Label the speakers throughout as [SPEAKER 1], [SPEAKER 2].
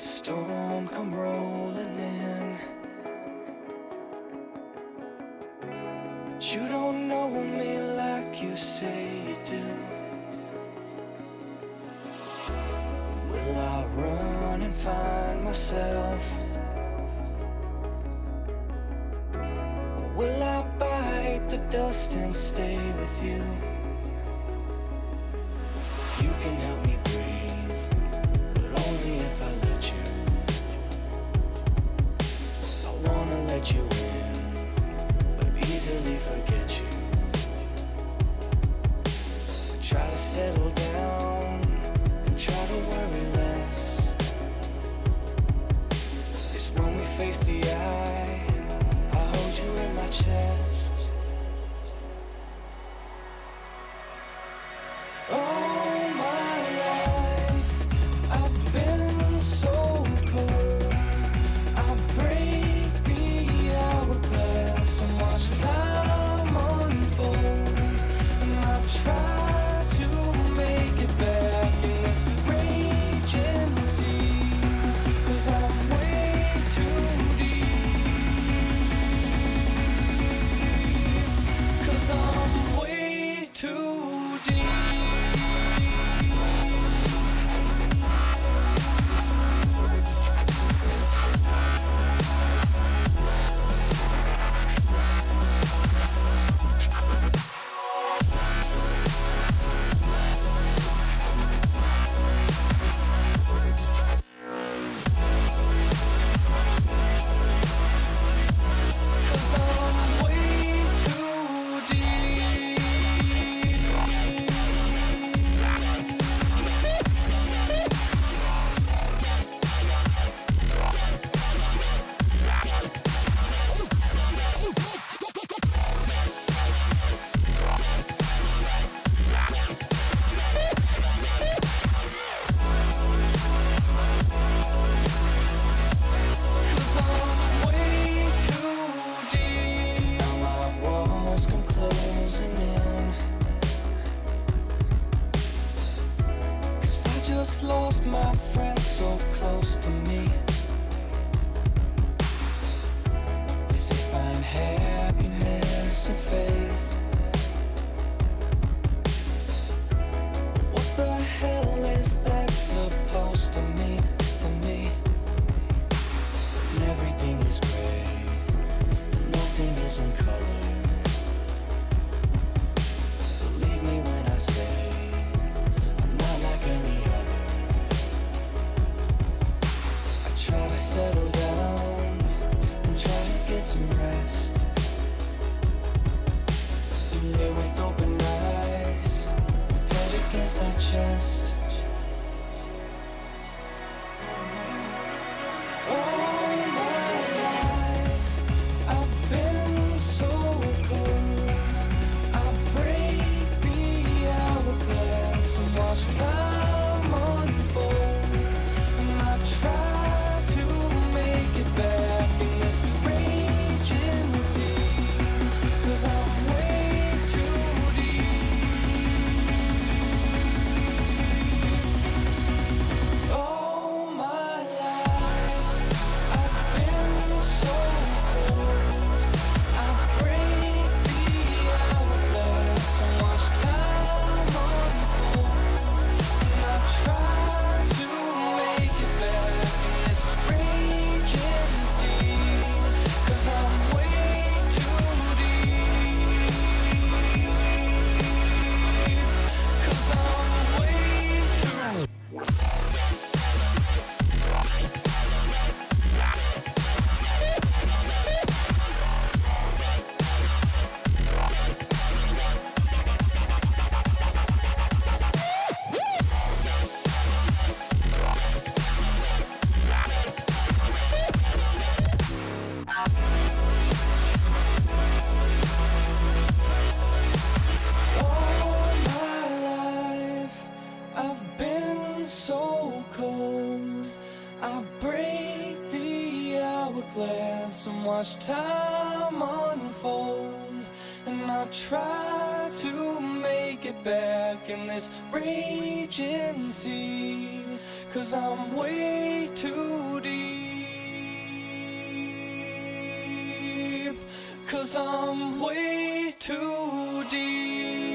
[SPEAKER 1] storm come rolling in, but you don't know me like you say you do. Will I run and find myself, or will I bite the dust and stay with you? You can help me breathe, but only if I let you. I wanna let you in, but easily forget you. I try to settle down and try to worry less, 'cause when we face the eye, I hold you in my chest. All my life I've been so cold. I break the hourglass and watch time unfold, and I try to make it back in this raging sea, 'cause I'm way too deep, 'cause I'm way too deep. Lost my friend so close to me. They say find happiness and faith. What the hell is that supposed to mean to me? And everything is gray, nothing is in color. Believe me when I say I'm not like any other. Try to settle down and try to get some rest. You lay with open eyes, head against my chest. All my life I've been so cold. I break the hourglass and watch time unfold, and I try make it back in this raging sea, 'cause I'm way too deep. All my life I've been so cold. I break the hourglass and watch time unfold, and I try to make it back in this raging sea, 'cause I'm way too deep, 'cause I'm way too and watch time unfold, and I try to make it back in this raging sea, 'cause I'm way too deep, 'cause I'm way too deep.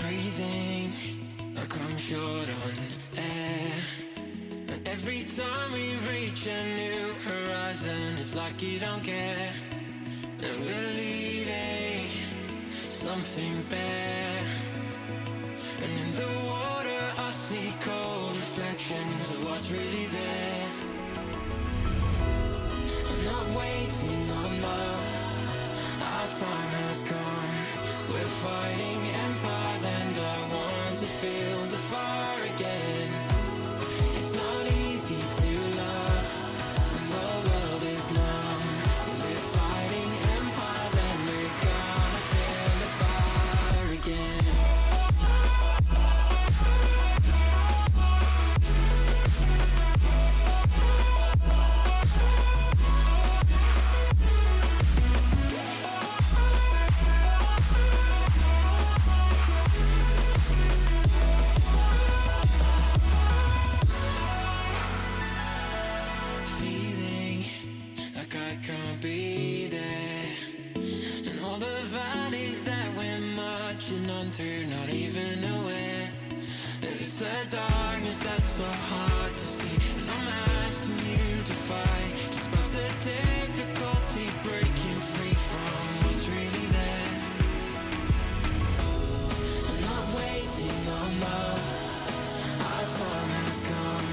[SPEAKER 1] Breathing like I'm short on air, and every time we reach a new horizon, it's like you don't care, and we're leading something bare. And in the water I see cold reflections of what's really there. I'm not waiting on love, our time has come. We're fighting empires and I want to feel the fire again. It's not easy to love when the world is numb. We're fighting empires and we're gonna feel the fire again. Feeling like I can't be there, and all the valleys that we're marching on through, not even aware. And it's the darkness that's so hard to see, and I'm asking you to fight. Just about the difficulty breaking free from what's really there. I'm not waiting on love, our time has come.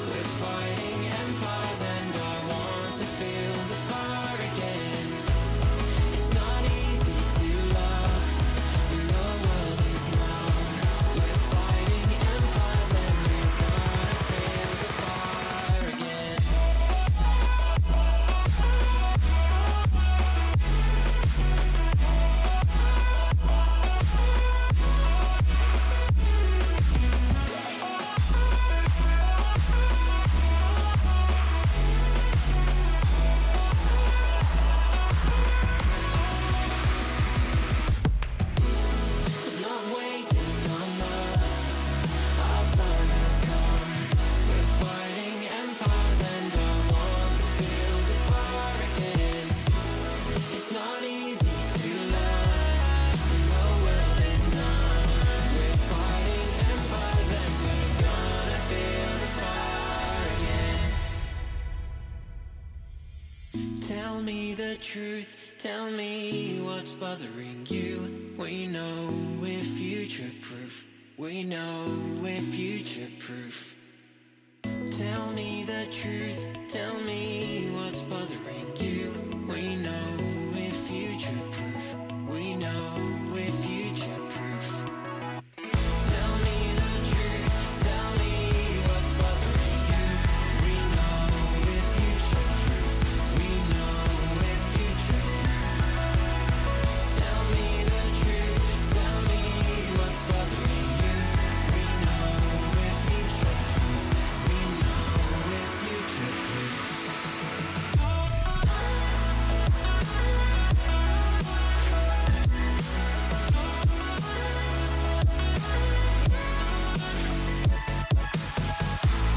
[SPEAKER 1] We're fighting empires and I want to feel the fire again. It's not easy to love when the world is numb. We're fighting empires and we're gonna feel the fire again. I'm not waiting on love, our time has come. We're fighting empires and I want to feel the fire again. It's not easy to love when the world is numb. We're fighting empires and we're gonna feel the fire again. Tell me the truth, tell me what's bothering you. We know we're future proof, we know we're future proof. Tell me the truth, tell me what's bothering you. We know we're future proof, we know we're future proof. Tell me the truth, tell me what's bothering you. We know we're future proof, we know we're future proof. Tell me the truth, tell me what's bothering you. We know we're future proof, we know we're future proof.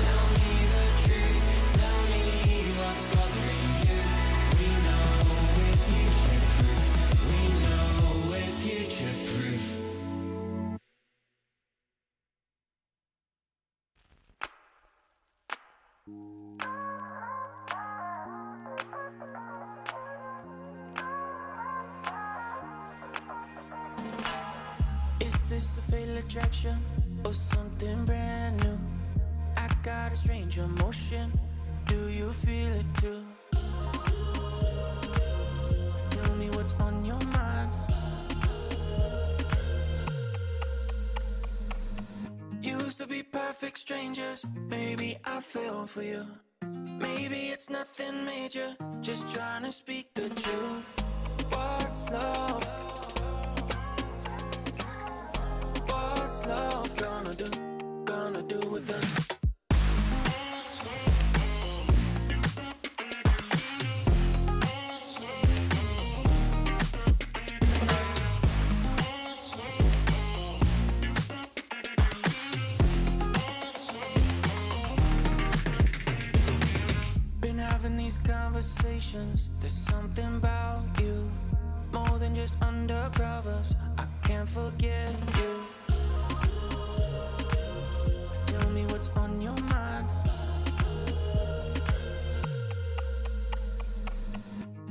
[SPEAKER 1] Tell me the truth, tell me what's bothering you. We know we're future proof, we know we're future proof. this a fatal attraction or something brand new? I got a strange emotion. Do you feel it too? Tell me what's on your mind. Used to be perfect strangers. Maybe I fell for you. Maybe it's nothing major, just trying to speak the truth. What's love? What's love gonna do with us? Been having these conversations, there's something about you, more than just undercovers. I can't forget you. Tell me what's on your mind.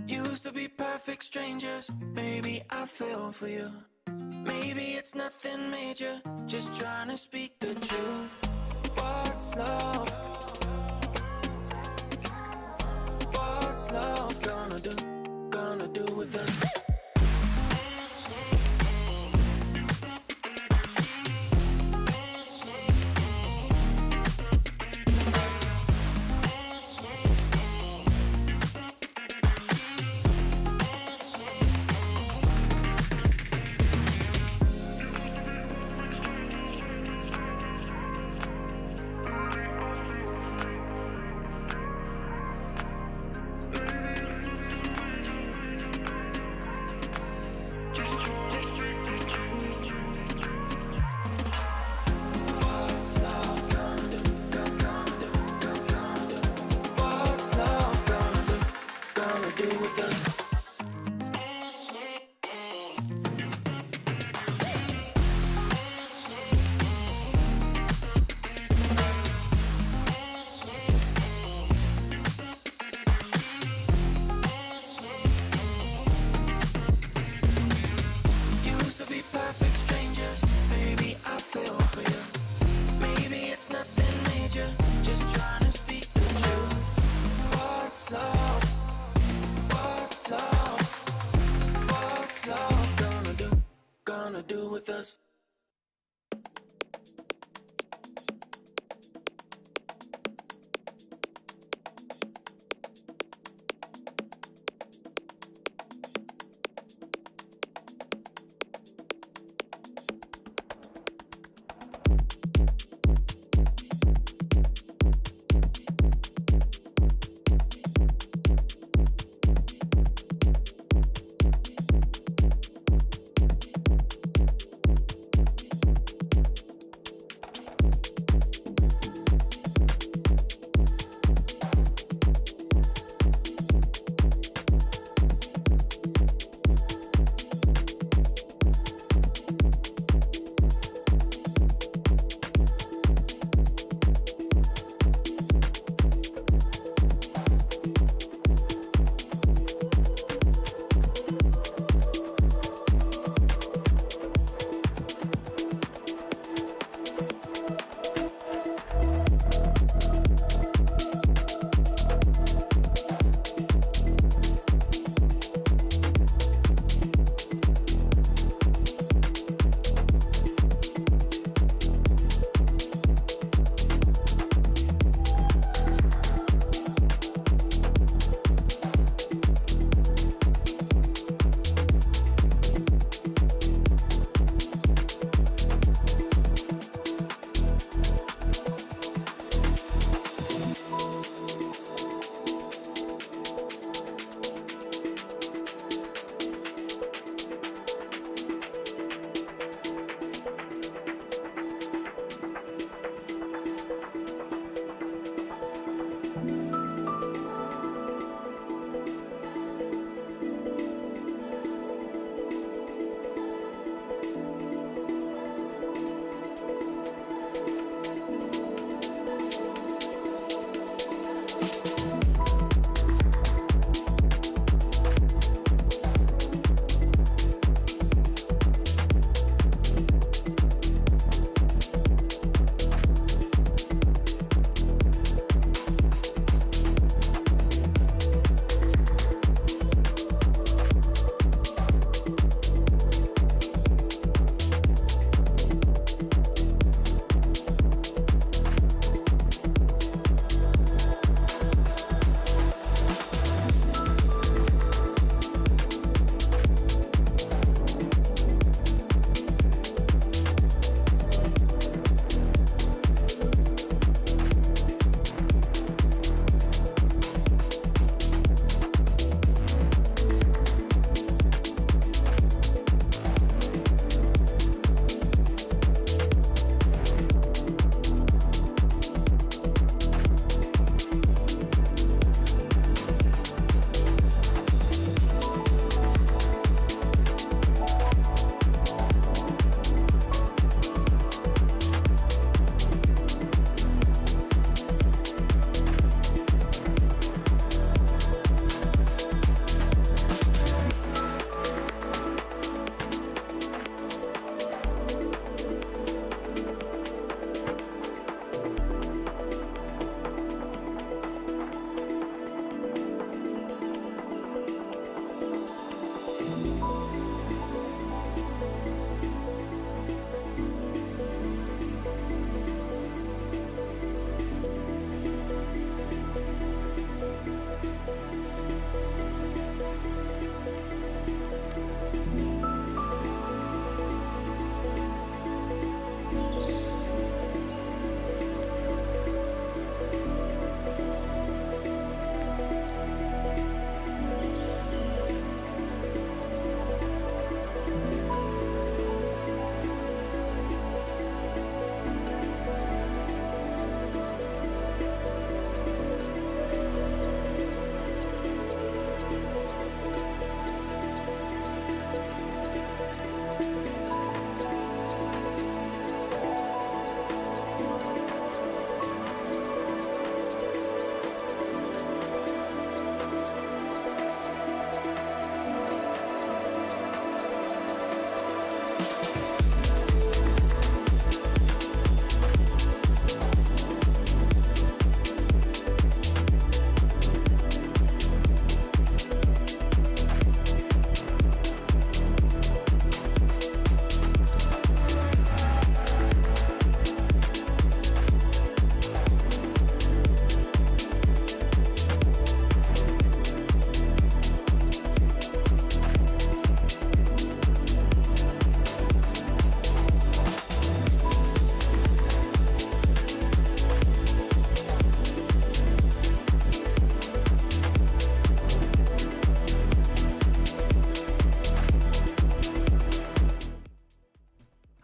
[SPEAKER 1] Used to be perfect strangers. Maybe I fell for you. Maybe it's nothing major, just trying to speak the truth. What's love? What's love gonna do with us?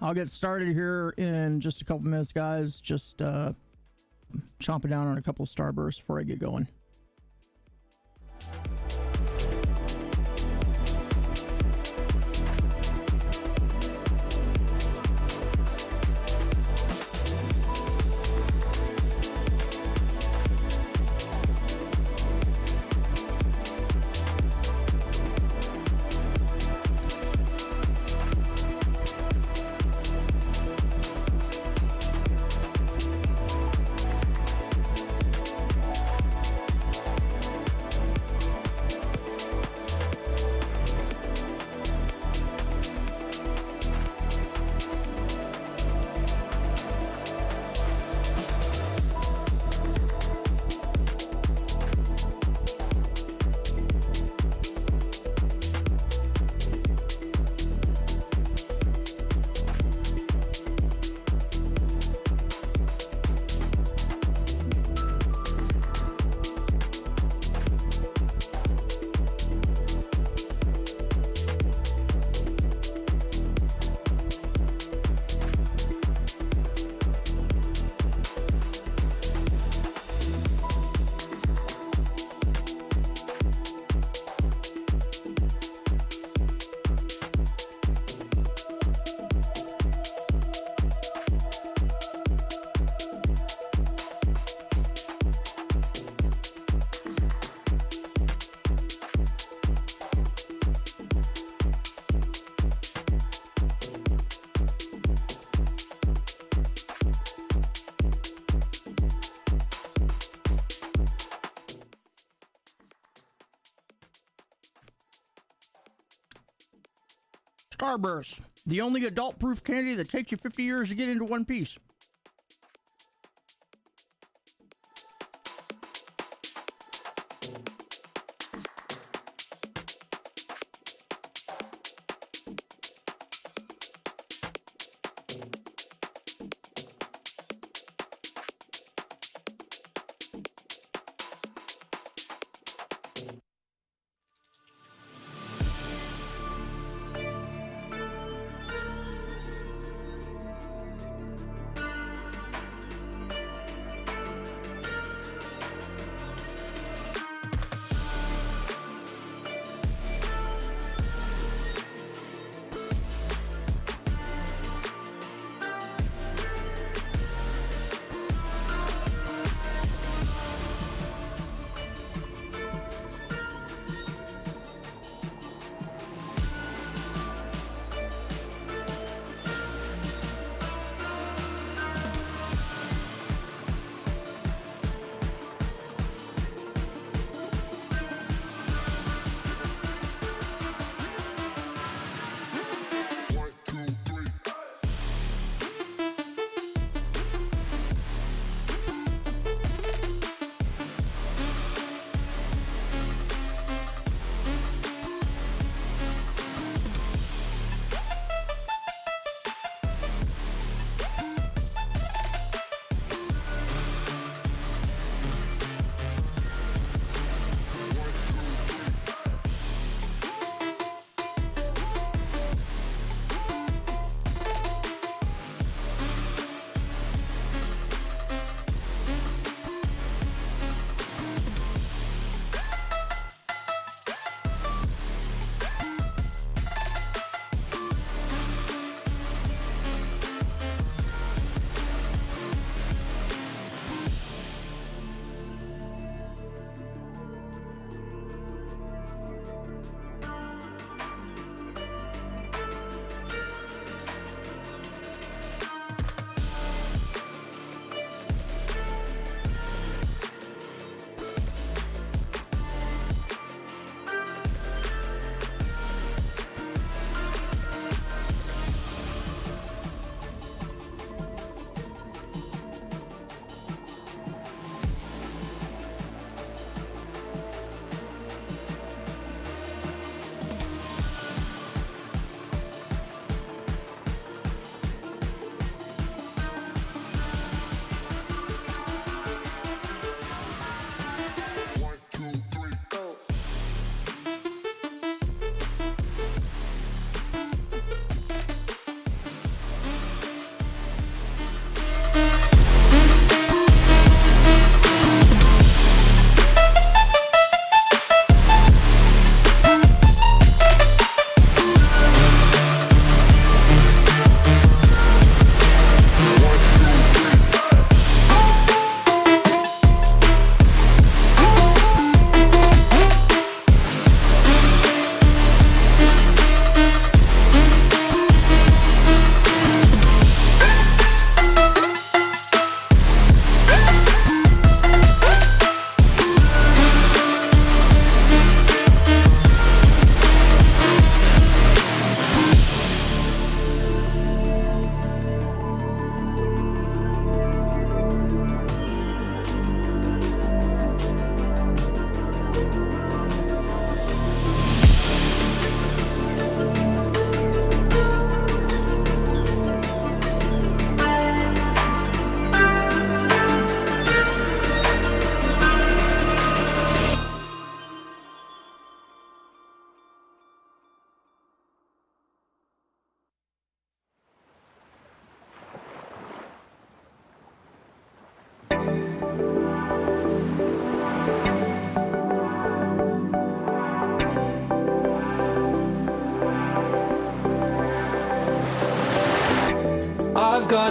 [SPEAKER 2] I'll get started here in just a couple minutes, guys. Just chomping down on a couple of Starbursts before I get going. Starburst, the only adult-proof candy that takes you 50 years to get into one piece.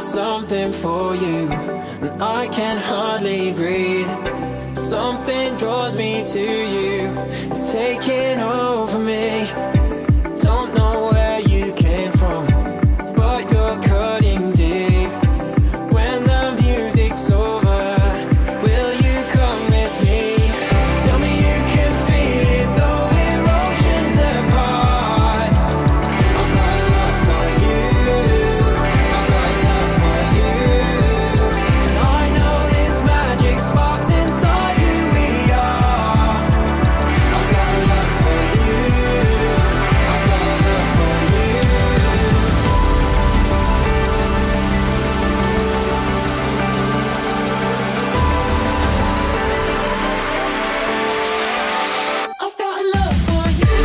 [SPEAKER 1] something for you, and I can hardly breathe. Something draws me to you, it's taking over me. Don't know where you came from, but you're cutting deep. When the music's over, will you come with me? Tell me you can feel it, though we're oceans apart. I've got love for you, I've got love for you, and I know this magic sparks inside who we are. I've got love for you, I've got love for you. I've got love for you.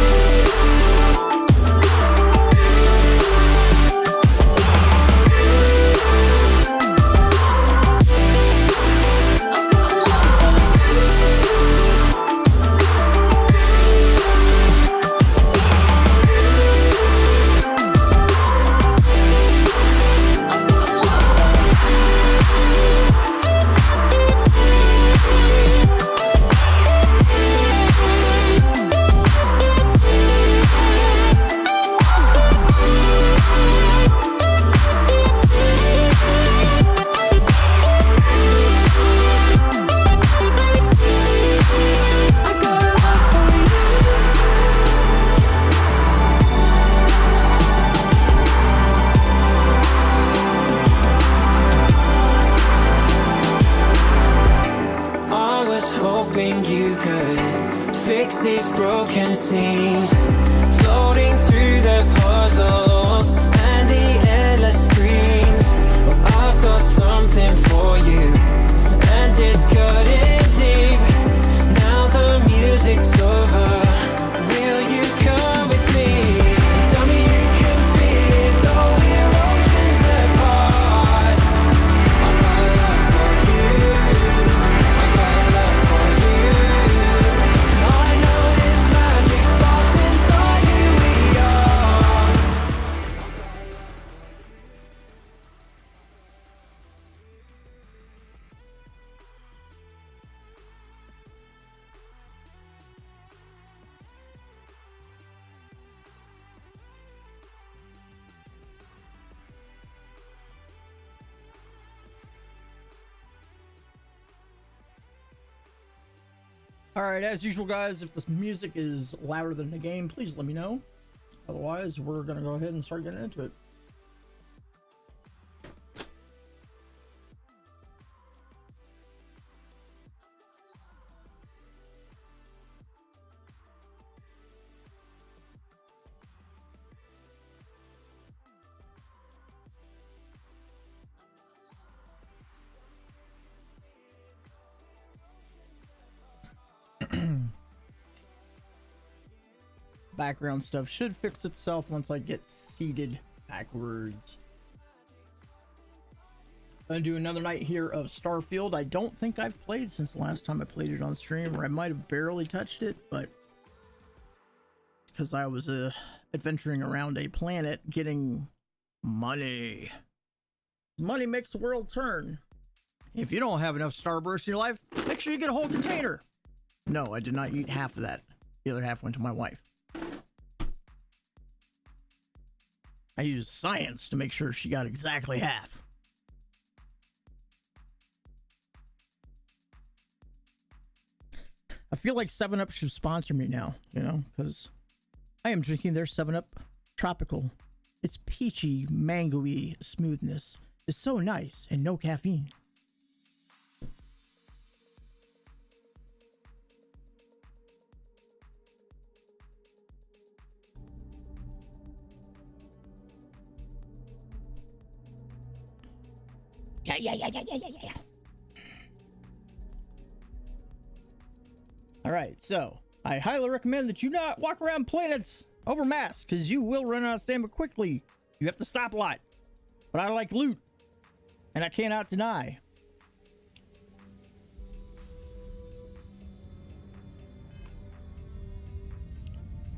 [SPEAKER 1] I was hoping you could fix these broken seams, floating through the puzzles and the endless screens. Well, I've got something for you, and it's cutting deep. Now the music's over, will you come with me? And tell me you can feel it, though we're oceans apart. I've got love for you, I've got love for you, and I know this magic sparks inside who we are.
[SPEAKER 2] All right, as usual, guys, if this music is louder than the game, please let me know. Otherwise, we're gonna go ahead and start getting into it. Background stuff should fix itself once I get seated backwards. I'm gonna do another night here of Starfield. I don't think I've played since the last time I played it on stream, or I might have barely touched it, but because I was adventuring around a planet getting money. Money makes the world turn. If you don't have enough Starburst in your life, make sure you get a whole container. No, I did not eat half of that. The other half went to my wife. I used science to make sure she got exactly half. I feel like 7-Up should sponsor me now, you know, because I am drinking their 7-Up Tropical. Its peachy, mangoey smoothness is so nice and no caffeine. Yeah. All right, so I highly recommend that you not walk around planets over mass, because you will run out of stamina quickly. You have to stop a lot. But I like loot, and I cannot deny.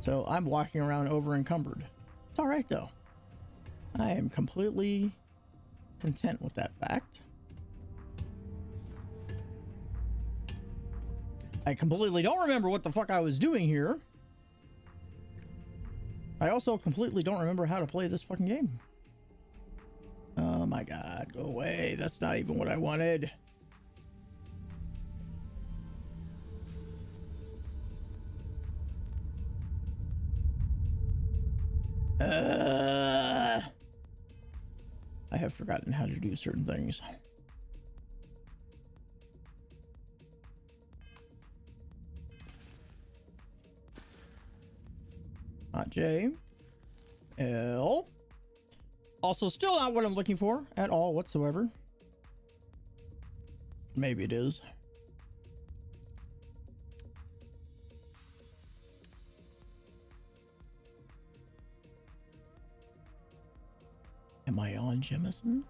[SPEAKER 2] So I'm walking around over encumbered. It's all right though. I am completely content with that fact. I completely don't remember what the fuck I was doing here. I also completely don't remember how to play this fucking game. Oh my god, go away. That's not even what I wanted. I have forgotten how to do certain things. Not J. L. Also, still not what I'm looking for at all whatsoever. Maybe it is. Am I on Jemison?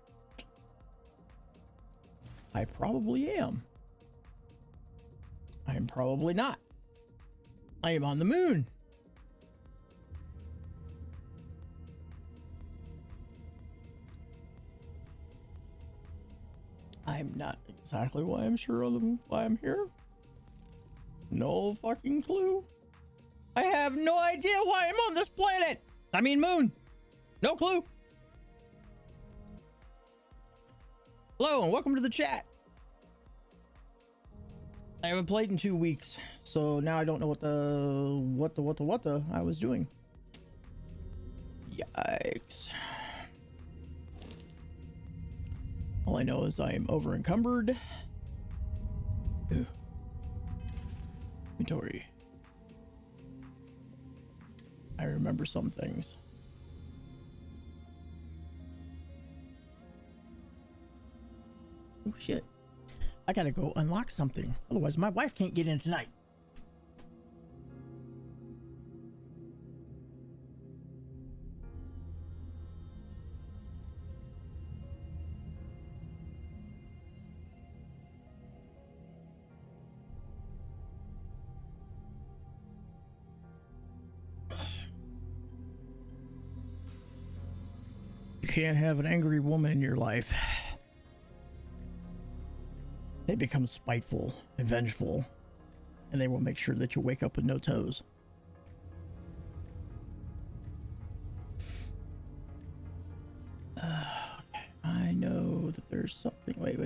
[SPEAKER 2] I probably am. I am probably not. I am on the moon. I'm not exactly why I'm sure of them, why I'm here. No fucking clue. I have no idea why I'm on this planet. I mean moon. No clue. Hello and welcome to the chat. I haven't played in 2 weeks, so now I don't know what the I was doing. Yikes. All I know is I am over encumbered. Ooh. Inventory. I remember some things. Oh shit. I gotta go unlock something. Otherwise my wife can't get in tonight. You can't have an angry woman in your life. They become spiteful and vengeful, and they will make sure that you wake up with no toes. Okay. I know that there's something. Wait.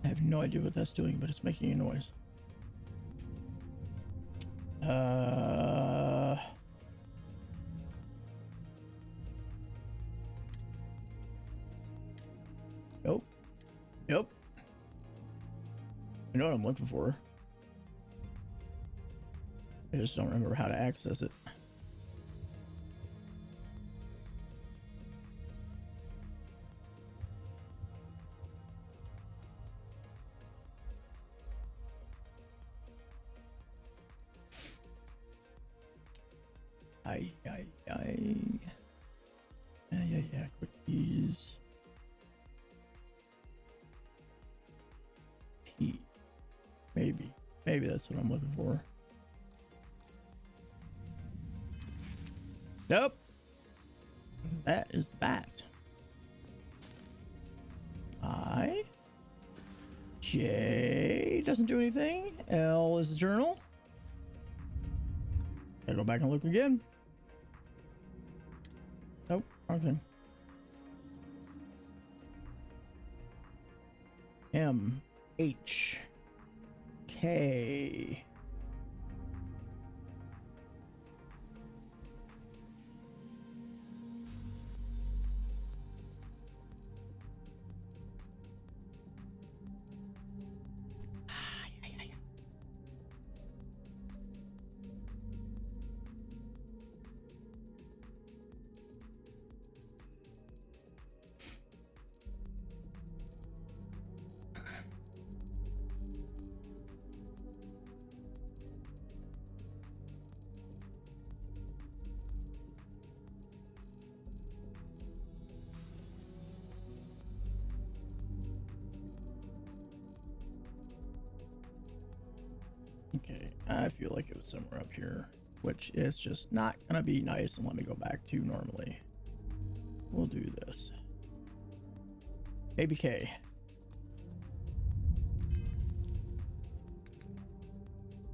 [SPEAKER 2] I have no idea what that's doing, but it's making a noise. Nope. I know what I'm looking for. I just don't remember how to access it. Yeah, quick keys. P. Maybe that's what I'm looking for. Nope. That is that. I. J doesn't do anything. L is the journal. Gotta go back and look again. Nope, wrong thing. M H K. Okay, I feel like it was somewhere up here, which is just not gonna be nice and let me go back to normally. We'll do this. Baby K.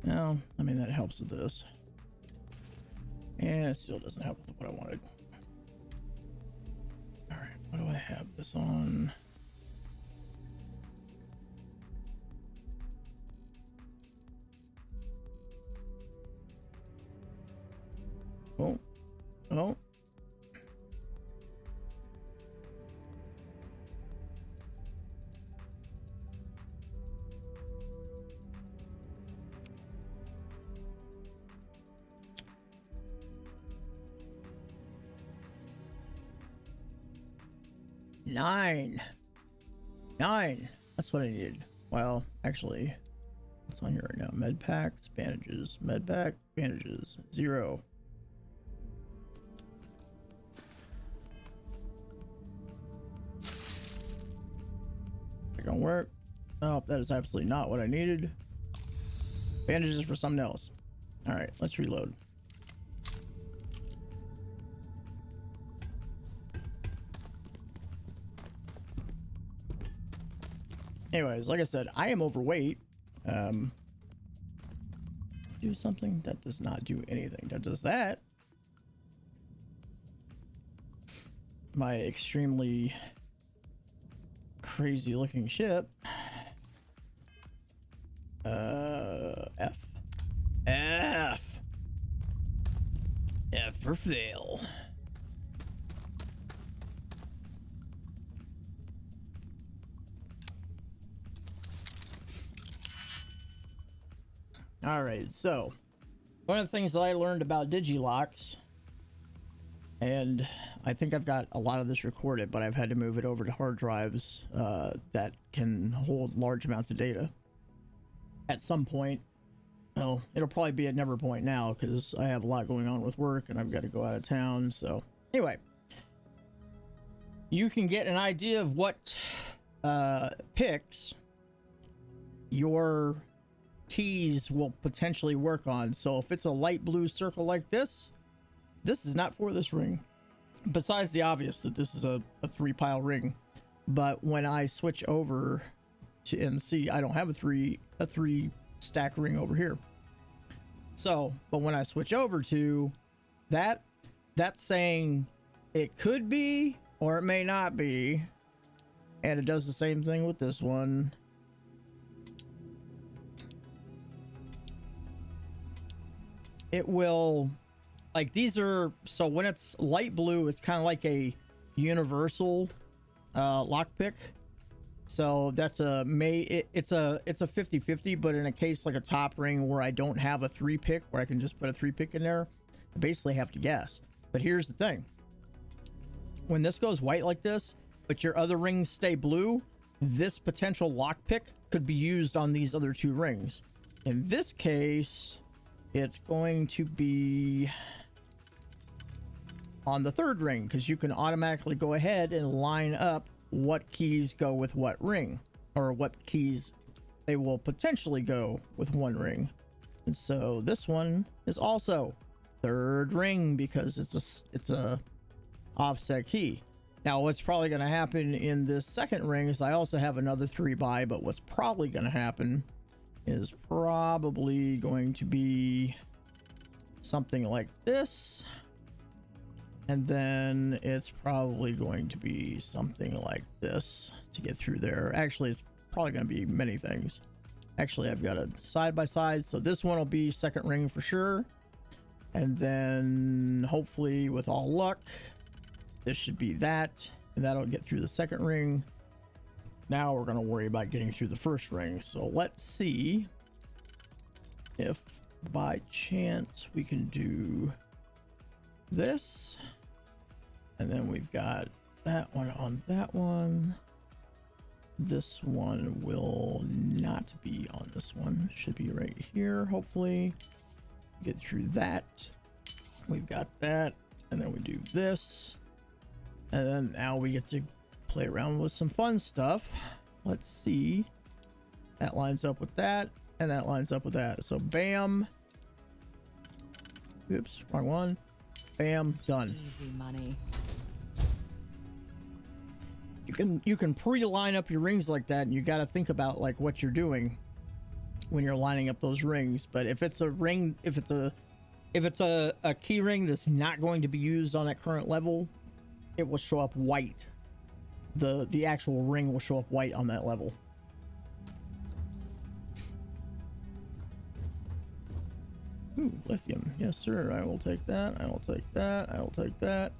[SPEAKER 2] Well, I mean, that helps with this. And it still doesn't help with what I wanted. Alright, what do I have this on? Oh, oh. Nine. That's what I needed. Well, actually, what's on here right now? Med packs, bandages, med pack, bandages, 0. That gonna work? Oh, that is absolutely not what I needed. Bandages for something else. All right, let's reload. Anyways, like I said, I am overweight. Do something that does not do anything. That does that. My extremely crazy looking ship. F for fail. All right, so one of the things that I learned about digilocks, and I think I've got a lot of this recorded, but I've had to move it over to hard drives that can hold large amounts of data at some point. Well, it'll probably be at never point now because I have a lot going on with work and I've got to go out of town. So anyway, you can get an idea of what picks your keys will potentially work on. So if it's a light blue circle like this is not for this ring, besides the obvious that this is a 3-pile ring. But when I switch over to NC, I don't have a three stack ring over here. So but when I switch over to that's saying it could be or it may not be, and it does the same thing with this one. It will, like, these are, so when it's light blue, it's kind of like a universal lockpick. So that's it's a 50-50, but in a case like a top ring where I don't have a 3-pick, where I can just put a 3-pick in there, I basically have to guess. But here's the thing. When this goes white like this, but your other rings stay blue, this potential lockpick could be used on these other 2 rings. In this case, it's going to be on the 3rd ring, because you can automatically go ahead and line up what keys go with what ring, or what keys they will potentially go with one ring. And so this one is also 3rd ring because it's a offset key. Now what's probably going to happen in this 2nd ring is I also have another 3-buy, but what's probably going to happen is probably going to be something like this, and then it's probably going to be something like this to get through there. Actually, it's probably going to be many things. Actually, I've got a side by side, so this one will be 2nd ring for sure, and then hopefully with all luck this should be that, and that'll get through the 2nd ring. Now we're going to worry about getting through the 1st ring. So let's see if by chance we can do this. And then we've got that one on that one. This one will not be on this one. Should be right here, hopefully. Get through that. We've got that. And then we do this. And then now we get to play around with some fun stuff. Let's see. That lines up with that. and that lines up with that. So bam. Oops, wrong one. Bam, done.
[SPEAKER 3] Easy money.
[SPEAKER 2] You can pre-line up your rings like that, and you got to think about like what you're doing when you're lining up those rings. But if it's a ring, if it's a key ring that's not going to be used on that current level, it will show up white. The actual ring will show up white on that level. Ooh, lithium. Yes, sir. I will take that. I will take that. I will take that.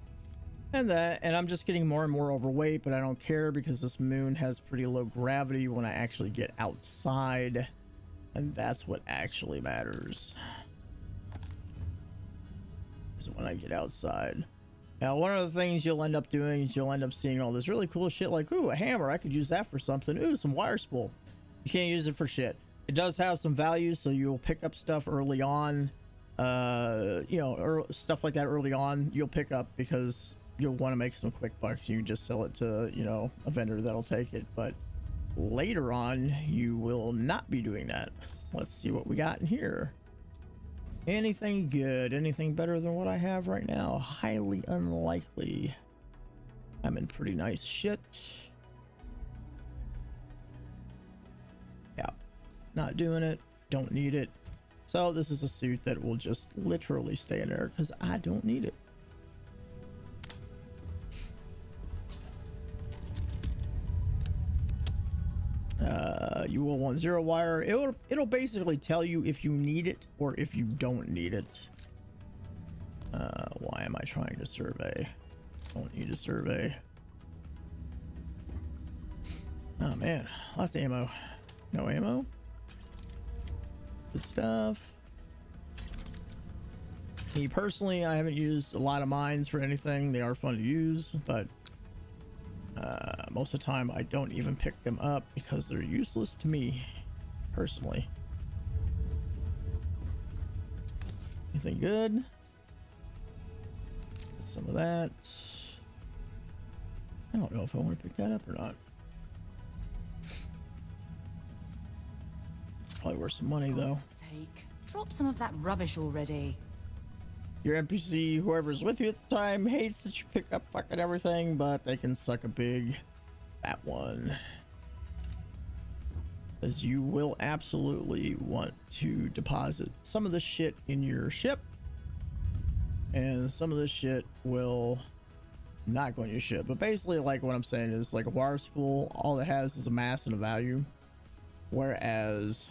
[SPEAKER 2] And that. And I'm just getting more and more overweight, but I don't care because this moon has pretty low gravity when I actually get outside. And that's what actually matters. Is when I get outside. Now, one of the things you'll end up doing is you'll end up seeing all this really cool shit like, ooh, a hammer. I could use that for something. Ooh, some wire spool. You can't use it for shit. It does have some value, so you'll pick up stuff early on. You know, stuff like that early on, you'll pick up because you'll want to make some quick bucks. You can just sell it to, you know, a vendor that'll take it. But later on, you will not be doing that. Let's see what we got in here. Anything good? Anything better than what I have right now? Highly unlikely. I'm in pretty nice shit. Yeah. Not doing it. Don't need it. So this is a suit that will just literally stay in there because I don't need it. You will want 0 wire. It'll basically tell you if you need it or if you don't need it. Why am I trying to survey? Don't need a survey. Oh man, lots of ammo. No ammo. Good stuff. Me personally, I haven't used a lot of mines for anything. They are fun to use, but most of the time I don't even pick them up because they're useless to me personally. Anything good? Some of that. I don't know if I want to pick that up or not. Probably worth some money though.
[SPEAKER 3] God's sake. Drop some of that rubbish already.
[SPEAKER 2] Your NPC, whoever's with you at the time, hates that you pick up fucking everything, but they can suck a big fat one. Because you will absolutely want to deposit some of the shit in your ship, and some of this shit will not go in your ship. But basically, like what I'm saying is, like a wire spool, all it has is a mass and a value, whereas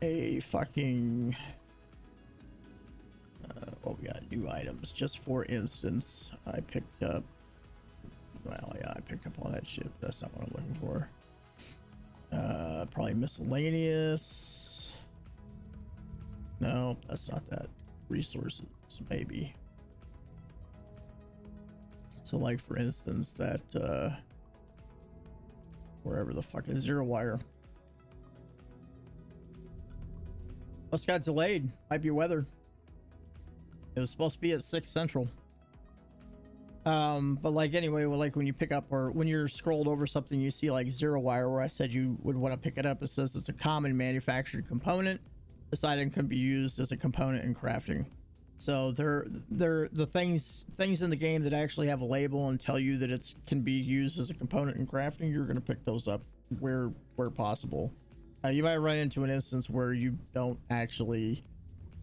[SPEAKER 2] a fucking what we got, new items. Just for instance, I picked up, well, yeah, I picked up all that shit, but that's not what I'm looking for. Probably miscellaneous. No, that's not that. Resources, maybe. So like for instance, that wherever the fuck is 0 wire. Must got delayed. Might be weather. It was supposed to be at 6 Central. But like anyway, well, like when you pick up or when you're scrolled over something, you see like 0 wire where I said you would want to pick it up. It says it's a common manufactured component. This item can be used as a component in crafting. So they're the things in the game that actually have a label and tell you that it can be used as a component in crafting. You're gonna pick those up where possible. You might run into an instance where you don't actually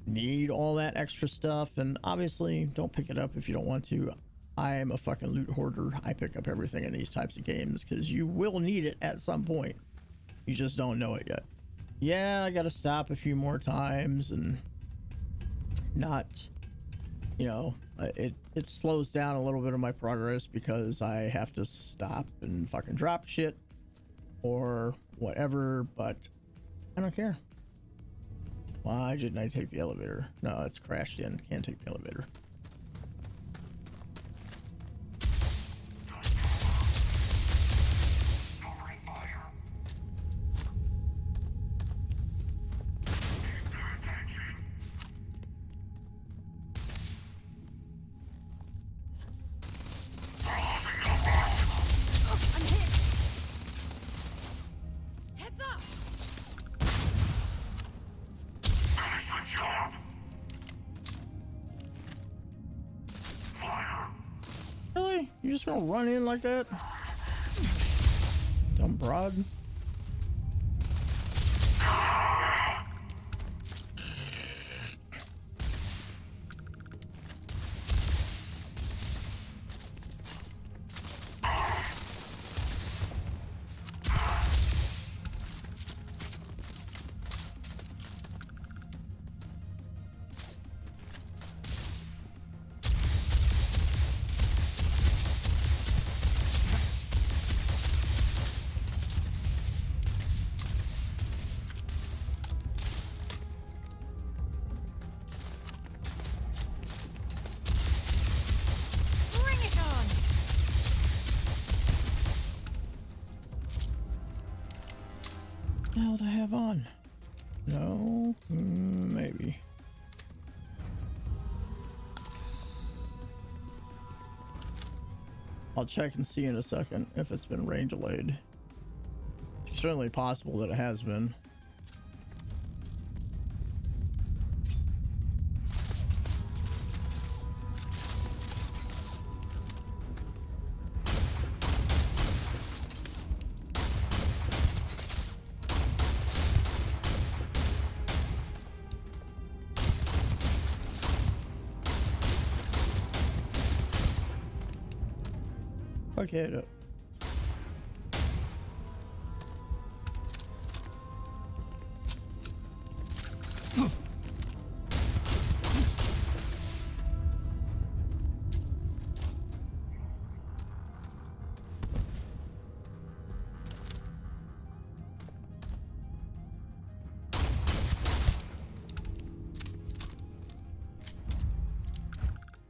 [SPEAKER 2] need all that extra stuff, and obviously don't pick it up if you don't want to. I am a fucking loot hoarder. I pick up everything in these types of games because you will need it at some point. You just don't know it yet. Yeah, I gotta stop a few more times and not, you know, it slows down a little bit of my progress because I have to stop and fucking drop shit or whatever, but I don't care. Why didn't I take the elevator? No, it's crashed in. Can't take the elevator. gonna run in like that? Dumb broad.
[SPEAKER 3] Bring it on!
[SPEAKER 2] What the hell do I have on? No, maybe. I'll check and see in a second if it's been rain delayed. It's certainly possible that it has been. Okay.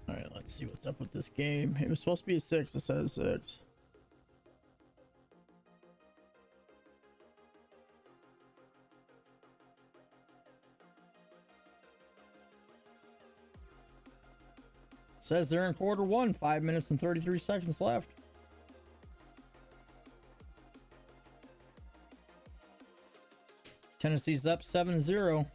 [SPEAKER 2] Alright, let's see what's up with this game. It was supposed to be a 6, it says 6. Says they're in quarter 1, 5 minutes and 33 seconds left. Tennessee's up 7-0.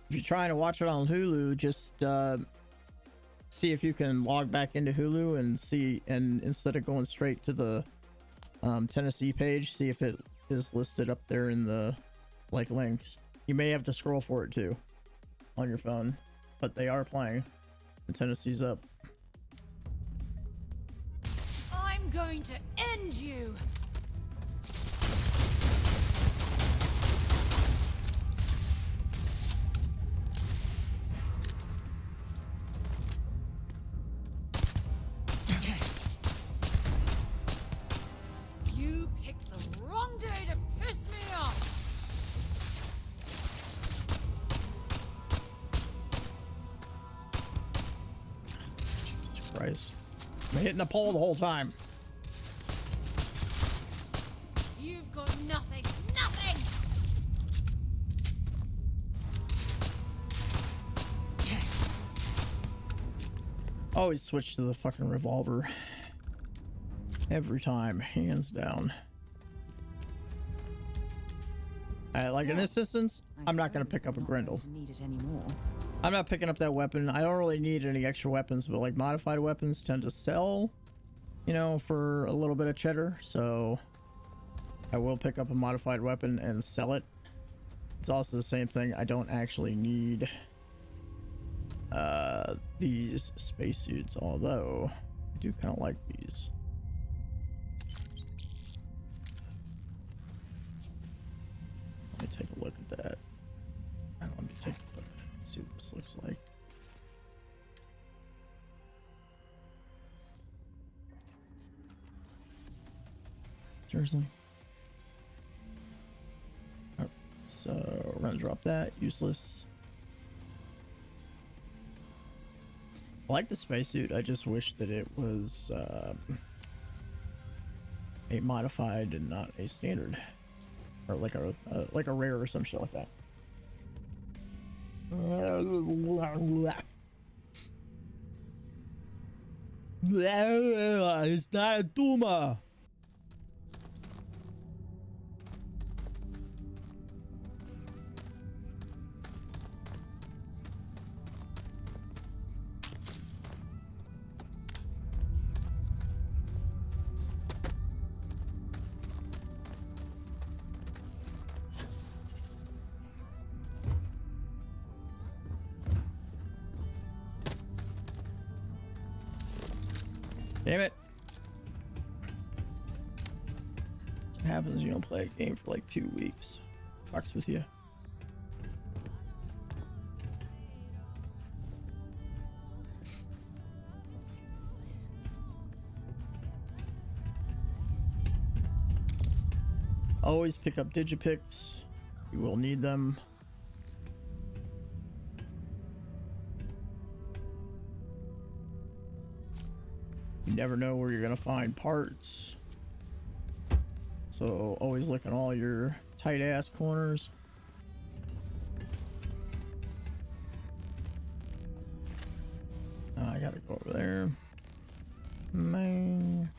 [SPEAKER 2] If you're trying to watch it on Hulu, just see if you can log back into Hulu and see, and instead of going straight to the Tennessee page, see if it is listed up there in the like links. You may have to scroll for it too on your phone, but they are playing and Tennessee's up.
[SPEAKER 3] I'm going to end you! You picked the wrong day to piss me off!
[SPEAKER 2] Jesus Christ. I'm hitting the pole the whole time.
[SPEAKER 3] You've got nothing! Nothing!
[SPEAKER 2] Always switch to the fucking revolver. Every time, hands down. Like in this instance, I'm not going to pick up a Grendel.
[SPEAKER 3] Need it anymore.
[SPEAKER 2] I'm not picking up that weapon. I don't really need any extra weapons, but like modified weapons tend to sell, you know, for a little bit of cheddar. So I will pick up a modified weapon and sell it. It's also the same thing. I don't actually need these spacesuits, although I do kind of like these. Let me take a look at that. Let me take a look. See what this looks like. Seriously? Alright, so we're gonna drop that. Useless. I like the spacesuit. I just wish that it was a modified and not a standard, or like a rare or some shit like that. It's not a tumor. Damn it. What happens when you don't play a game for like 2 weeks? Fucks with you. Always pick up digipicks. You will need them. You never know where you're gonna find parts. So always look in all your tight ass corners. I gotta go over there. Man.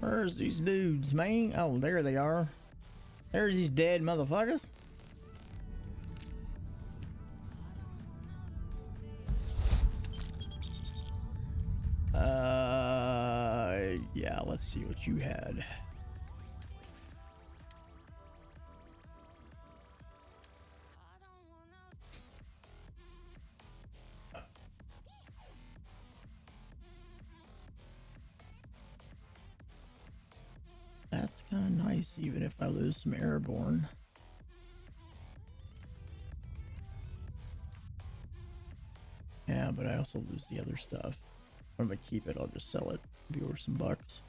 [SPEAKER 2] Where's these dudes, man? Oh, there they are. There's these dead motherfuckers. Yeah, let's see what you had. That's kind of nice, even if I lose some airborne. Yeah, but I also lose the other stuff. I'm gonna keep it, I'll just sell it. Be worth some bucks.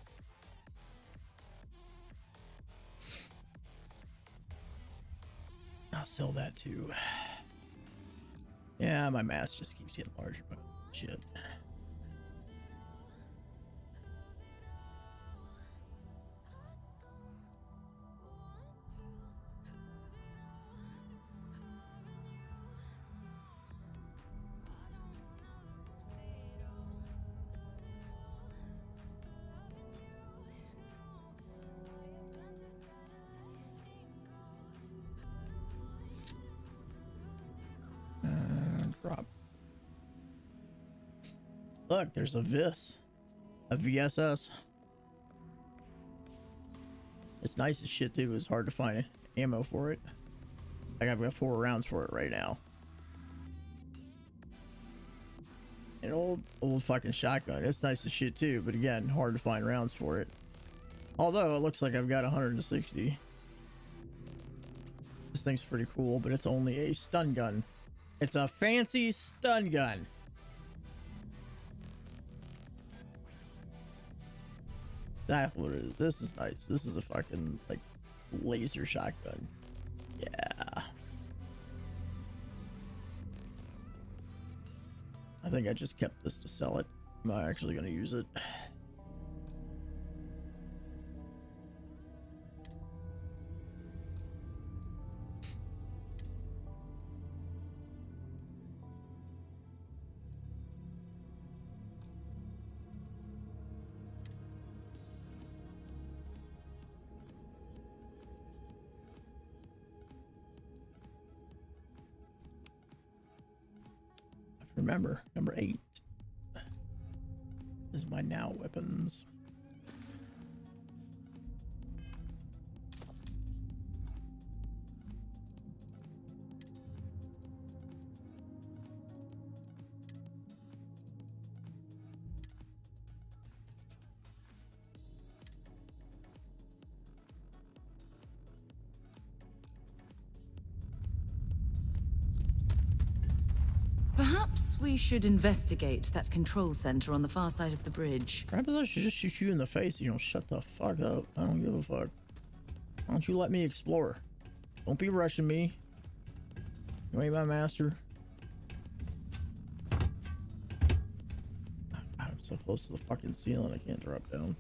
[SPEAKER 2] I'll sell that too. Yeah, my mass just keeps getting larger, but shit. Drop. Look, there's a VSS. It's nice as shit too. It's hard to find ammo for it. Like I've got 4 rounds for it right now. An old fucking shotgun. It's nice as shit too, but again, hard to find rounds for it. Although it looks like I've got 160. This thing's pretty cool, but it's only a stun gun. It's a fancy stun gun. That's what it is. This is nice. This is a fucking like laser shotgun. Yeah. I think I just kept this to sell it. I'm not actually going to use it. Remember, number 8 is my now weapons.
[SPEAKER 3] Perhaps we should investigate that control center on the far side of the bridge.
[SPEAKER 2] Perhaps I should just shoot you in the face. You don't shut the fuck up. I don't give a fuck. Why don't you let me explore? Don't be rushing me. You ain't my master. God, I'm so close to the fucking ceiling. I can't drop down.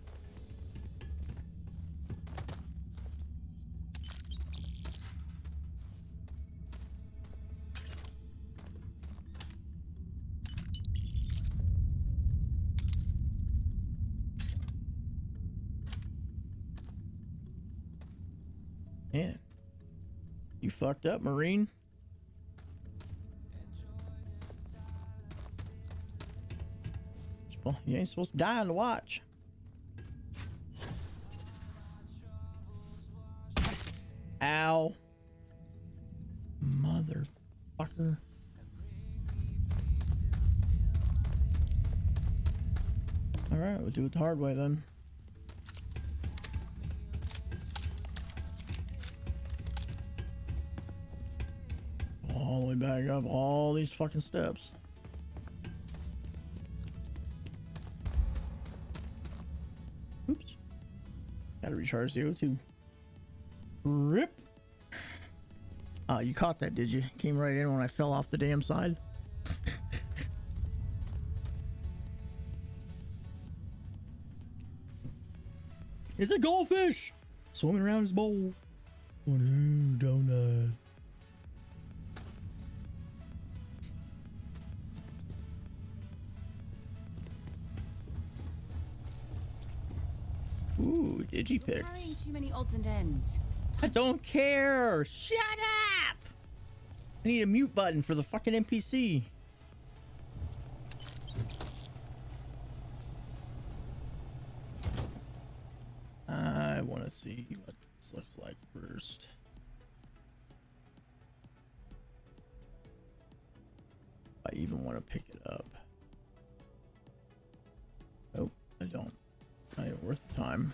[SPEAKER 2] Man, you fucked up, Marine. Well, you ain't supposed to die on the watch. Ow. Motherfucker. Alright, we'll do it the hard way then. All the way back up all these fucking steps. Oops. Gotta recharge the O2. Rip. You caught that, did you? Came right in when I fell off the damn side. It's a goldfish swimming around his bowl. Oh no, donut. Ooh, digipix.
[SPEAKER 3] Carrying too many odds and ends.
[SPEAKER 2] I don't care. Shut up. I need a mute button for the fucking NPC. I want to see what this looks like first. I even want to pick it up. Nope, I don't. Not even worth the time.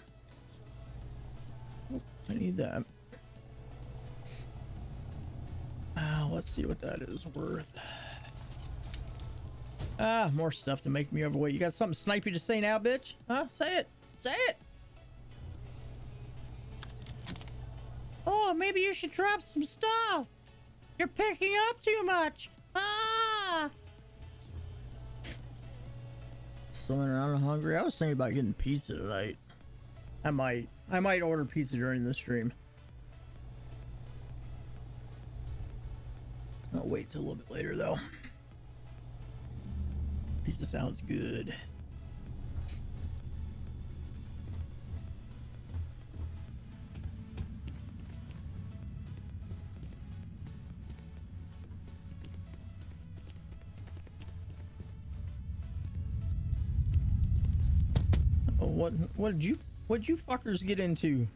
[SPEAKER 2] Oh, I need that. Let's see what that is worth. More stuff to make me overweight. You got something snipey to say now, bitch? Huh? Say it. Say it. Oh, maybe you should drop some stuff. You're picking up too much. Swimming around hungry. I was thinking about getting pizza tonight. I might order pizza during this stream. I'll wait till a little bit later though. Pizza sounds good. Oh, what did you fuckers get into?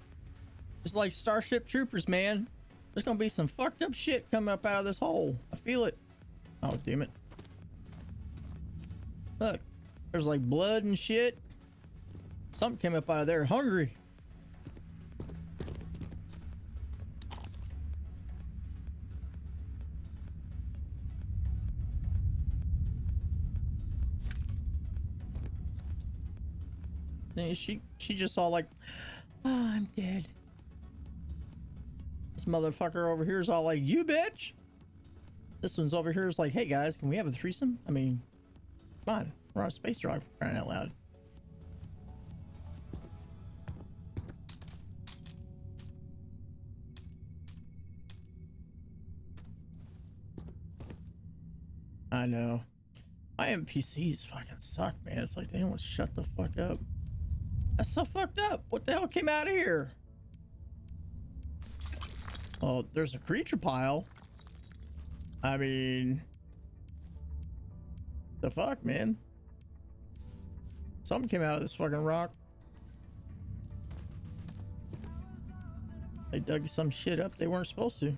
[SPEAKER 2] It's like Starship Troopers, man. There's gonna be some fucked up shit coming up out of this hole. I feel it. Oh, damn it. Look, there's like blood and shit. Something came up out of there hungry. And she just all like, oh, I'm dead. This motherfucker over here is all like, you bitch. This one's over here is like, hey guys, can we have a threesome? I mean, come on, we're on a space drive, for crying out loud. I know. My NPCs fucking suck, man. It's like they don't shut the fuck up. That's so fucked up. What the hell came out of here? Oh, there's a creature pile. I mean, the fuck, man. Something came out of this fucking rock. They dug some shit up they weren't supposed to.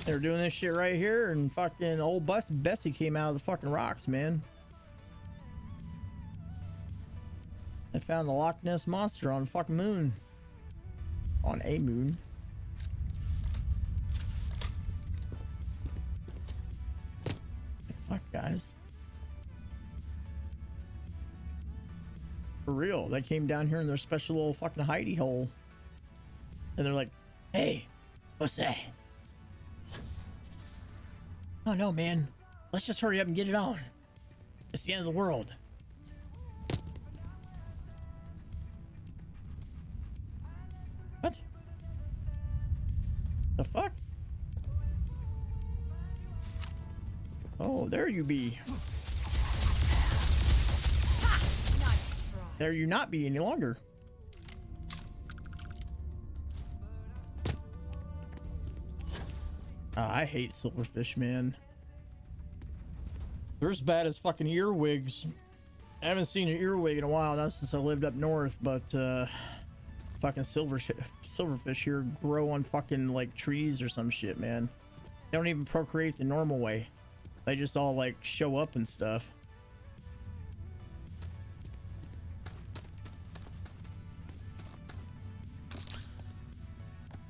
[SPEAKER 2] They were doing this shit right here, and fucking old Bessie came out of the fucking rocks, man. They found the Loch Ness Monster on the fucking moon. On a moon. Fuck, guys. For real, they came down here in their special little fucking hidey hole. And they're like, hey, what's that? Oh no, man. Let's just hurry up and get it on. It's the end of the world. What? The fuck? Oh, there you be. There you not be any longer. I hate silverfish, man. They're as bad as fucking earwigs. I haven't seen an earwig in a while, not since I lived up north, but fucking silverfish here grow on fucking like trees or some shit, man. They don't even procreate the normal way. They just all like show up and stuff.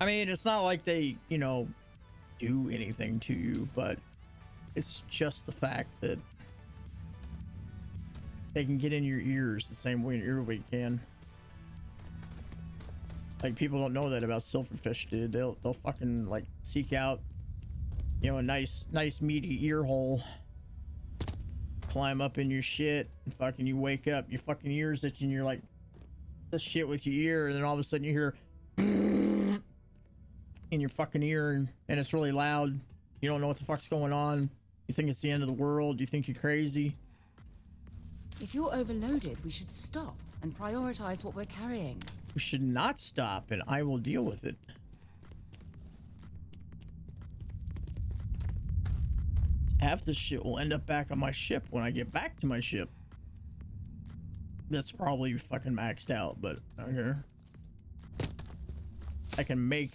[SPEAKER 2] I mean, it's not like they, you know, do anything to you, but it's just the fact that they can get in your ears the same way an earwig can. Like, people don't know that about silverfish, dude. They'll fucking like seek out, you know, a nice meaty ear hole, climb up in your shit, and fucking you wake up, your fucking ears itching, and you're like, this shit with your ear, and then all of a sudden you hear in your fucking ear, and it's really loud. You don't know what the fuck's going on. You think it's the end of the world. You think you're crazy.
[SPEAKER 3] If you're overloaded, we should stop and prioritize what we're carrying.
[SPEAKER 2] We should not stop, and I will deal with it. Half this shit will end up back on my ship when I get back to my ship. That's probably fucking maxed out, but okay. I can make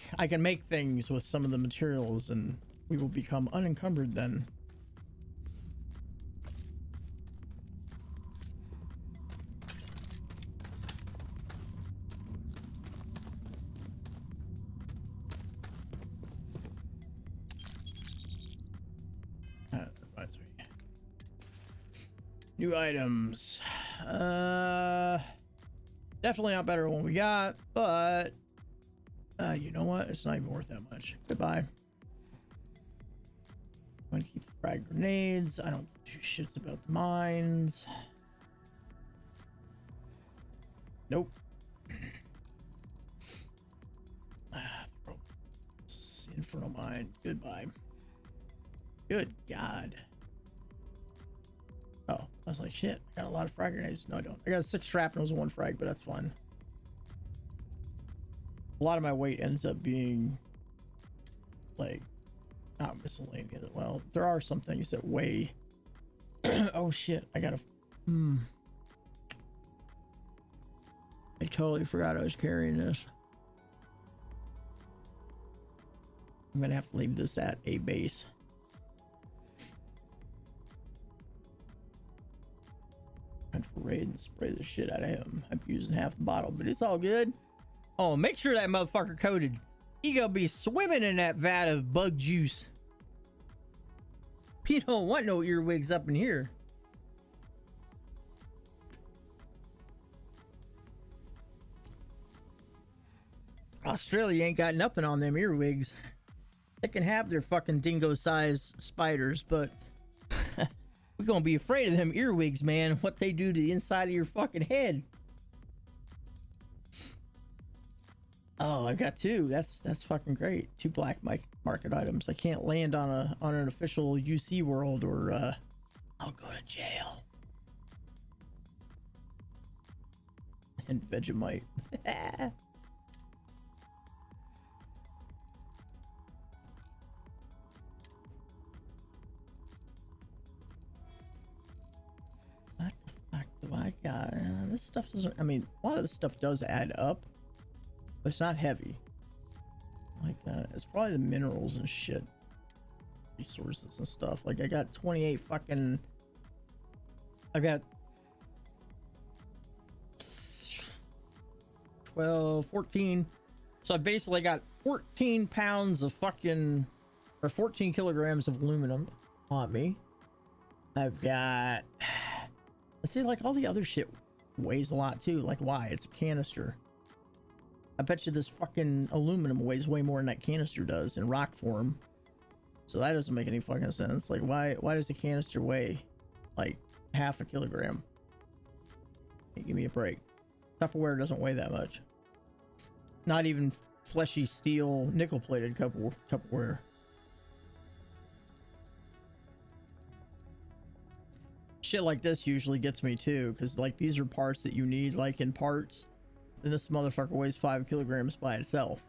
[SPEAKER 2] things with some of the materials, and we will become unencumbered then. New items. Definitely not better than what we got, but you know what? It's not even worth that much. Goodbye. I'm gonna keep frag grenades. I don't do shits about the mines. Nope. Infernal mine. Goodbye. Good God. Oh, I was like, shit, I got a lot of frag grenades. No, I don't. I got 6 shrapnels and 1 frag, but that's fine. A lot of my weight ends up being like not miscellaneous. Well, there are some things that weigh. Oh shit, I gotta. I totally forgot I was carrying this. I'm gonna have to leave this at a base. For raid and spray the shit out of him. I'm using half the bottle, but it's all good. Oh, make sure that motherfucker coated. He gonna be swimming in that vat of bug juice. You don't want no earwigs up in here. Australia ain't got nothing on them earwigs. They can have their fucking dingo-sized spiders, but we're gonna be afraid of them earwigs, man. What they do to the inside of your fucking head. Oh, I got 2. That's fucking great. 2 black market items. I can't land on an official UC world, or I'll go to jail. And Vegemite. I got this stuff doesn't. I mean, a lot of this stuff does add up, but it's not heavy like that. It's probably the minerals and shit, resources and stuff. Like, I got 28 fucking. I got 12, 14. So I basically got 14 pounds of fucking, or 14 kilograms of aluminum on me. I've got. See, like, all the other shit weighs a lot too. Like, why? It's a canister. I bet you this fucking aluminum weighs way more than that canister does in rock form. So that doesn't make any fucking sense. Like, why does the canister weigh like half a kilogram? Hey, give me a break. Tupperware doesn't weigh that much. Not even fleshy steel nickel plated Tupperware. Shit like this usually gets me too, because like these are parts that you need like in parts, and this motherfucker weighs 5 kilograms by itself.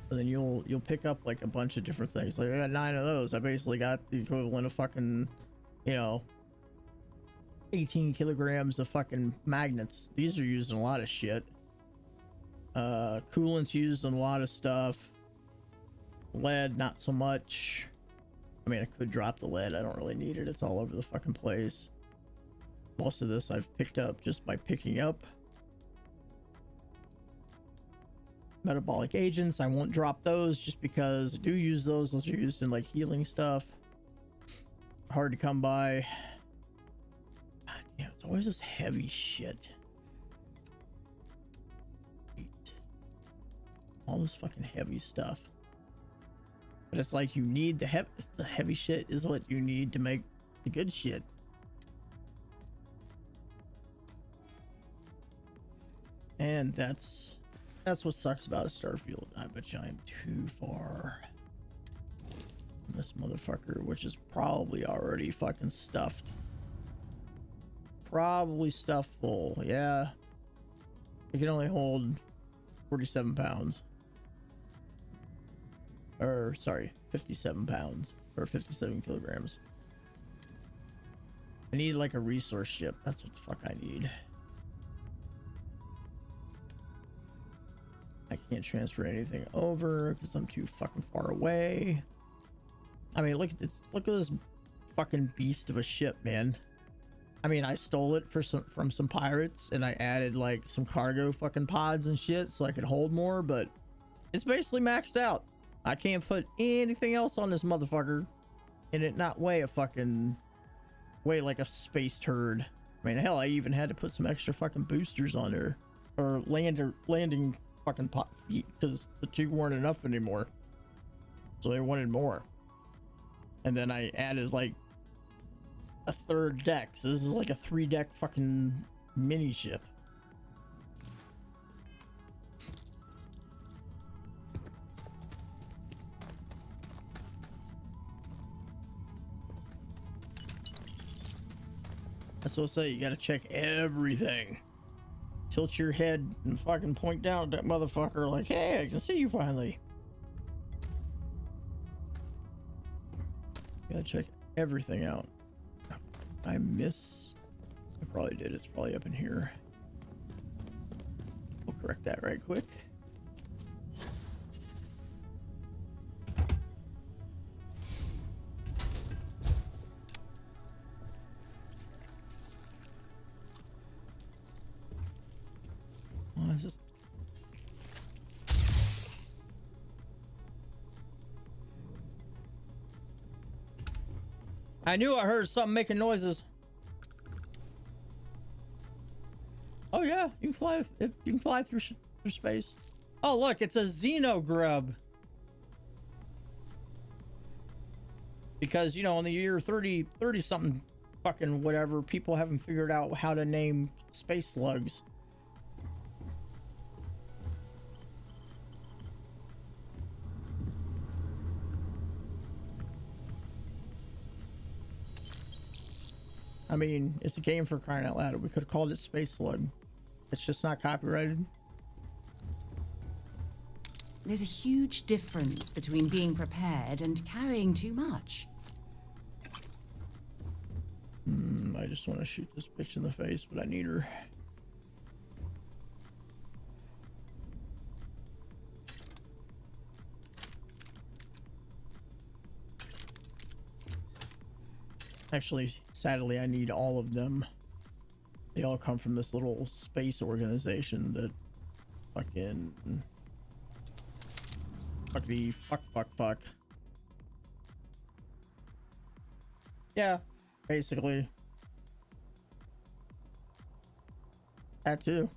[SPEAKER 2] So then you'll pick up like a bunch of different things. Like I got 9 of those. I basically got the equivalent of fucking, you know, 18 kilograms of fucking magnets. These are used in a lot of shit. Coolant's used in a lot of stuff. Lead, not so much. I mean, I could drop the lead. I don't really need it. It's all over the fucking place. Most of this I've picked up just by picking up. Metabolic agents, I won't drop those just because I do use those. Those are used in like healing stuff. Hard to come by. God damn, it's always this heavy shit. All this fucking heavy stuff. But it's like you need the heavy shit is what you need to make the good shit. And that's what sucks about Starfield. I bet you I'm too far from this motherfucker, which is probably already fucking stuffed. Probably stuffed full. Yeah. It can only hold 47 pounds. Or, sorry, 57 pounds. Or 57 kilograms. I need like a resource ship. That's what the fuck I need. I can't transfer anything over because I'm too fucking far away. I mean, look at this. Look at this fucking beast of a ship, man. I mean, I stole it from some pirates, and I added like some cargo fucking pods and shit so I could hold more, but it's basically maxed out. I can't put anything else on this motherfucker and it not weigh like a space turd. I mean, hell, I even had to put some extra fucking boosters on there, or landing fucking feet, because the 2 weren't enough anymore, so they wanted more. And then I added like a 3rd deck, so this is like a 3-deck fucking mini ship. That's what I say, you gotta check everything. Tilt your head and fucking point down at that motherfucker like, hey, I can see you finally. Gotta check everything out. I probably did. It's probably up in here. We'll correct that right quick. Oh, it's just... I knew I heard something making noises. Oh yeah, you can fly. You can fly through space. Oh look, it's a xenogrub. Because you know, in the year 30 something fucking whatever, people haven't figured out how to name space slugs. I mean, it's a game, for crying out loud. We could have called it Space Slug. It's just not copyrighted.
[SPEAKER 3] There's a huge difference between being prepared and carrying too much.
[SPEAKER 2] I just want to shoot this bitch in the face, but I need her. Actually, sadly, I need all of them. They all come from this little space organization that fucking... Fuck. Yeah, basically. That too.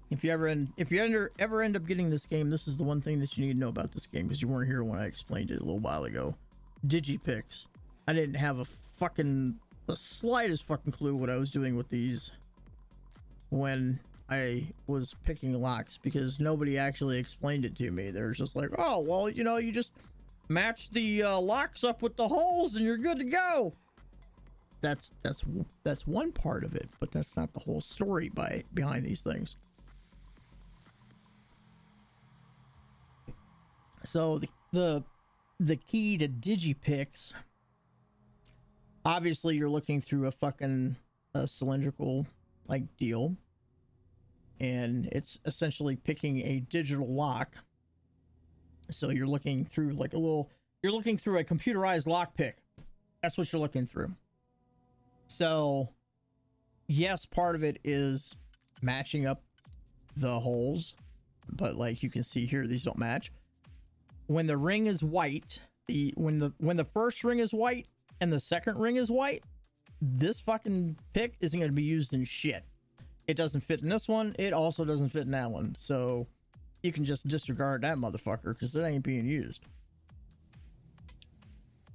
[SPEAKER 2] If you ever end up getting this game, this is the one thing that you need to know about this game, because you weren't here when I explained it a little while ago. Digipicks. I didn't have the slightest fucking clue what I was doing with these when I was picking locks, because nobody actually explained it to me. They're just like, oh, well, you know, you just match the locks up with the holes and you're good to go. That's one part of it, but that's not the whole story behind these things. So the key to digipicks, obviously you're looking through a fucking cylindrical like deal, and it's essentially picking a digital lock. So you're looking through like you're looking through a computerized lock pick. That's what you're looking through. So yes, part of it is matching up the holes, but like you can see here, these don't match. When the ring is white, when the first ring is white and the second ring is white, this fucking pick isn't going to be used in shit. It doesn't fit in this one. It also doesn't fit in that one. So you can just disregard that motherfucker because it ain't being used.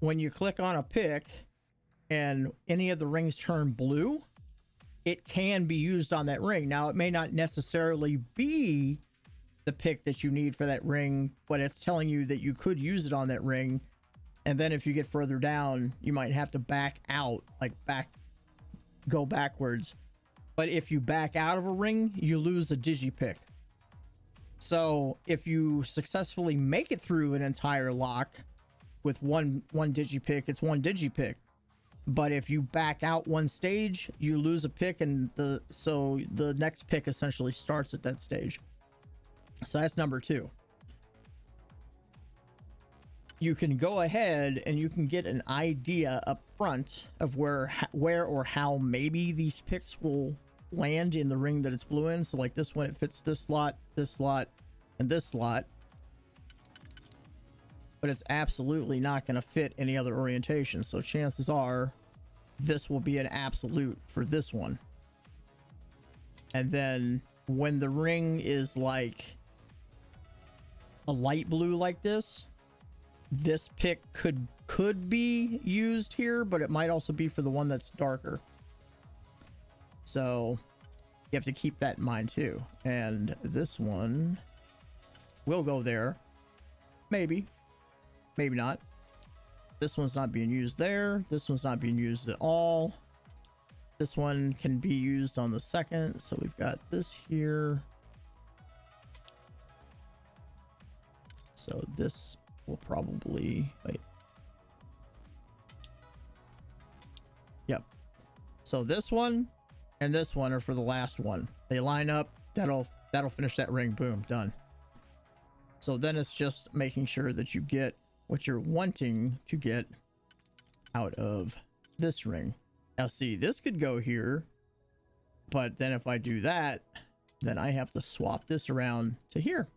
[SPEAKER 2] When you click on a pick and any of the rings turn blue, it can be used on that ring. Now, it may not necessarily be the pick that you need for that ring, but it's telling you that you could use it on that ring. And then if you get further down, you might have to back out, like go backwards. But if you back out of a ring, you lose a digipick. So if you successfully make it through an entire lock with one digipick, it's one digipick. But if you back out one stage, you lose a pick, and so the next pick essentially starts at that stage. So that's number 2. You can go ahead and you can get an idea up front of where or how maybe these picks will land in the ring that it's blue in. So like this one, it fits this slot, and this slot. But it's absolutely not going to fit any other orientation. So chances are this will be an absolute for this one. And then when the ring is like a light blue like this pick could be used here, but it might also be for the one that's darker. So you have to keep that in mind too. And this one will go there. Maybe not. This one's not being used there. This one's not being used at all. This one can be used on the second. So we've got this here. So this will probably, wait. Yep. So this one and this one are for the last one. They line up. That'll finish that ring. Boom, done. So then it's just making sure that you get what you're wanting to get out of this ring. Now see, this could go here, but then if I do that, then I have to swap this around to here.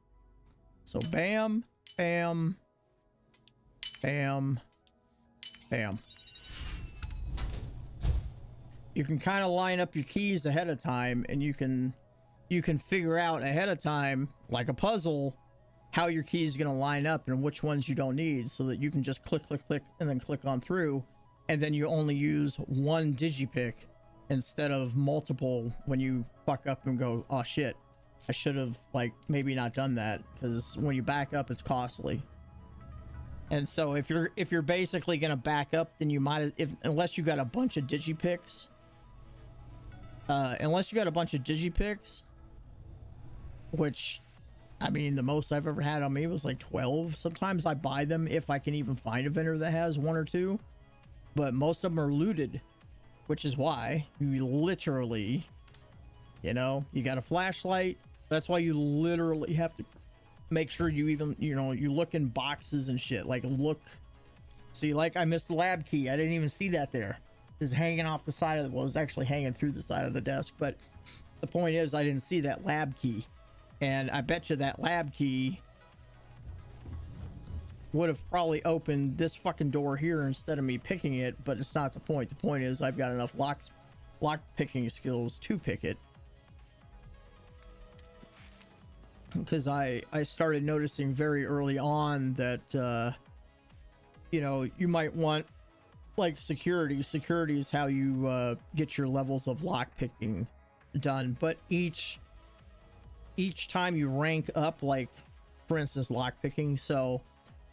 [SPEAKER 2] So bam, bam, bam, bam. You can kind of line up your keys ahead of time, and you can figure out ahead of time, like a puzzle, how your key is going to line up and which ones you don't need, so that you can just click, and then click on through, and then you only use one digipick instead of multiple when you fuck up and go, oh shit, I should have like maybe not done that, because when you back up, it's costly. And so if you're basically going to back up, then you might, unless you got a bunch of digipicks, which, I mean, the most I've ever had on me was like 12. Sometimes I buy them if I can even find a vendor that has 1 or 2, but most of them are looted, which is why you literally, you know, you got a flashlight. That's why you literally have to make sure you even, you know, you look in boxes and shit. Like, look, see, like I missed the lab key. I didn't even see that there. It's hanging off the side of the, well, it's actually hanging through the side of the desk, but the point is I didn't see that lab key. And I bet you that lab key would have probably opened this fucking door here instead of me picking it, but it's not the point. The point is I've got enough lock picking skills to pick it. Because I started noticing very early on that, you know, you might want like security. Security is how you get your levels of lock picking done. But each time you rank up, like for instance, lock picking. So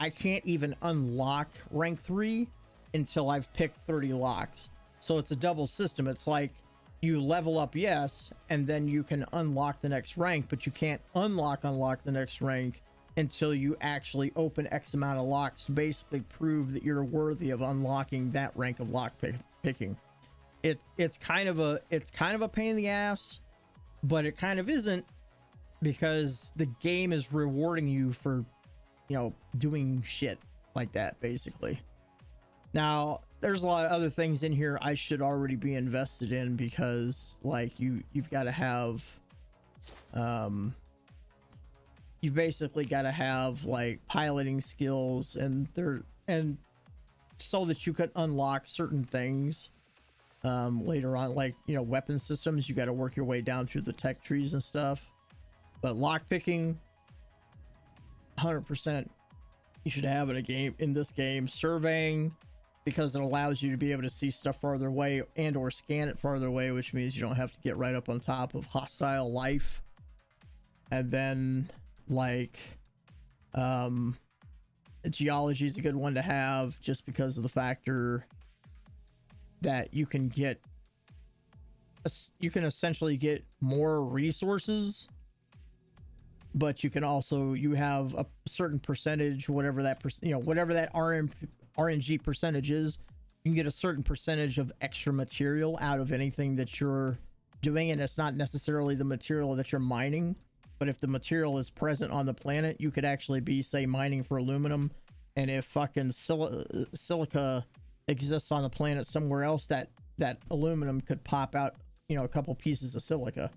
[SPEAKER 2] I can't even unlock rank 3 until I've picked 30 locks. So it's a double system. It's like you level up, yes, and then you can unlock the next rank, but you can't unlock the next rank until you actually open X amount of locks to basically prove that you're worthy of unlocking that rank of lock picking. It's kind of a pain in the ass, but it kind of isn't, because the game is rewarding you for, you know, doing shit like that, basically. Now, there's a lot of other things in here I should already be invested in, because like you've got to have you've basically got to have like piloting skills, and so that you can unlock certain things later on, like, you know, weapon systems. You got to work your way down through the tech trees and stuff. But lock picking, 100% you should have in this game. Surveying, because it allows you to be able to see stuff farther away and or scan it farther away, which means you don't have to get right up on top of hostile life. And then like geology is a good one to have, just because of the factor that you can essentially get more resources, but you can also, you have a certain percentage, whatever that RNG percentage is, you can get a certain percentage of extra material out of anything that you're doing. And it's not necessarily the material that you're mining, but if the material is present on the planet, you could actually be, say, mining for aluminum, and if fucking silica exists on the planet somewhere else, that aluminum could pop out, you know, a couple pieces of silica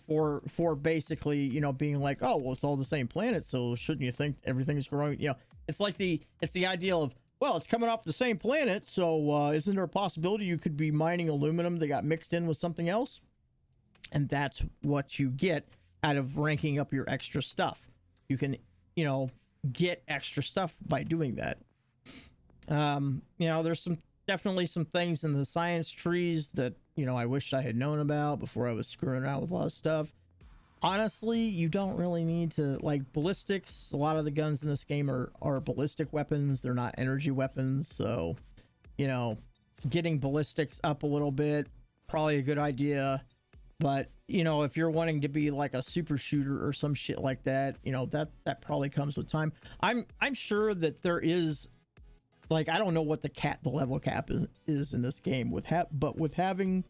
[SPEAKER 2] for basically, you know, being like, oh, well, it's all the same planet, so shouldn't you think everything's growing? You know, it's the idea of, well, it's coming off the same planet, so isn't there a possibility you could be mining aluminum that got mixed in with something else? And that's what you get out of ranking up your extra stuff. You can, you know, get extra stuff by doing that. You know, there's definitely some things in the science trees that, you know, I wish I had known about before I was screwing around with a lot of stuff. Honestly, you don't really need to, like, ballistics. A lot of the guns in this game are ballistic weapons. They're not energy weapons. So, you know, getting ballistics up a little bit, probably a good idea. But, you know, if you're wanting to be like a super shooter or some shit like that, you know, that probably comes with time. I'm sure that there is, like, I don't know what the level cap is in this game but with having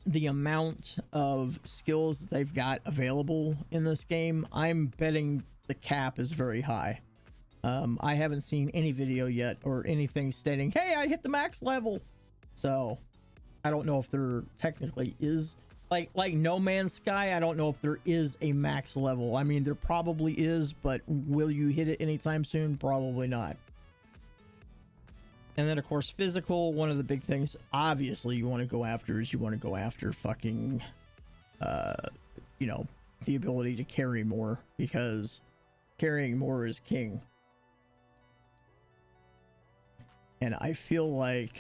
[SPEAKER 2] the amount of skills that they've got available in this game, I'm betting the cap is very high. I haven't seen any video yet or anything stating, hey, I hit the max level. So I don't know if there technically is, like No Man's Sky, I don't know if there is a max level. I mean, there probably is, but will you hit it anytime soon? Probably not. And then, of course, physical, one of the big things, obviously, you want to go after fucking, you know, the ability to carry more, because carrying more is king. And I feel like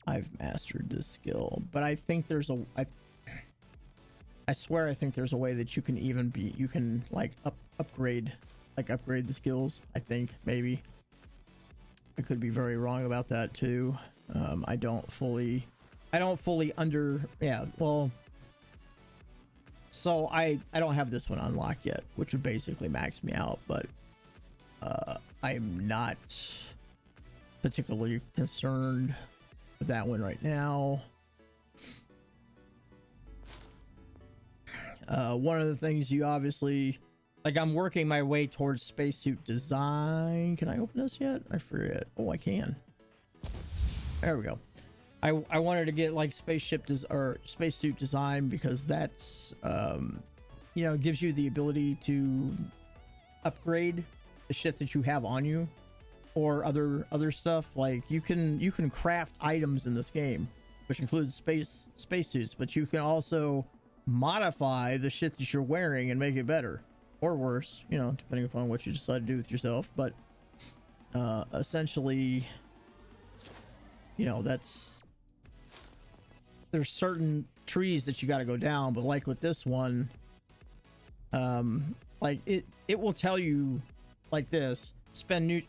[SPEAKER 2] I've mastered this skill, but I think there's I swear I think there's a way that you can like upgrade the skills. I think, maybe. I could be very wrong about that too. I don't fully yeah, well, so I don't have this one unlocked yet, which would basically max me out, but I'm not particularly concerned with that one right now. One of the things you obviously, like, I'm working my way towards spacesuit design. Can I open this yet? I forget. Oh, I can. There we go. I wanted to get like spacesuit design, because that's you know, gives you the ability to upgrade the shit that you have on you, or other stuff. Like, you can craft items in this game, which includes spacesuits, but you can also modify the shit that you're wearing and make it better or worse, you know, depending upon what you decide to do with yourself. But essentially, you know, there's certain trees that you got to go down, but like with this one, Like it will tell you like this: spend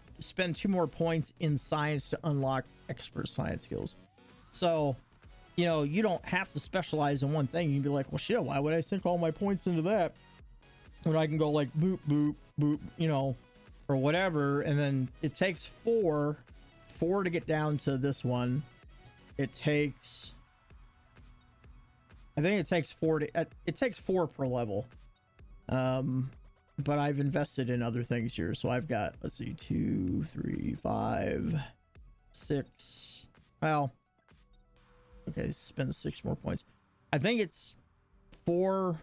[SPEAKER 2] 2 more points in science to unlock expert science skills. So, you know, you don't have to specialize in one thing. You'd be like, well, shit, why would I sink all my points into that when I can go like boop, boop, boop, you know, or whatever. And then it takes four to get down to this one. It takes, I think it takes 4 to, it takes 4 per level. But I've invested in other things here. So I've got, let's see, 2, 3, 5, 6. Well, okay, spend 6 more points. I think it's 4.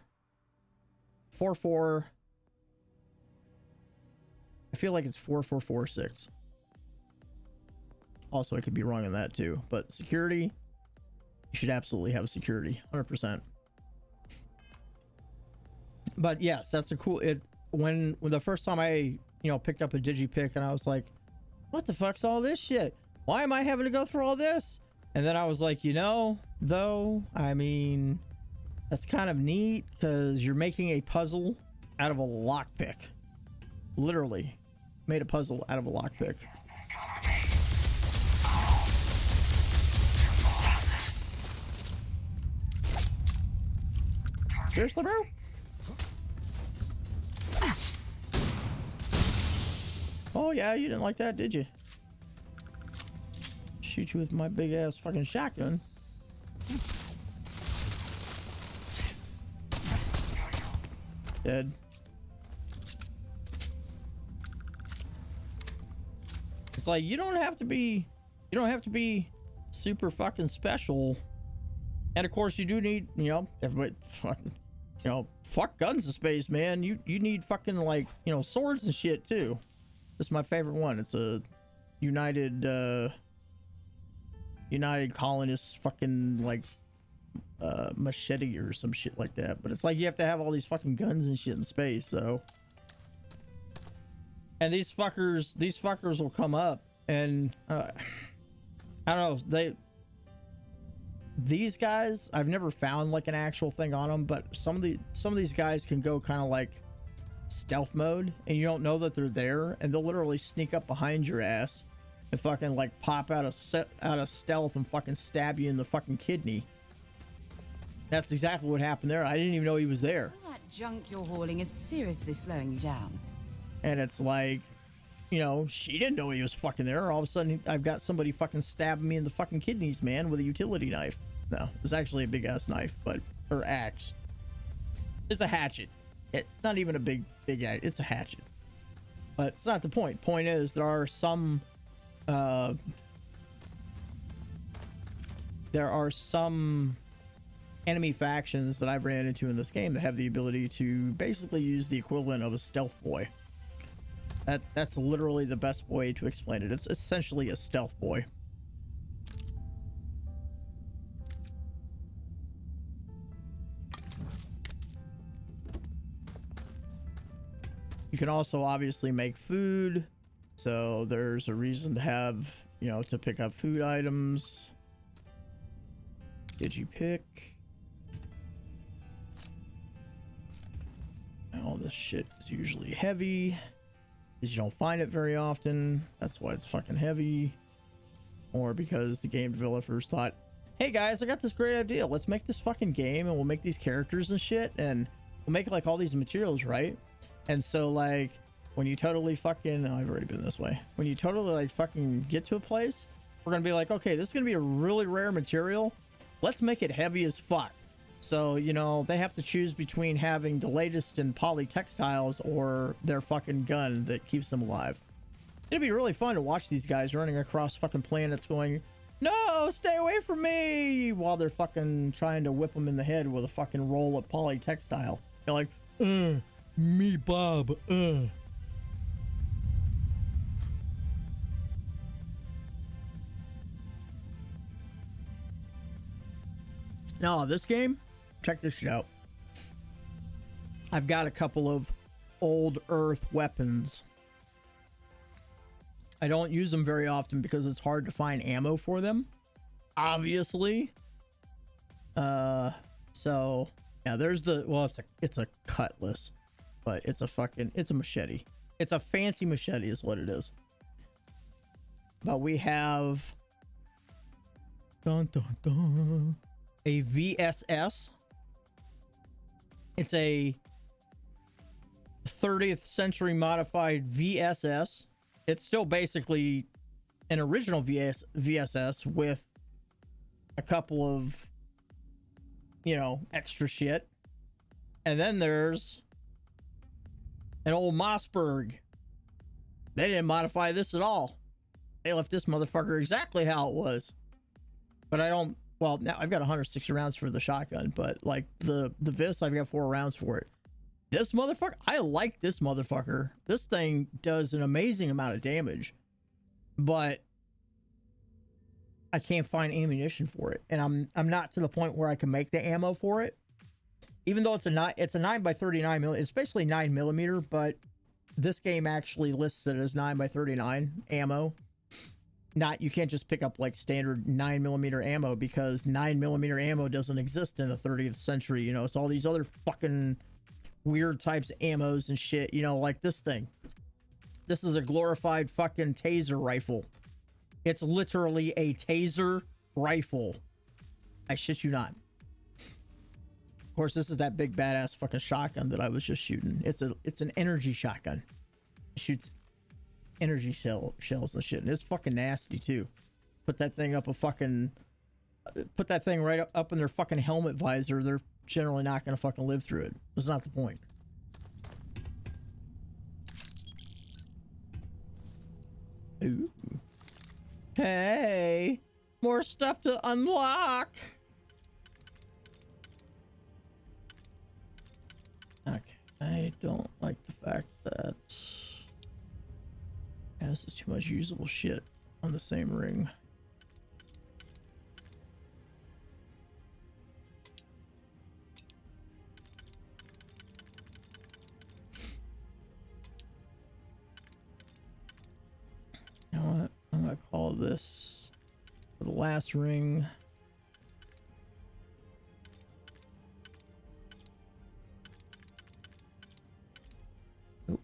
[SPEAKER 2] I feel like it's 4, 4, 4, 6. Also, I could be wrong on that too. But security, you should absolutely have security, 100%. But yes, that's a cool. When the first time I picked up a digipick and I was like, what the fuck's all this shit? Why am I having to go through all this? And then I was like, though, I mean, that's kind of neat because you're making a puzzle out of a lockpick. Literally made a puzzle out of a lockpick. Seriously, bro? Oh yeah, you didn't like that, did you? Shoot you with my big ass fucking shotgun. Dead. It's like you don't have to be super fucking special. And of course you do need, everybody fucking, fuck guns in space, man. You need fucking like, swords and shit too. This is my favorite one. It's a United Colonists fucking like machete or some shit like that. But it's like you have to have all these fucking guns and shit in space, so. And these fuckers will come up and I don't know, these guys, I've never found like an actual thing on them, but some of these guys can go kind of like stealth mode and you don't know that they're there, and they'll literally sneak up behind your ass and fucking like pop out of stealth and fucking stab you in the fucking kidney. That's exactly what happened there. I didn't even know he was there.
[SPEAKER 4] All that junk you're hauling is seriously slowing you down.
[SPEAKER 2] And it's like, she didn't know he was fucking there. All of a sudden, I've got somebody fucking stabbing me in the fucking kidneys, man, with a utility knife. No, it was actually a big ass knife, or axe. It's a hatchet. It's not even a big axe. It's a hatchet. But it's not the point. Point is, there are some enemy factions that I've ran into in this game that have the ability to basically use the equivalent of a stealth boy. That's literally the best way to explain it. It's essentially a stealth boy. You can also obviously make food, so there's a reason to have, to pick up food items. Did you pick? All this shit is usually heavy. You don't find it very often. That's why it's fucking heavy. Or because the game developers thought, hey guys, I got this great idea. Let's make this fucking game and we'll make these characters and shit and we'll make like all these materials, right? And so like when you totally fucking, I've already been this way. When you totally like fucking get to a place, we're gonna be like, okay, this is gonna be a really rare material. Let's make it heavy as fuck. So, they have to choose between having the latest in polytextiles or their fucking gun that keeps them alive. It'd be really fun to watch these guys running across fucking planets going, no, stay away from me, while they're fucking trying to whip them in the head with a fucking roll of polytextile. You're like, me, Bob, No, this game, check this shit out. I've got a couple of old Earth weapons. I don't use them very often because it's hard to find ammo for them, obviously. So yeah, there's it's a cutlass. but it's a machete. It's a fancy machete is what it is. But we have dun, dun, dun, a VSS. It's a 30th century modified VSS. It's still basically an original VSS with a couple of, you know, extra shit. And then there's an old Mossberg. They didn't modify this at all. They left this motherfucker exactly how it was. But I don't, well, now I've got 160 rounds for the shotgun, but like the Vis, I've got 4 rounds for it. This motherfucker, I like this motherfucker. This thing does an amazing amount of damage, but I can't find ammunition for it. And I'm not to the point where I can make the ammo for it. Even though it's a 9x39 millimeter, it's basically 9mm, but this game actually lists it as 9x39 ammo. You can't just pick up like standard 9mm ammo, because 9mm ammo doesn't exist in the 30th century. You know, it's all these other fucking weird types of ammos and shit, you know, like this thing. This is a glorified fucking taser rifle. It's literally a taser rifle. I shit you not. Of course, this is that big badass fucking shotgun that I was just shooting. It's an energy shotgun. It shoots energy shells and shit, and it's fucking nasty too. Put that thing right up in their fucking helmet visor. They're generally not gonna fucking live through it. That's not the point. Ooh. Hey, more stuff to unlock. Okay, I don't like the fact that this is too much usable shit on the same ring. You know what? I'm gonna call this for the last ring. Oh.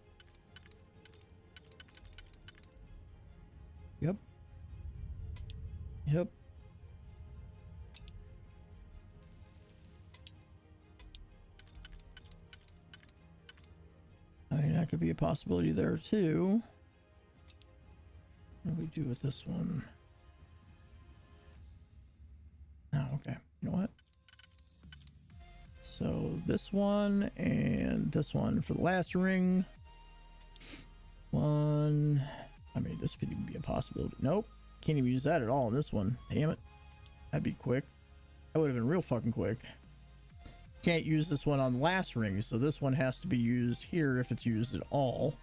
[SPEAKER 2] Yep. Yep. I mean, that could be a possibility there too. What do we do with this one? Oh, okay. You know what? So this one and this one for the last ring. One. I mean, this could even be a possibility. Nope. Can't even use that at all in this one. Damn it. That'd be quick. That would have been real fucking quick. Can't use this one on the last ring, so this one has to be used here if it's used at all.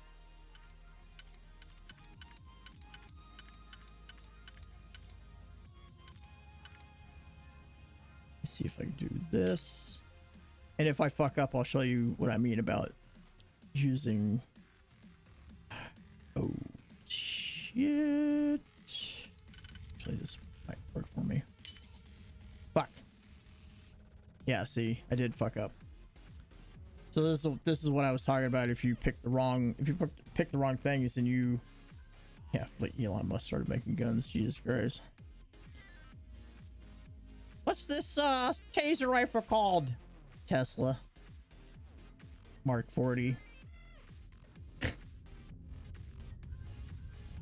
[SPEAKER 2] See if I can do this, and if I fuck up, I'll show you what I mean about using. Oh shit! Actually, this might work for me. Fuck. Yeah, see, I did fuck up. So this is what I was talking about. If you pick the wrong, pick the wrong things, then you, yeah, like Elon Musk started making guns. Jesus Christ. What's this taser rifle called? Tesla. Mark 40.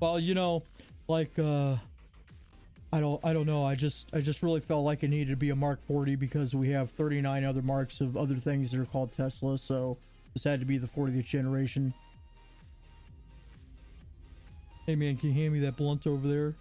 [SPEAKER 2] Well, you know, like I don't know. I just really felt like it needed to be a Mark 40 because we have 39 other marks of other things that are called Tesla, so this had to be the 40th generation. Hey man, can you hand me that blunt over there?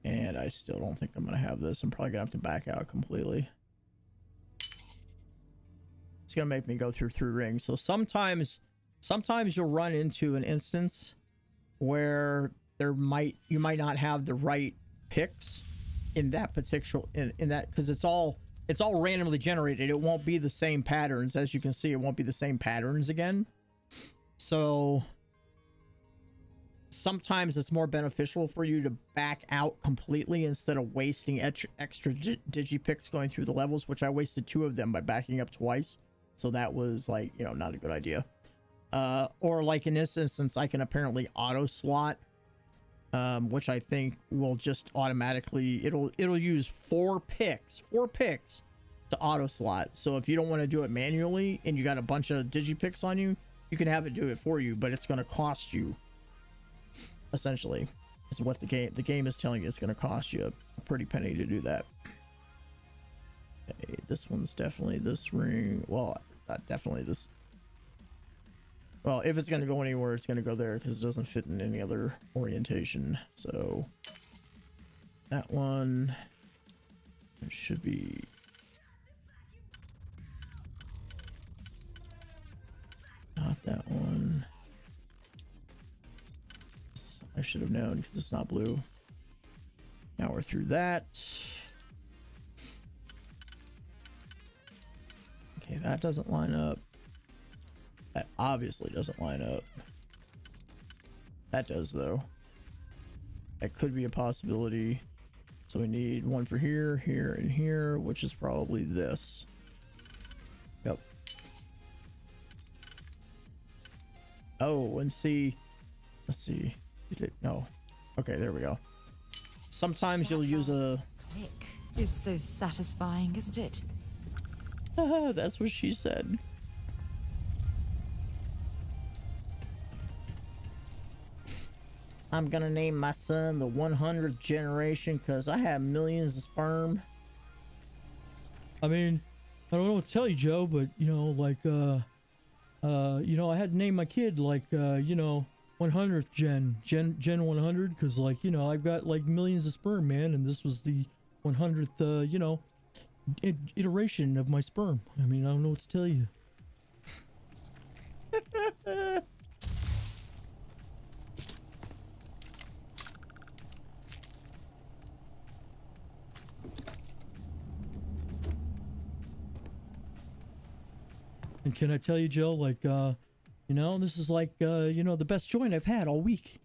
[SPEAKER 2] And I still don't think I'm gonna have this. I'm probably gonna have to back out completely. It's gonna make me go through 3 rings. So sometimes you'll run into an instance where you might not have the right picks, in that particular in that, because it's all randomly generated. It won't be the same patterns. As you can see, it won't be the same patterns again. So sometimes it's more beneficial for you to back out completely instead of wasting extra digipicks going through the levels, which I wasted 2 of them by backing up twice. So that was like, you know, not a good idea. Or like in this instance, I can apparently auto slot, which I think will just automatically, it'll use 4 picks to auto slot. So if you don't want to do it manually and you got a bunch of digipicks on you, you can have it do it for you, but it's going to cost you, essentially, is what the game is telling you. It's going to cost you a pretty penny to do that. Okay, this one's definitely this ring. Well, not definitely this. Well, if it's going to go anywhere, it's going to go there because it doesn't fit in any other orientation. So that one, it should be. Not that one. I should have known because it's not blue. Now we're through that. Okay, that doesn't line up. That obviously doesn't line up. That does, though. That could be a possibility. So we need one for here, here, and here, which is probably this. Yep. Oh, and see. Let's see. No. Okay, there we go. Sometimes you'll use a...
[SPEAKER 4] Click is so satisfying, isn't it?
[SPEAKER 2] That's what she said. I'm gonna name my son the 100th generation because I have millions of sperm. I mean, I don't know what to tell you, Joe, but you know, like, you know, I had to name my kid like, you know, 100th gen 100 because, like, you know, I've got like millions of sperm, man, and this was the 100th, you know, iteration of my sperm. I mean, I don't know what to tell you. And can I tell you, Joe, like, you know, this is like, you know, the best joint I've had all week.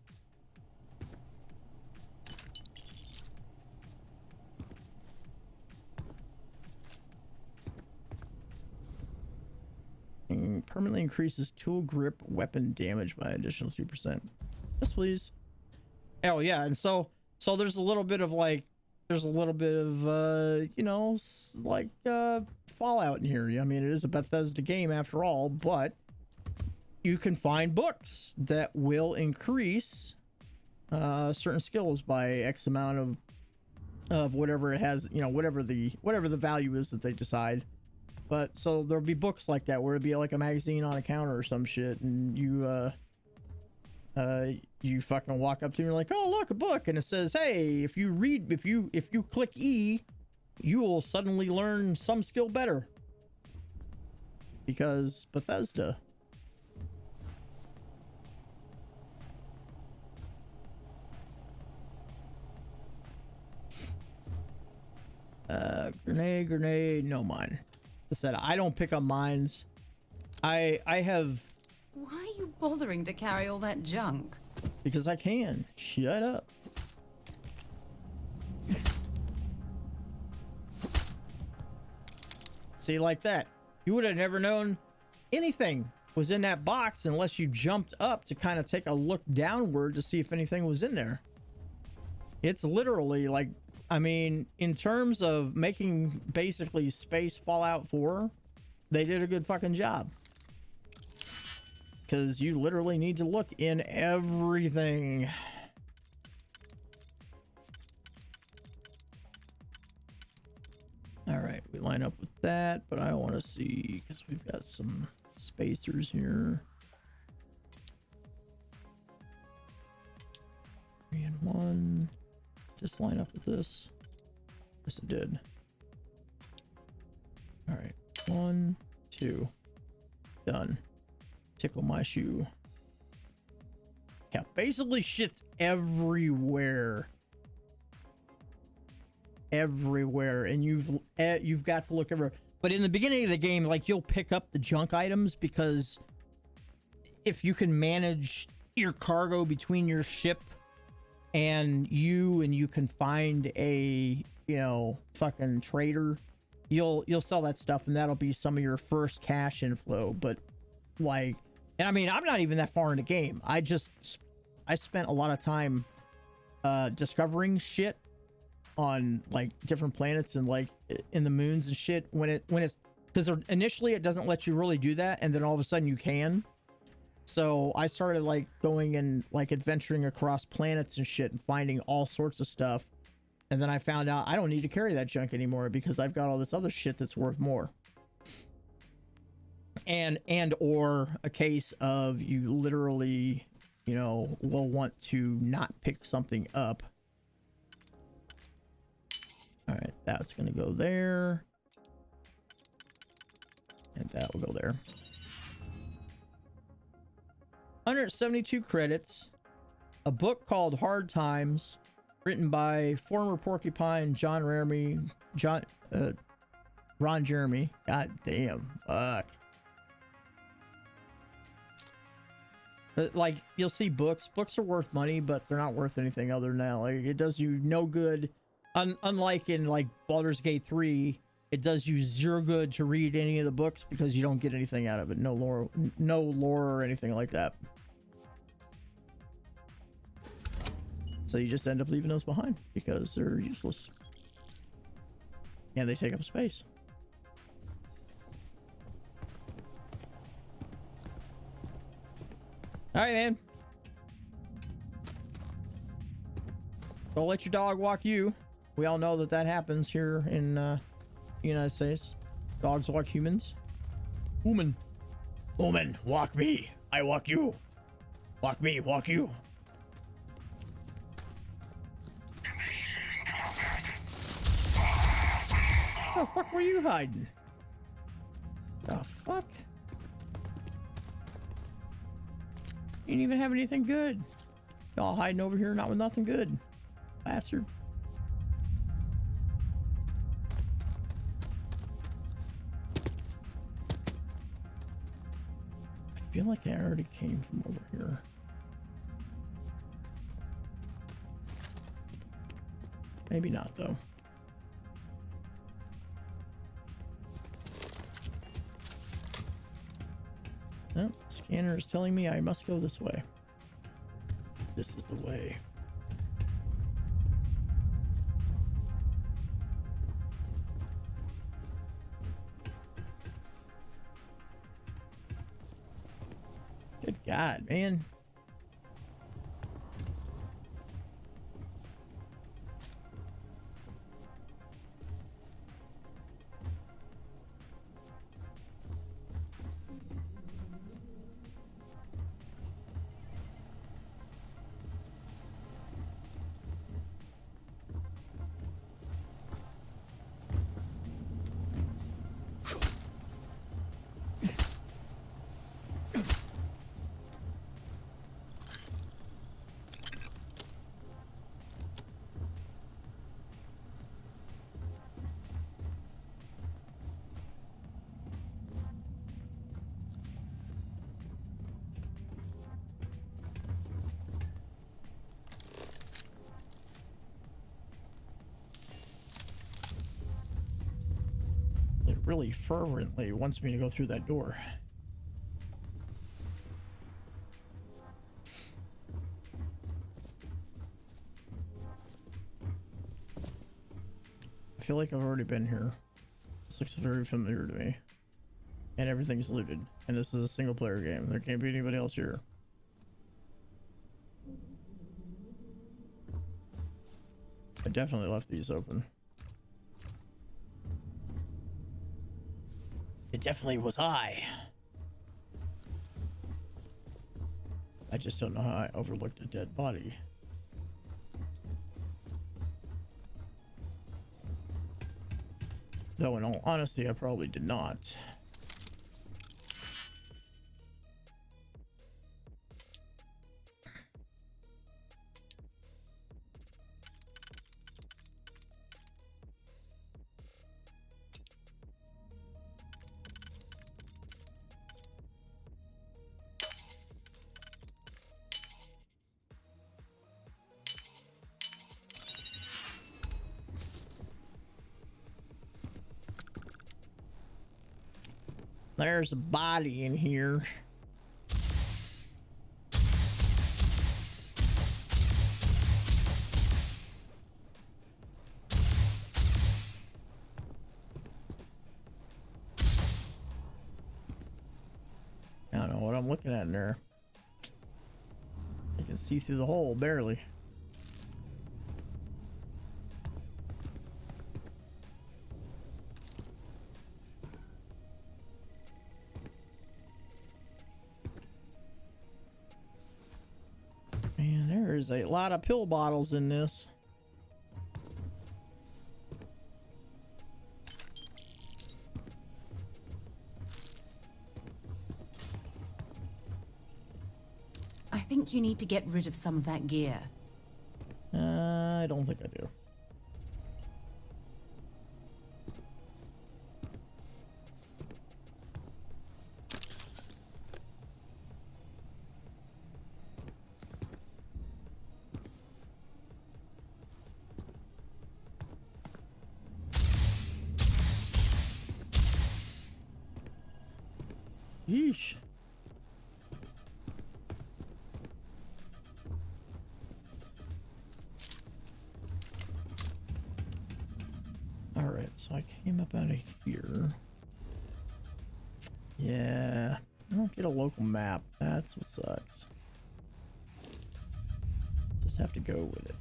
[SPEAKER 2] And permanently increases tool grip weapon damage by an additional 2%. Yes, please. Oh, yeah. And so there's a little bit of like, there's a little bit of, you know, like, Fallout in here. I mean, it is a Bethesda game after all, but you can find books that will increase certain skills by X amount of whatever it has, you know, whatever the value is that they decide. But so there'll be books like that where it'd be like a magazine on a counter or some shit, and you fucking walk up to it and you're like, oh, look, a book, and it says, hey, if you click E, you will suddenly learn some skill better. Because Bethesda. Grenade, no mine. I said, I don't pick up mines. I have...
[SPEAKER 4] Why are you bothering to carry all that junk?
[SPEAKER 2] Because I can. Shut up. See, like that. You would have never known anything was in that box unless you jumped up to kind of take a look downward to see if anything was in there. It's literally like, I mean, in terms of making basically space Fallout 4, they did a good fucking job. Because you literally need to look in everything. All right, we line up with that, but I want to see, because we've got some spacers here. 3 and 1. Just line up with this. Yes, it did. All right, 1, 2, done. Tickle my shoe. Yeah, basically shit's everywhere. everywhere, and you've got to look everywhere. But in the beginning of the game, like, you'll pick up the junk items, because if you can manage your cargo between your ship and you can find a, you know, fucking trader, you'll sell that stuff, and that'll be some of your first cash inflow. But like, and I mean, I'm not even that far in the game. I spent a lot of time discovering shit on like different planets and like in the moons and shit, when it's because initially it doesn't let you really do that, and then all of a sudden you can. So I started like going and like adventuring across planets and shit and finding all sorts of stuff, and then I found out I don't need to carry that junk anymore because I've got all this other shit that's worth more. And or a case of you literally, you know, will want to not pick something up. All right, that's gonna go there, and that will go there. 172 credits. A book called Hard Times, written by former Porcupine Ron Jeremy. God damn, fuck. But like, you'll see books are worth money, but they're not worth anything other than that. Like, it does you no good. Unlike in like Baldur's Gate 3, it does you zero good to read any of the books because you don't get anything out of it. No lore or anything like that. So you just end up leaving those behind because they're useless. And they take up space. Alright, man. Don't let your dog walk you. We all know that happens here in the United States. Dogs walk humans. Woman, walk me. I walk you. Walk me, walk you. The fuck were you hiding? The fuck? You didn't even have anything good. Y'all hiding over here, not with nothing good. Bastard. I feel like I already came from over here. Maybe not, though. Nope, scanner is telling me I must go this way. This is the way. Good God, man. It really fervently wants me to go through that door. I feel like I've already been here. This looks very familiar to me. And everything's looted. And this is a single player game. There can't be anybody else here. I definitely left these open. It definitely was I just don't know how I overlooked a dead body. Though in all honesty, I probably did not. There's a body in here. I don't know what I'm looking at in there. I can see through the hole, barely. Man, there's a lot of pill bottles in this.
[SPEAKER 4] I think you need to get rid of some of that gear.
[SPEAKER 2] I don't think I do. Yeesh. Alright, so I came up out of here. Yeah, I don't get a local map. That's what sucks. Just have to go with it.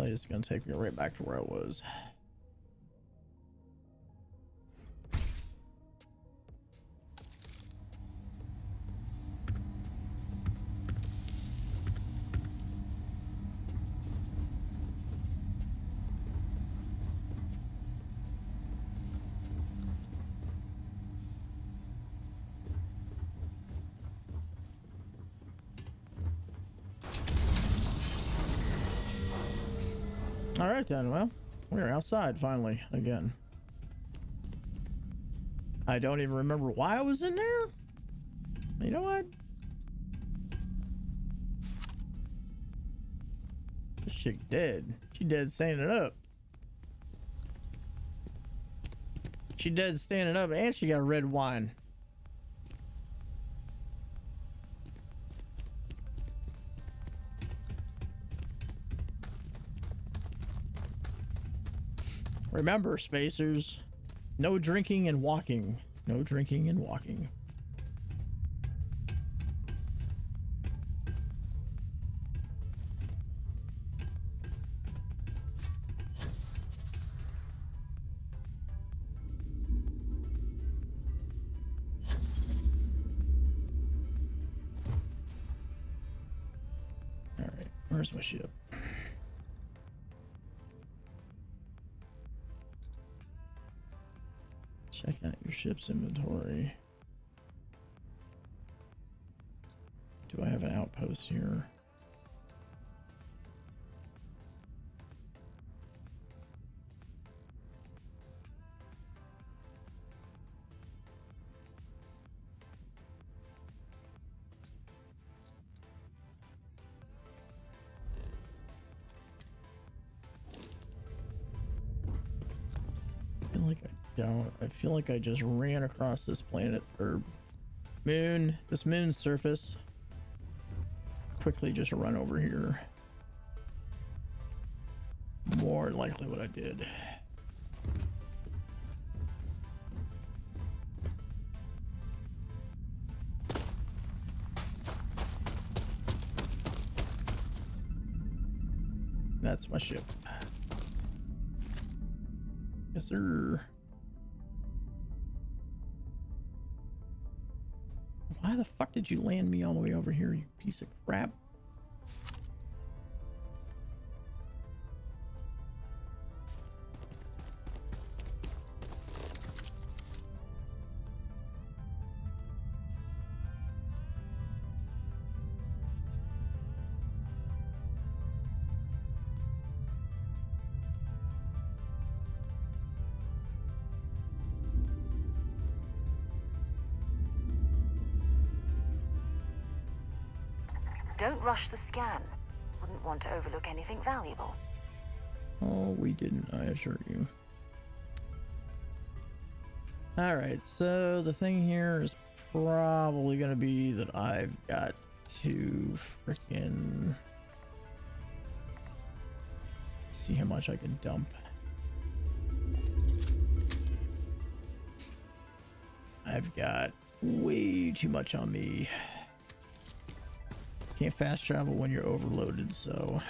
[SPEAKER 2] It's gonna take me right back to where I was. All right then, well, we're outside finally again. I don't even remember why I was in there. You know what? This chick dead. She dead standing up. She dead standing up and she got red wine. Remember, spacers, no drinking and walking. No drinking and walking. All right, where's my ship? Check out your ship's inventory. Do I have an outpost here? I feel like I just ran across this planet or moon, this moon's surface. Quickly just run over here. More than likely what I did. That's my ship. Yes, sir. Why the fuck did you land me all the way over here, you piece of crap?
[SPEAKER 5] Don't rush the scan. Wouldn't want to overlook anything valuable.
[SPEAKER 2] Oh, we didn't, I assure you. Alright, so the thing here is probably going to be that I've got to frickin' see how much I can dump. I've got way too much on me. Can't fast travel when you're overloaded, so...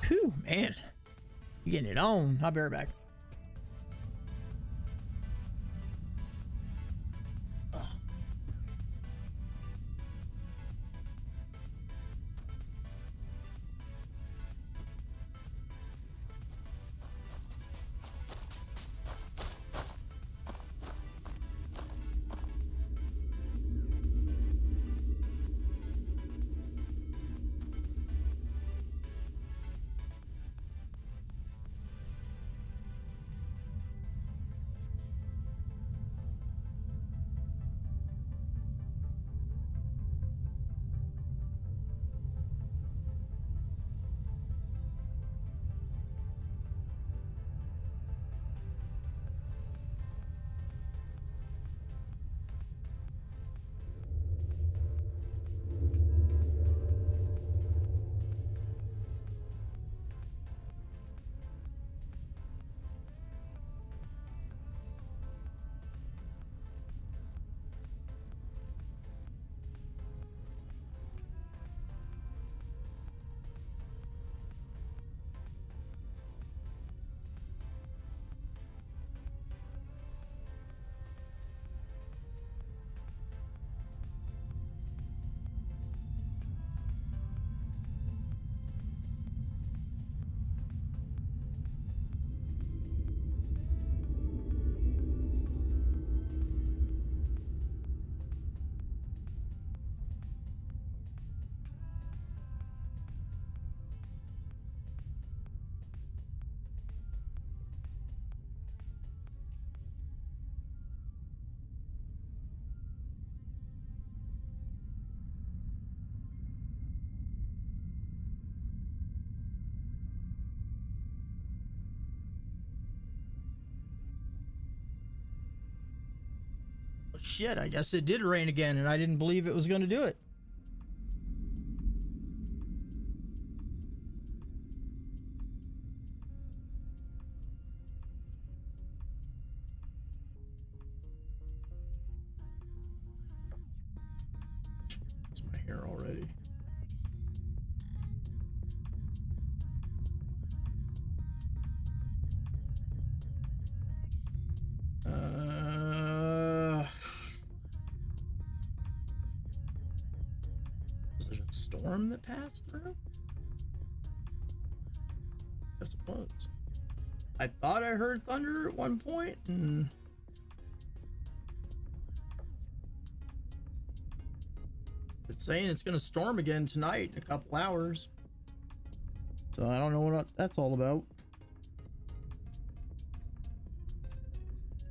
[SPEAKER 2] Whew, man. You getting it on. I'll be right back. Shit, I guess it did rain again, and I didn't believe it was going to do it. It's my hair already. Was there a storm that passed through? Guess it was. I thought I heard thunder at one point, and it's saying it's gonna storm again tonight in a couple hours. So I don't know what that's all about.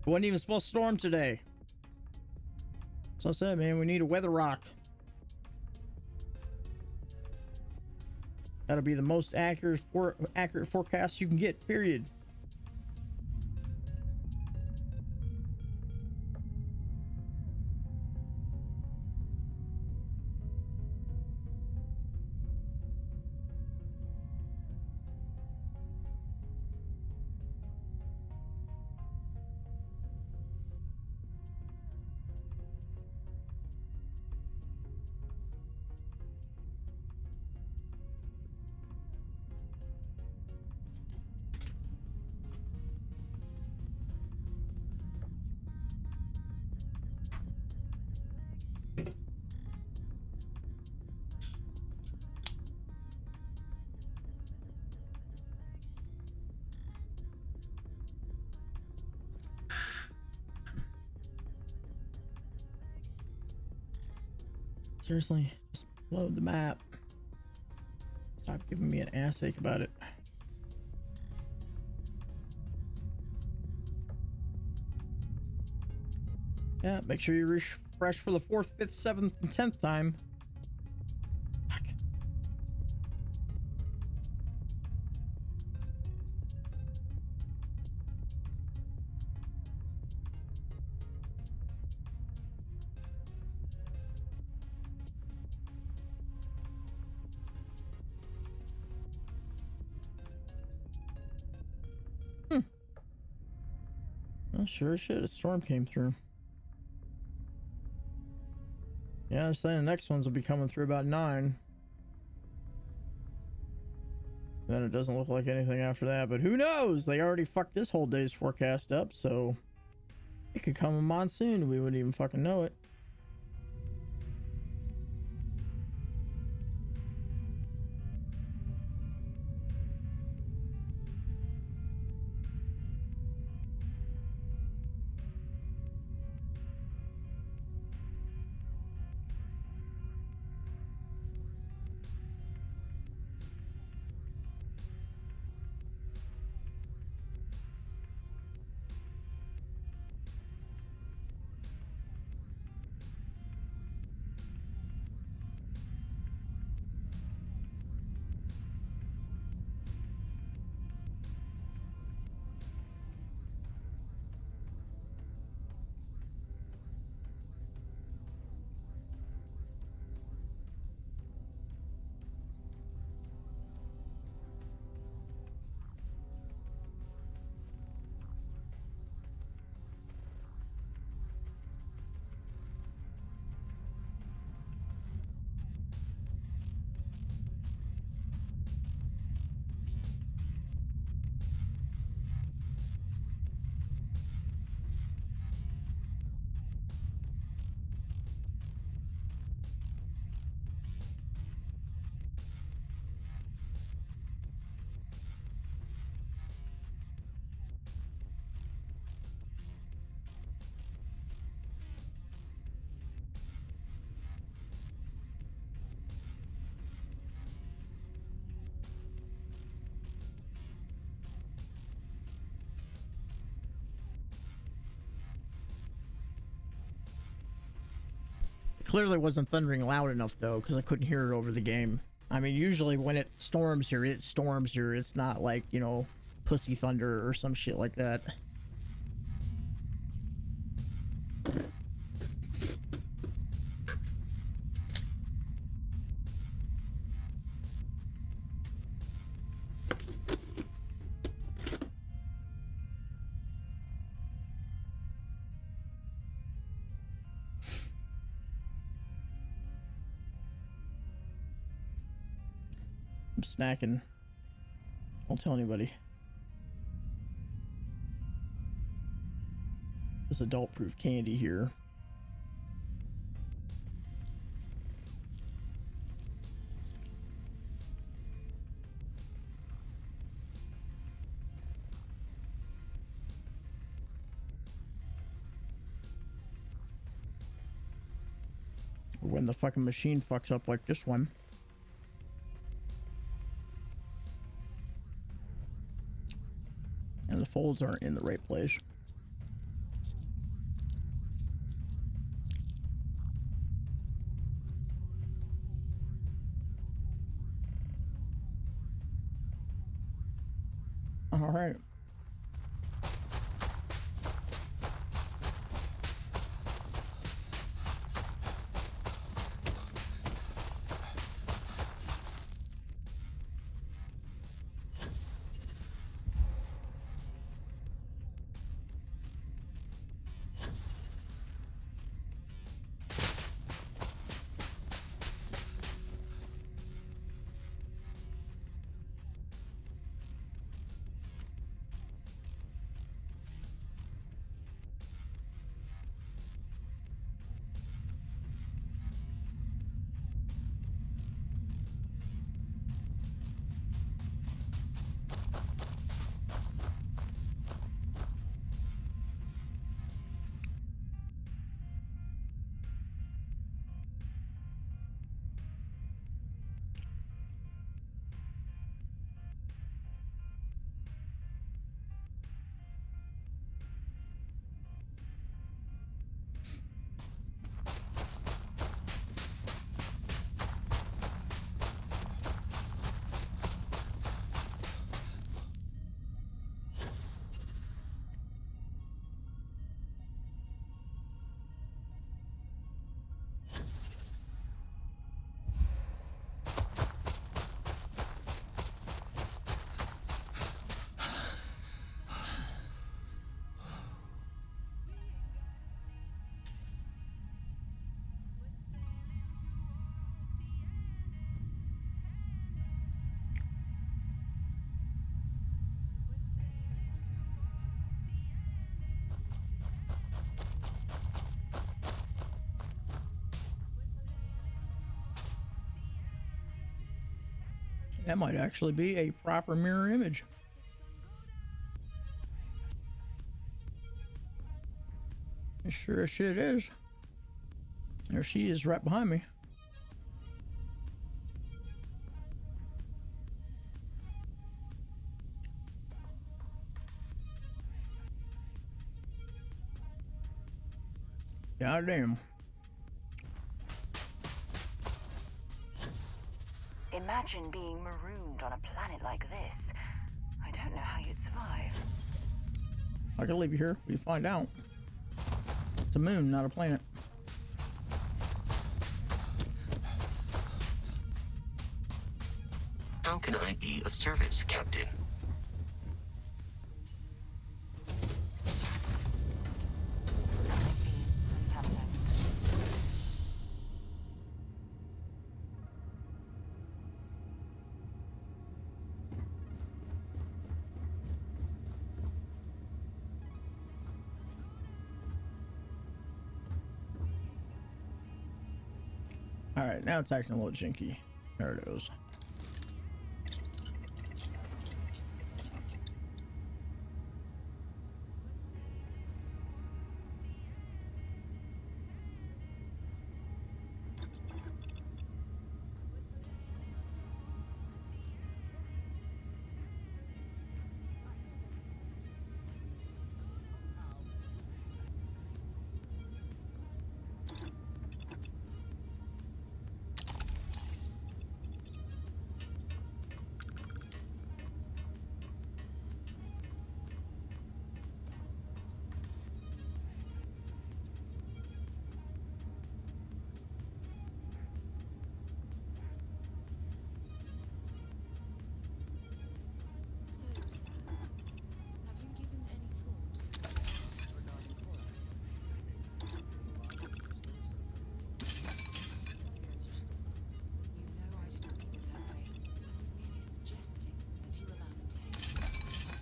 [SPEAKER 2] It wasn't even supposed to storm today. So I said, man, we need a weather rock. That'll be the most accurate forecast you can get, period. Seriously, just load the map. Stop giving me an ass ache about it. Yeah, make sure you refresh for the 4th, 5th, 7th, and 10th time. Fuck. Well, sure as shit, a storm came through. Yeah, I'm saying the next ones will be coming through about 9. Then it doesn't look like anything after that, but who knows? They already fucked this whole day's forecast up, so it could come a monsoon. We wouldn't even fucking know it. Clearly wasn't thundering loud enough though, because I couldn't hear it over the game. I mean, usually when it storms here, it storms here. It's not like, you know, pussy thunder or some shit like that. I'm snacking. Don't tell anybody. This adult-proof candy here. When the fucking machine fucks up like this one. And the folds aren't in the right place. All right. That might actually be a proper mirror image. It sure as shit is. There she is right behind me. God damn.
[SPEAKER 5] Imagine being marooned on a planet like this. I don't know how you'd survive.
[SPEAKER 2] I can leave you here. We find out. It's a moon, not a planet.
[SPEAKER 6] How can I be of service, Captain?
[SPEAKER 2] Alright, now it's acting a little jinky. There it goes.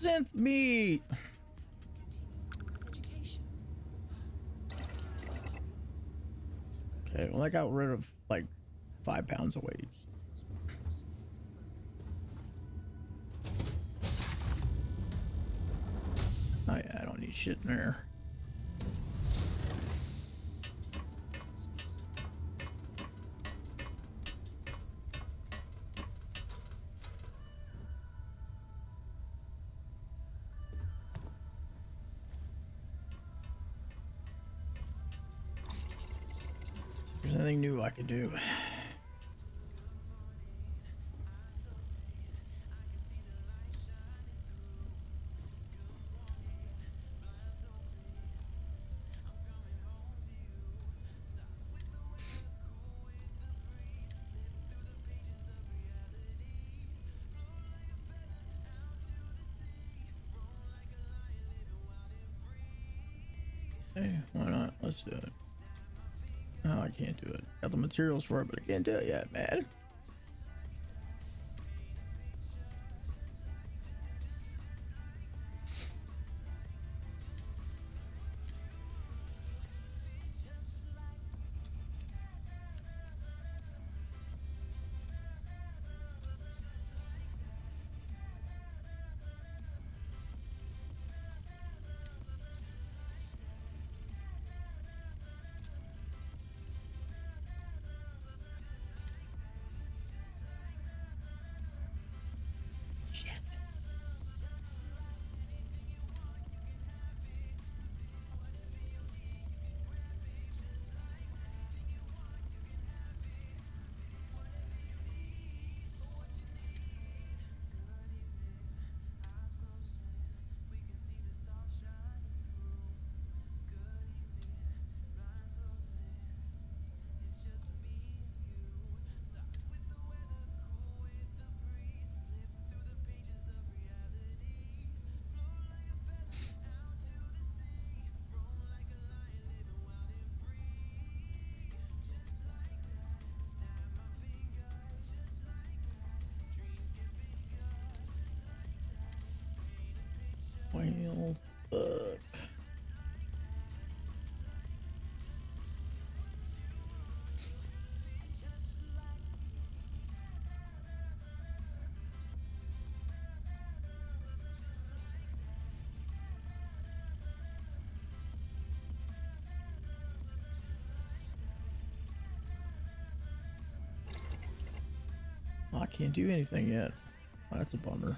[SPEAKER 2] Synth meat. Okay, well I got rid of like 5 pounds of weight. Oh yeah, I don't need shit in there. If there's anything new I could do. Hey, why not? Let's do it. No, I can't do it. Got the materials for it, but I can't do it yet, man. Well, fuck. Can't do anything yet. Oh, that's a bummer.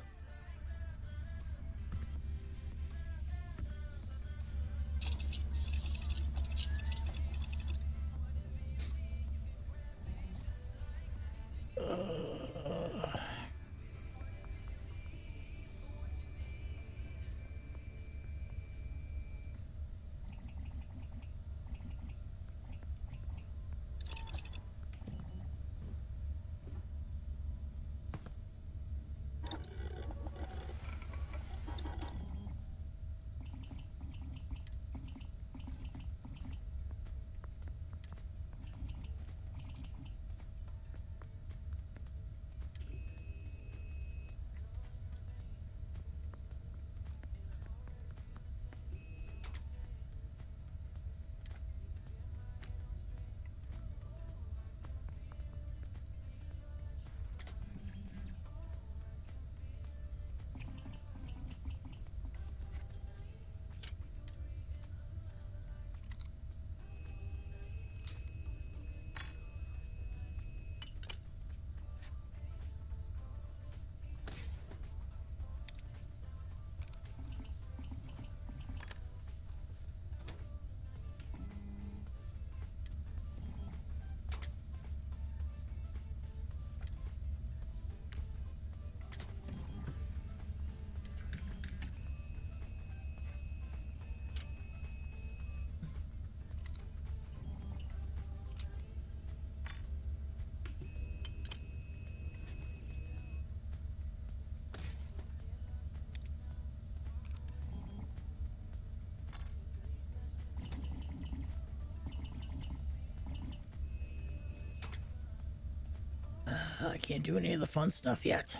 [SPEAKER 2] I can't do any of the fun stuff yet.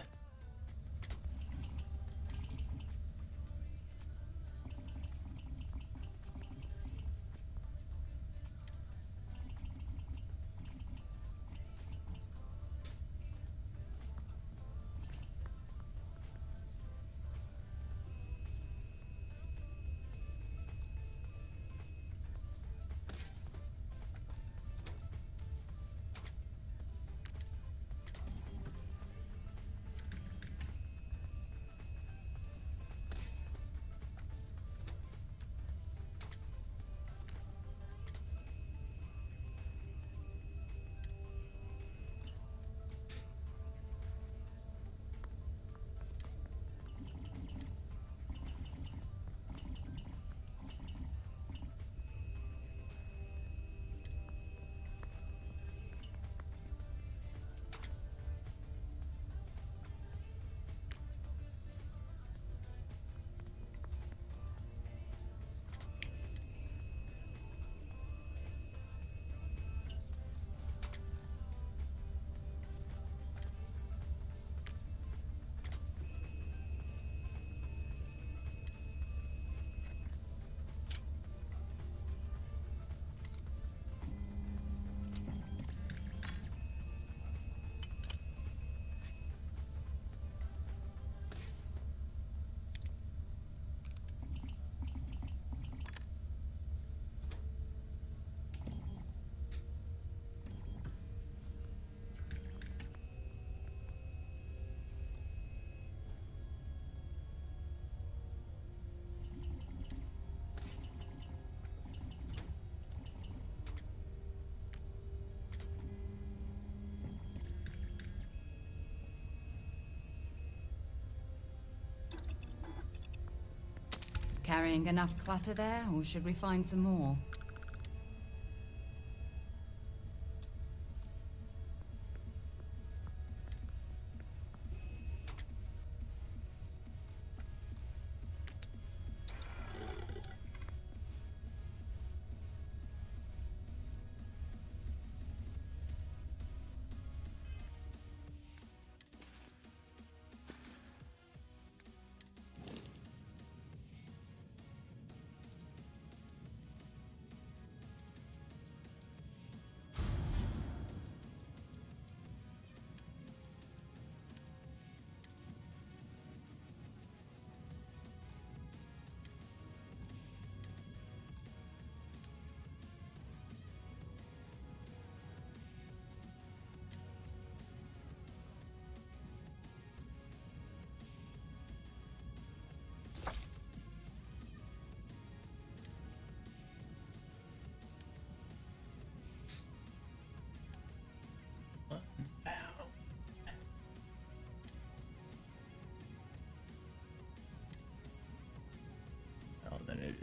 [SPEAKER 4] Carrying enough clutter there, or should we find some more?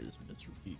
[SPEAKER 2] is misery.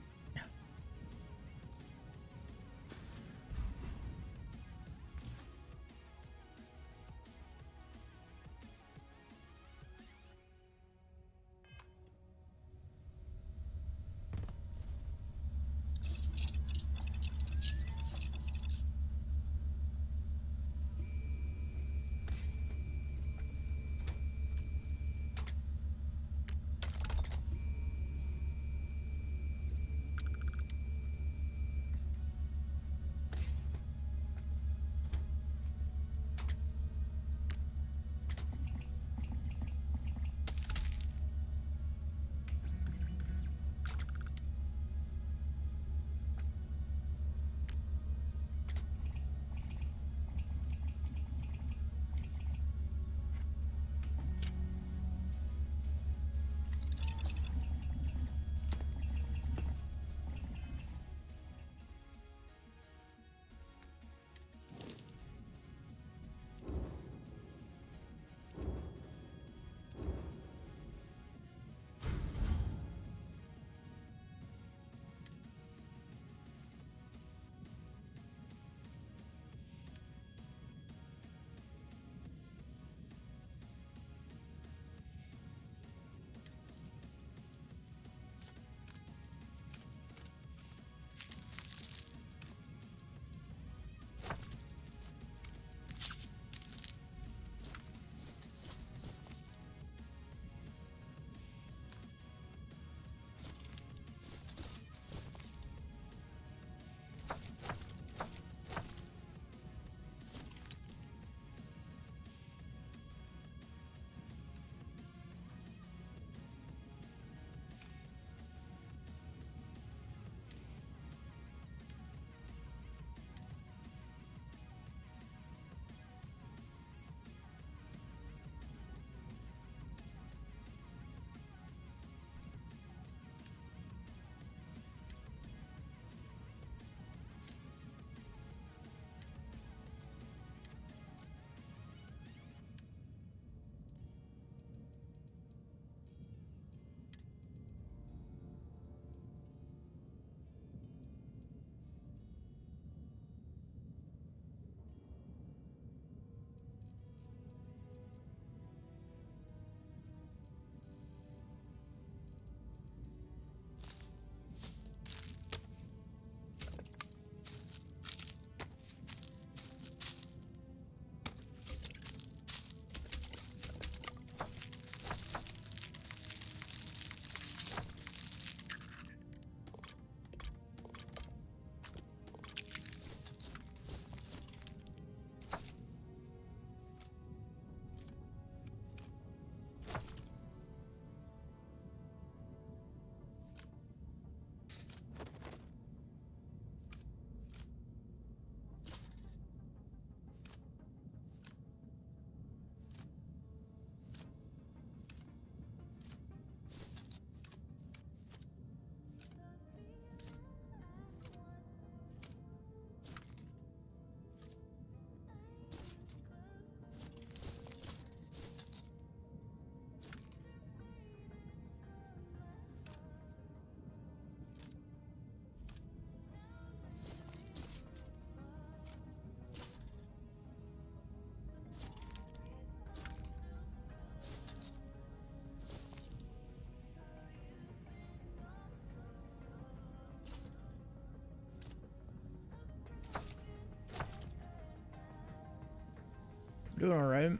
[SPEAKER 2] Doing all right.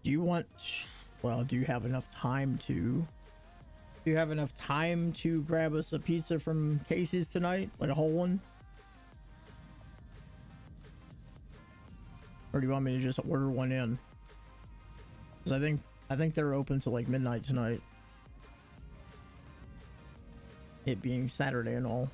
[SPEAKER 2] Do you want? Well, do you have enough time to? Do you have enough time to grab us a pizza from Casey's tonight, like a whole one? Or do you want me to just order one in? Because I think they're open till like midnight tonight. It being Saturday and all.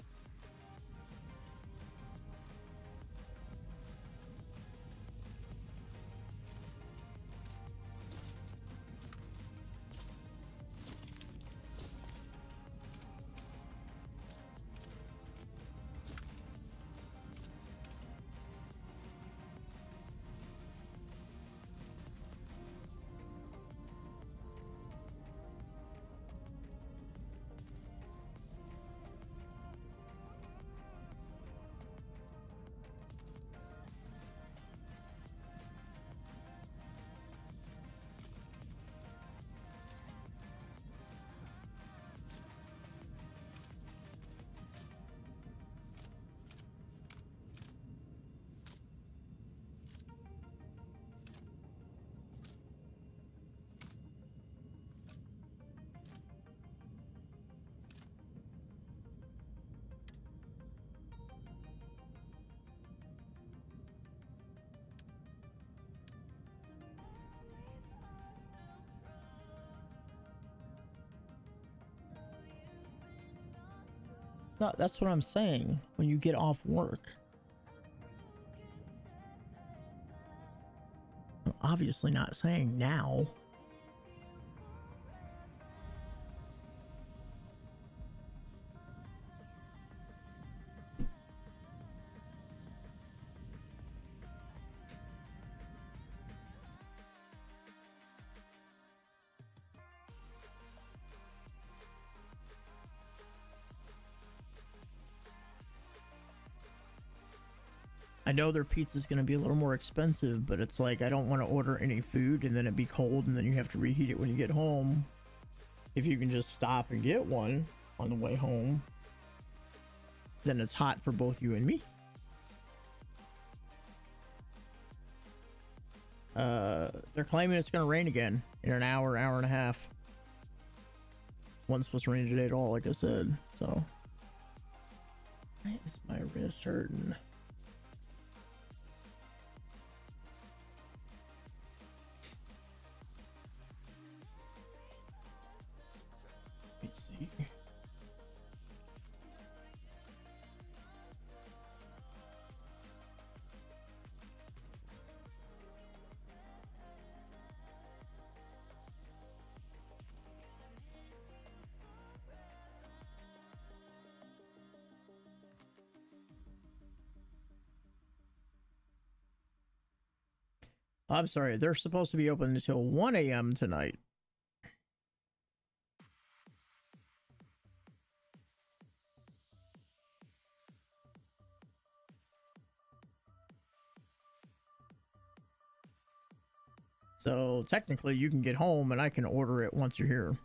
[SPEAKER 2] No, that's what I'm saying. When you get off work. I'm obviously not saying now. I know their pizza's going to be a little more expensive, but it's like I don't want to order any food and then it be cold and then you have to reheat it when you get home. If you can just stop and get one on the way home, then it's hot for both you and me. They're claiming it's going to rain again in an hour, hour and a half. Wasn't supposed to rain today at all, like I said. So, why is my wrist hurting? Let's see. I'm sorry, they're supposed to be open until 1 a.m. tonight. So technically you can get home and I can order it once you're here.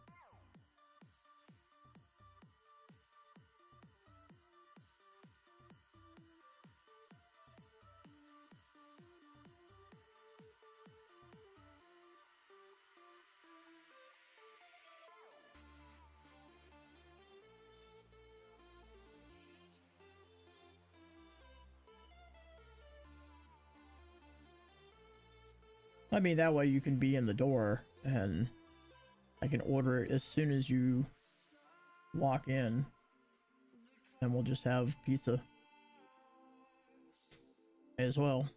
[SPEAKER 2] I mean, that way you can be in the door and I can order it as soon as you walk in and we'll just have pizza as well.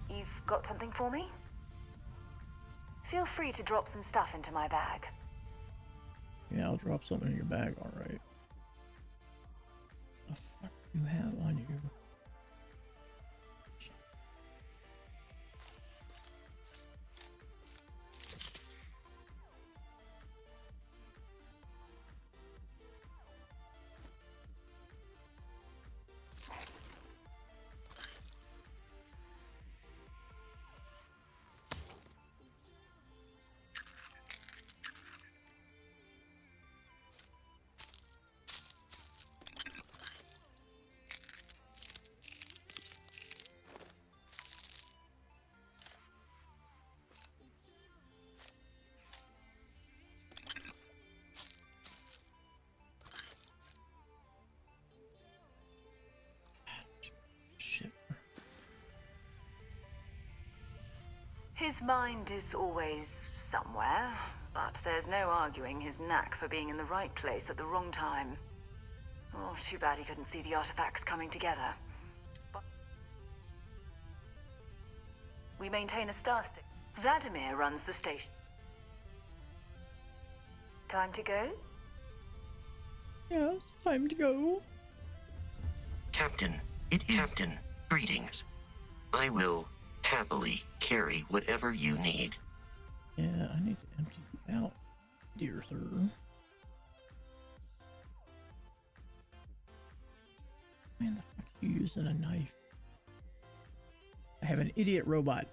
[SPEAKER 5] You've got something for me? Feel free to drop some stuff into my bag.
[SPEAKER 2] Yeah, I'll drop something in your bag, alright. What the fuck do you have on you? Shit.
[SPEAKER 5] His mind is always somewhere, but there's no arguing his knack for being in the right place at the wrong time. Oh, too bad he couldn't see the artifacts coming together. But we maintain a star stick. Vladimir runs the station. Time to go?
[SPEAKER 2] Yeah, it's time to go.
[SPEAKER 6] Captain, Captain, greetings. I will happily carry whatever you need.
[SPEAKER 2] Yeah, I need to empty you out, dear sir. Man, the fuck are you using a knife? I have an idiot robot.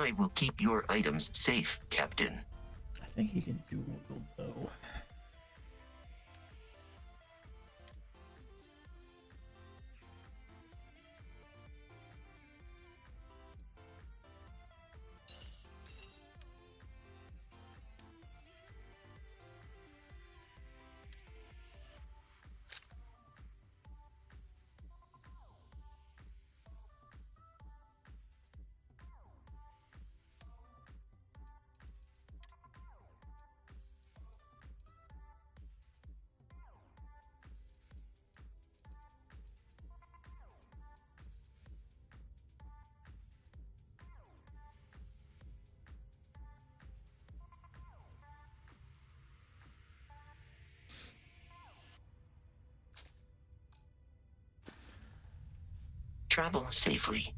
[SPEAKER 6] I will keep your items safe, Captain.
[SPEAKER 2] I think he can do though.
[SPEAKER 6] Travel safely.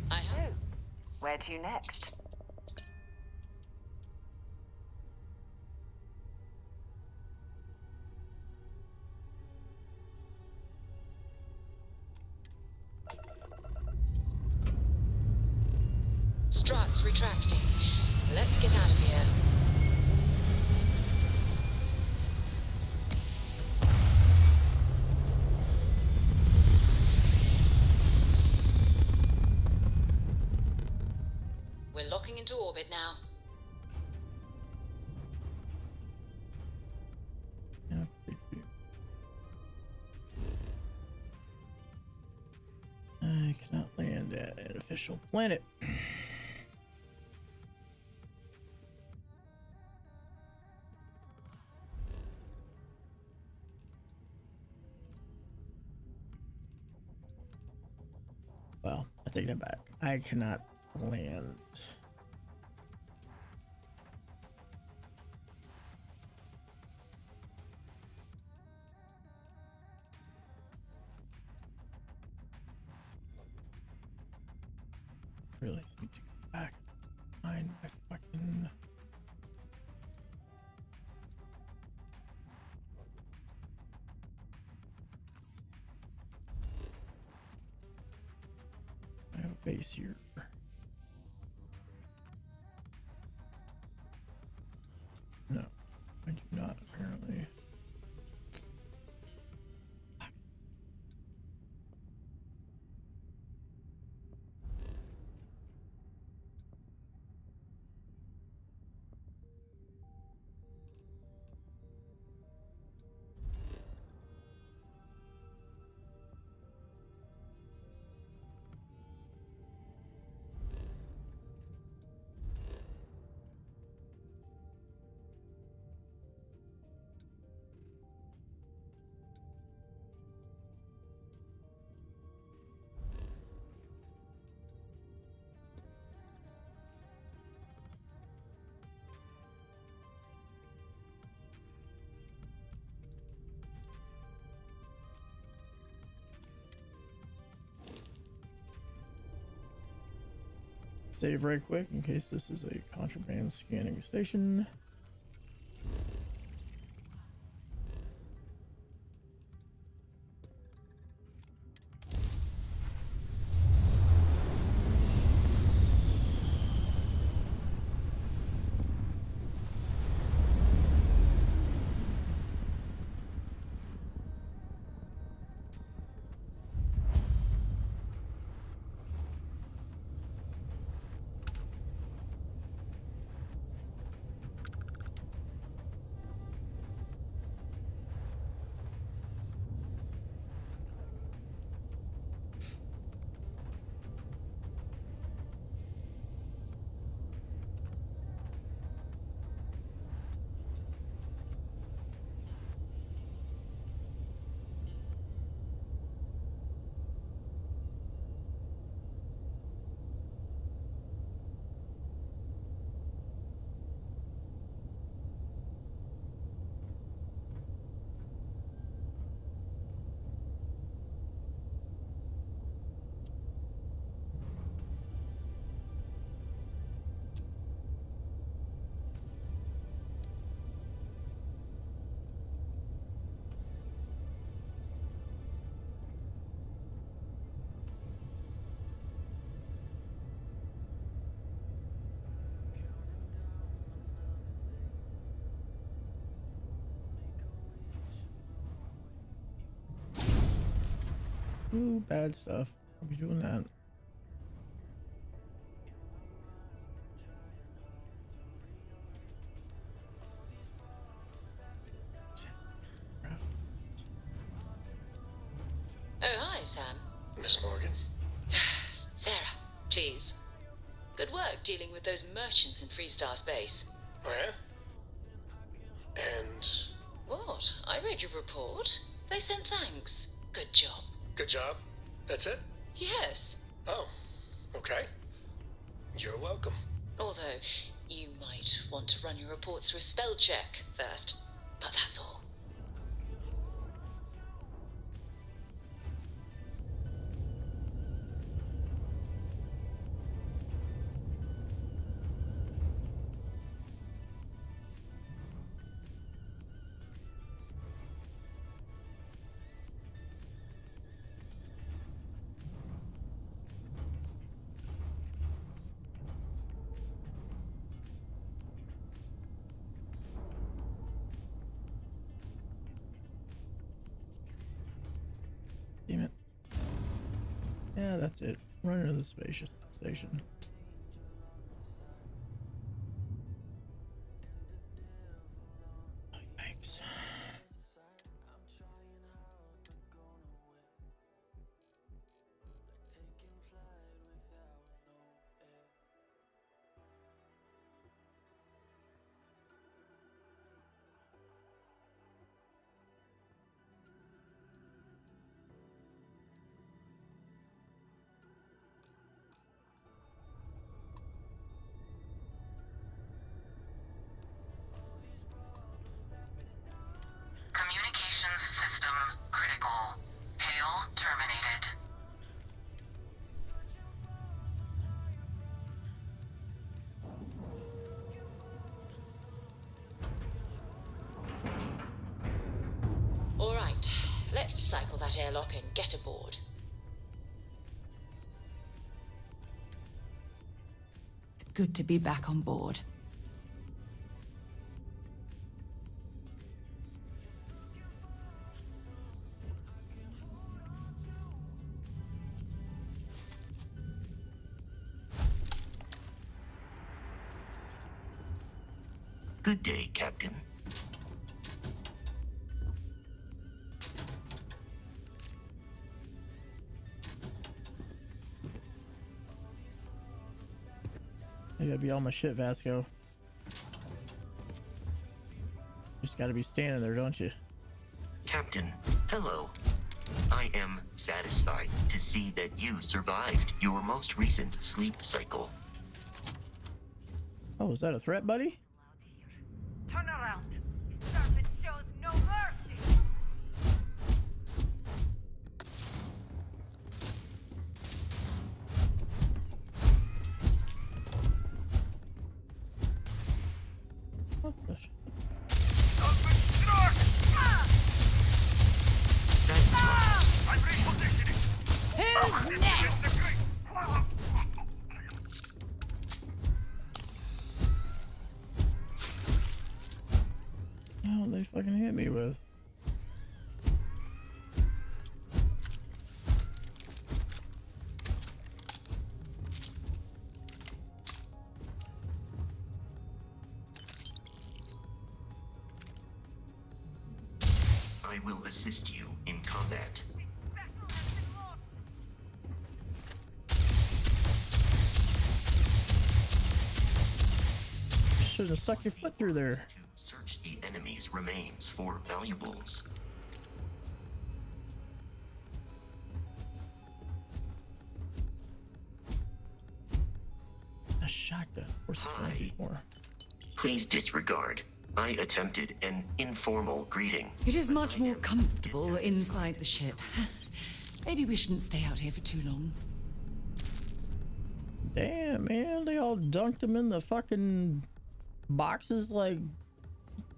[SPEAKER 5] So, where to next?
[SPEAKER 7] Struts retracting. Let's get out of here. We're locking into orbit now.
[SPEAKER 2] I cannot land at an official planet. Well, I take that back. I cannot land. Really need to go back and find my fucking. I have a base here. No, I do not, apparently. Save right quick in case this is a contraband scanning station. Ooh, bad stuff. I'll be doing that.
[SPEAKER 7] Oh, hi, Sam.
[SPEAKER 8] Miss Morgan?
[SPEAKER 7] Sarah, please. Good work dealing with those merchants in Freestar Space.
[SPEAKER 8] Oh, yeah? And
[SPEAKER 7] What? I read your report. They sent thanks. Good job.
[SPEAKER 8] good job? That's it?
[SPEAKER 7] Yes.
[SPEAKER 8] Oh, okay. You're welcome.
[SPEAKER 7] Although, you might want to run your reports through a spell check first. But that's all.
[SPEAKER 2] Damn it. Yeah, that's it. Run into the station. Thanks.
[SPEAKER 9] Communications system critical. Hail terminated.
[SPEAKER 7] All right, let's cycle that airlock and get aboard.
[SPEAKER 4] It's good to be back on board.
[SPEAKER 6] Good day, Captain.
[SPEAKER 2] You gotta be on my shit, Vasco. Just gotta be standing there, don't you?
[SPEAKER 6] Captain, hello. I am satisfied to see that you survived your most recent sleep cycle.
[SPEAKER 2] Oh, is that a threat, buddy?
[SPEAKER 10] Turn around. Serpent shows no mercy.
[SPEAKER 2] What the sh-
[SPEAKER 4] Who's next?
[SPEAKER 2] Oh, they fucking hit me with.
[SPEAKER 6] I will assist you in combat.
[SPEAKER 2] Should have stuck your foot through there.
[SPEAKER 6] To search the enemy's remains for valuables.
[SPEAKER 2] A shotgun. Of course, it's gonna be more.
[SPEAKER 6] Please disregard. I attempted an informal greeting.
[SPEAKER 4] It is much more comfortable inside the ship. Maybe we shouldn't stay out here for too long.
[SPEAKER 2] Damn, man, they all dunked him in the fucking boxes like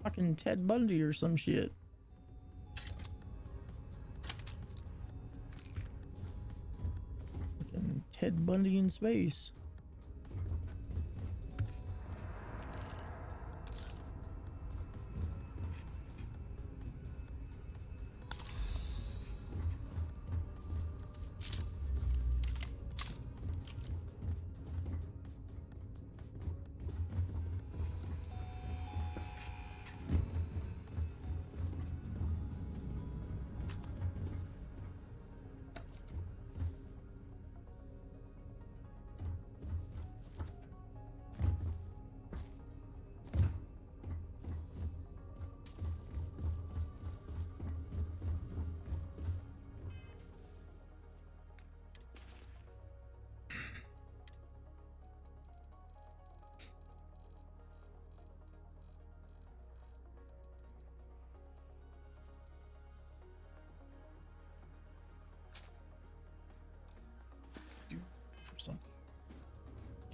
[SPEAKER 2] fucking Ted Bundy or some shit. Fucking Ted Bundy in space.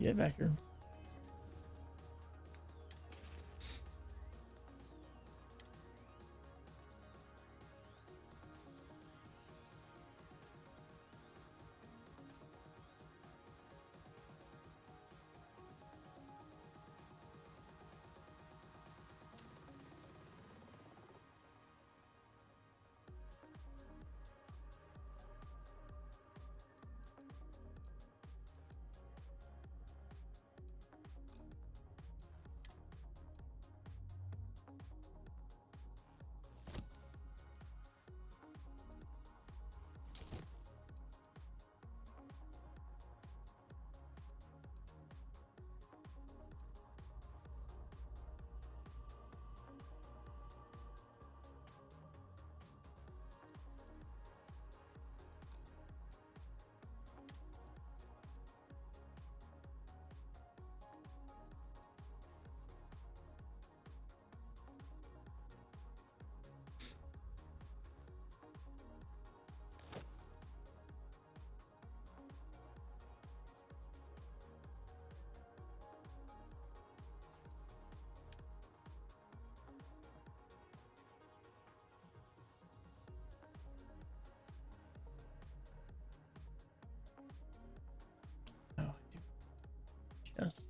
[SPEAKER 2] Get back here. Oh, I do. Just.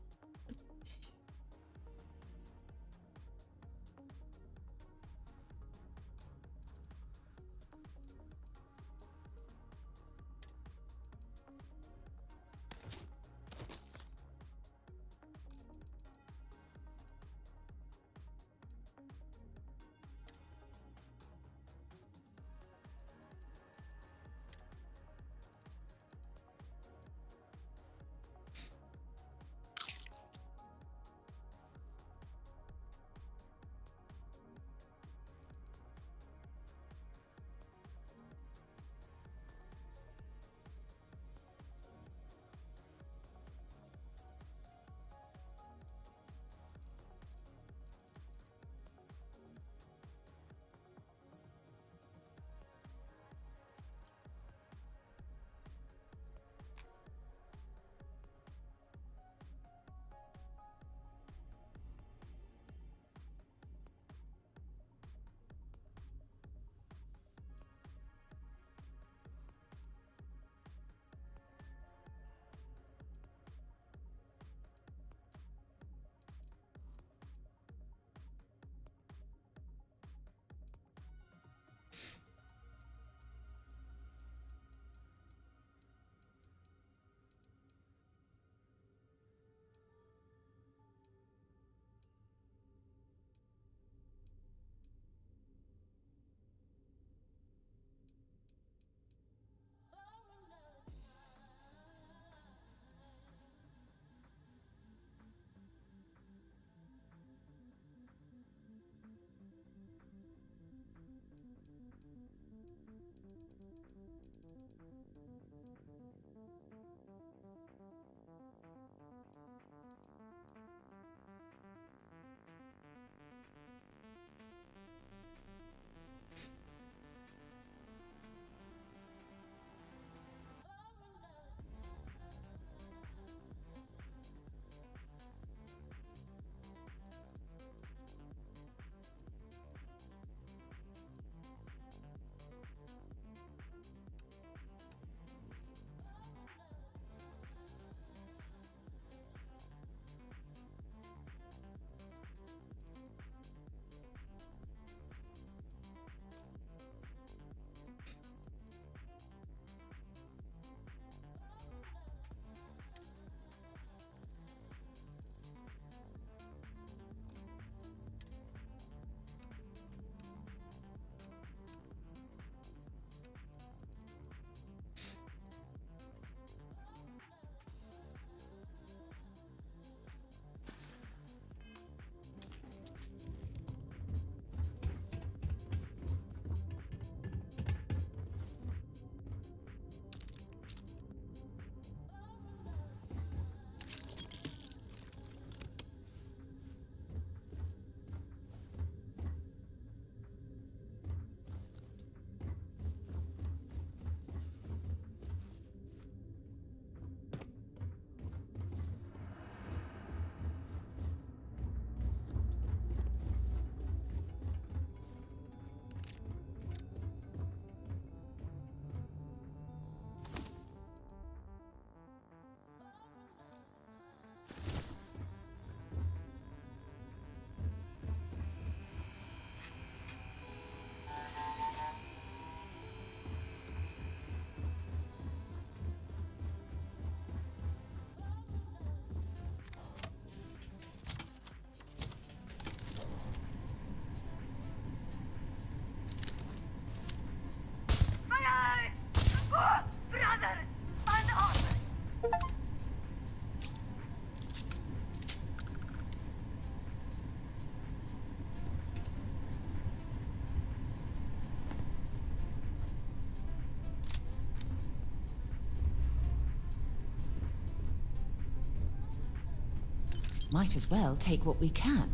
[SPEAKER 4] Might as well take what we can.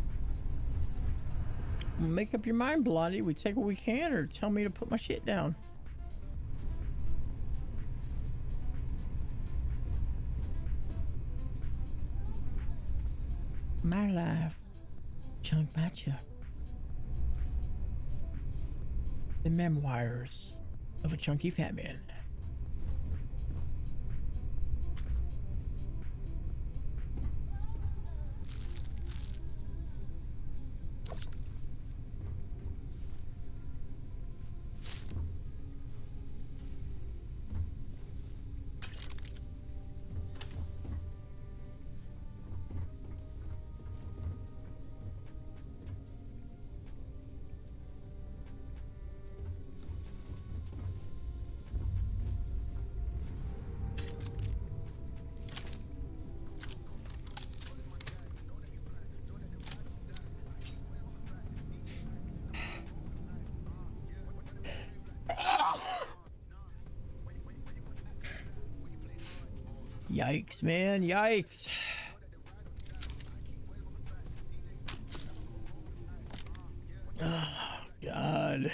[SPEAKER 2] Make up your mind, Blondie. We take what we can, or tell me to put my shit down. My life, chunk by chunk. The memoirs of a chunky fat man. Yikes, man, yikes. Oh, God.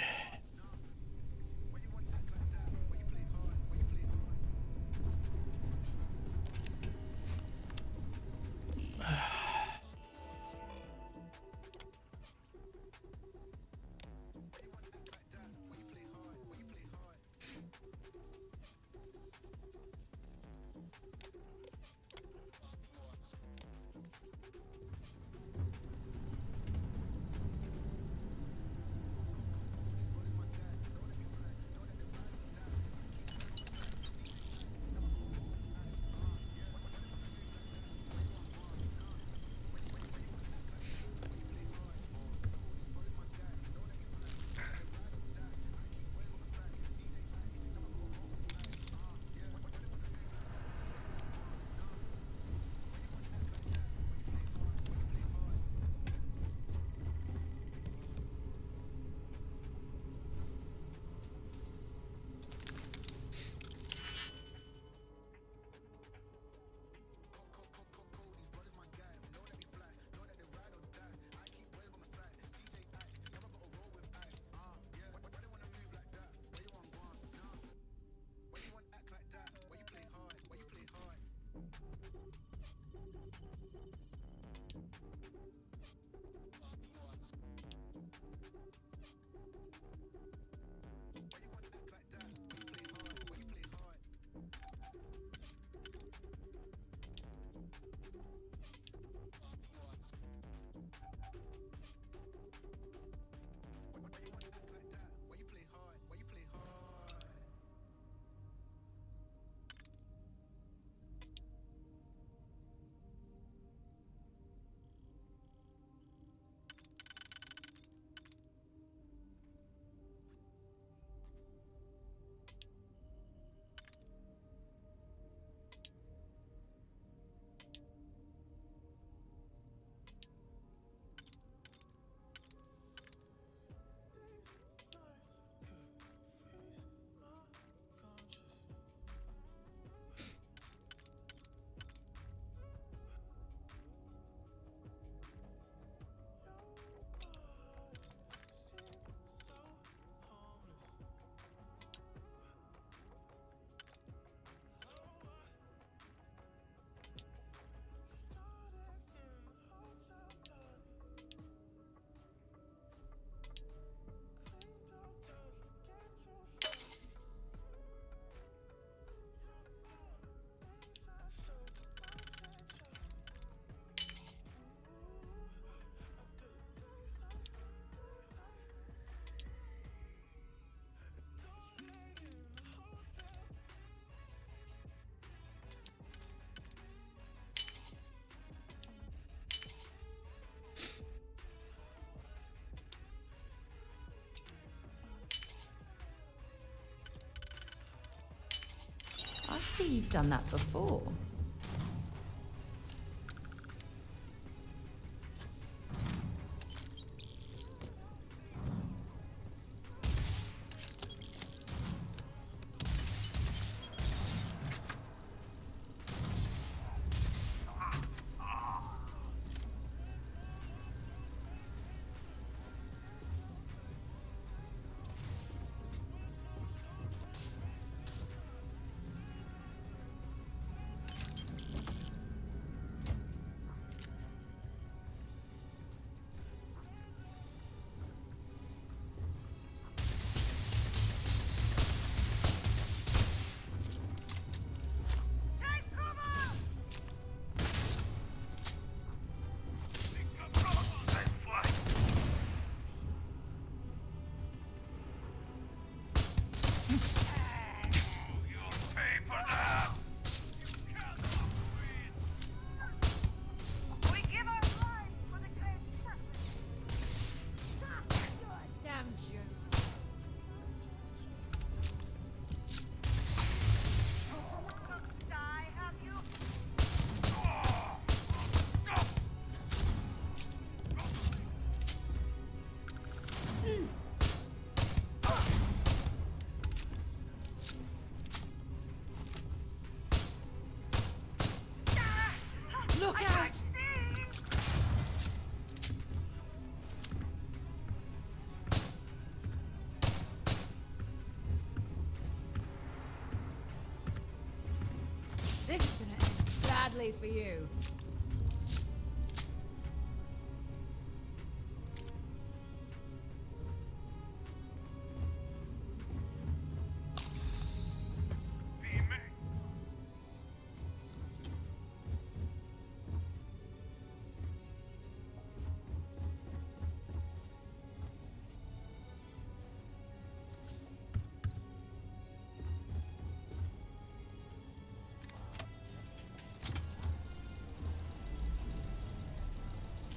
[SPEAKER 4] I see you've done that before. This is gonna end badly for you.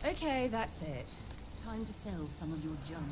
[SPEAKER 4] Okay, that's it. Time to sell some of your junk.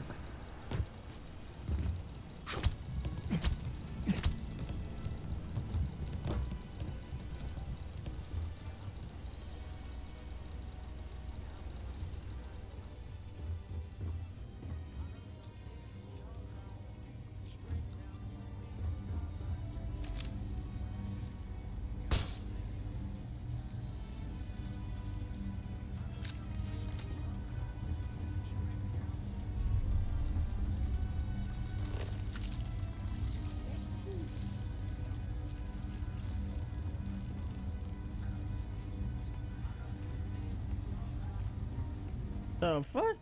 [SPEAKER 2] The fuck?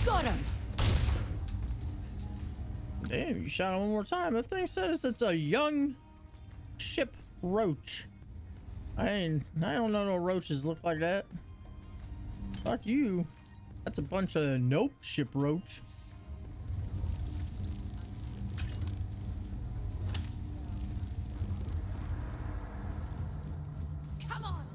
[SPEAKER 4] Got him!
[SPEAKER 2] Damn, you shot him one more time. That thing says it's a young ship roach. I don't know no roaches look like that. Fuck you. That's a bunch of nope ship roach.
[SPEAKER 4] Come on!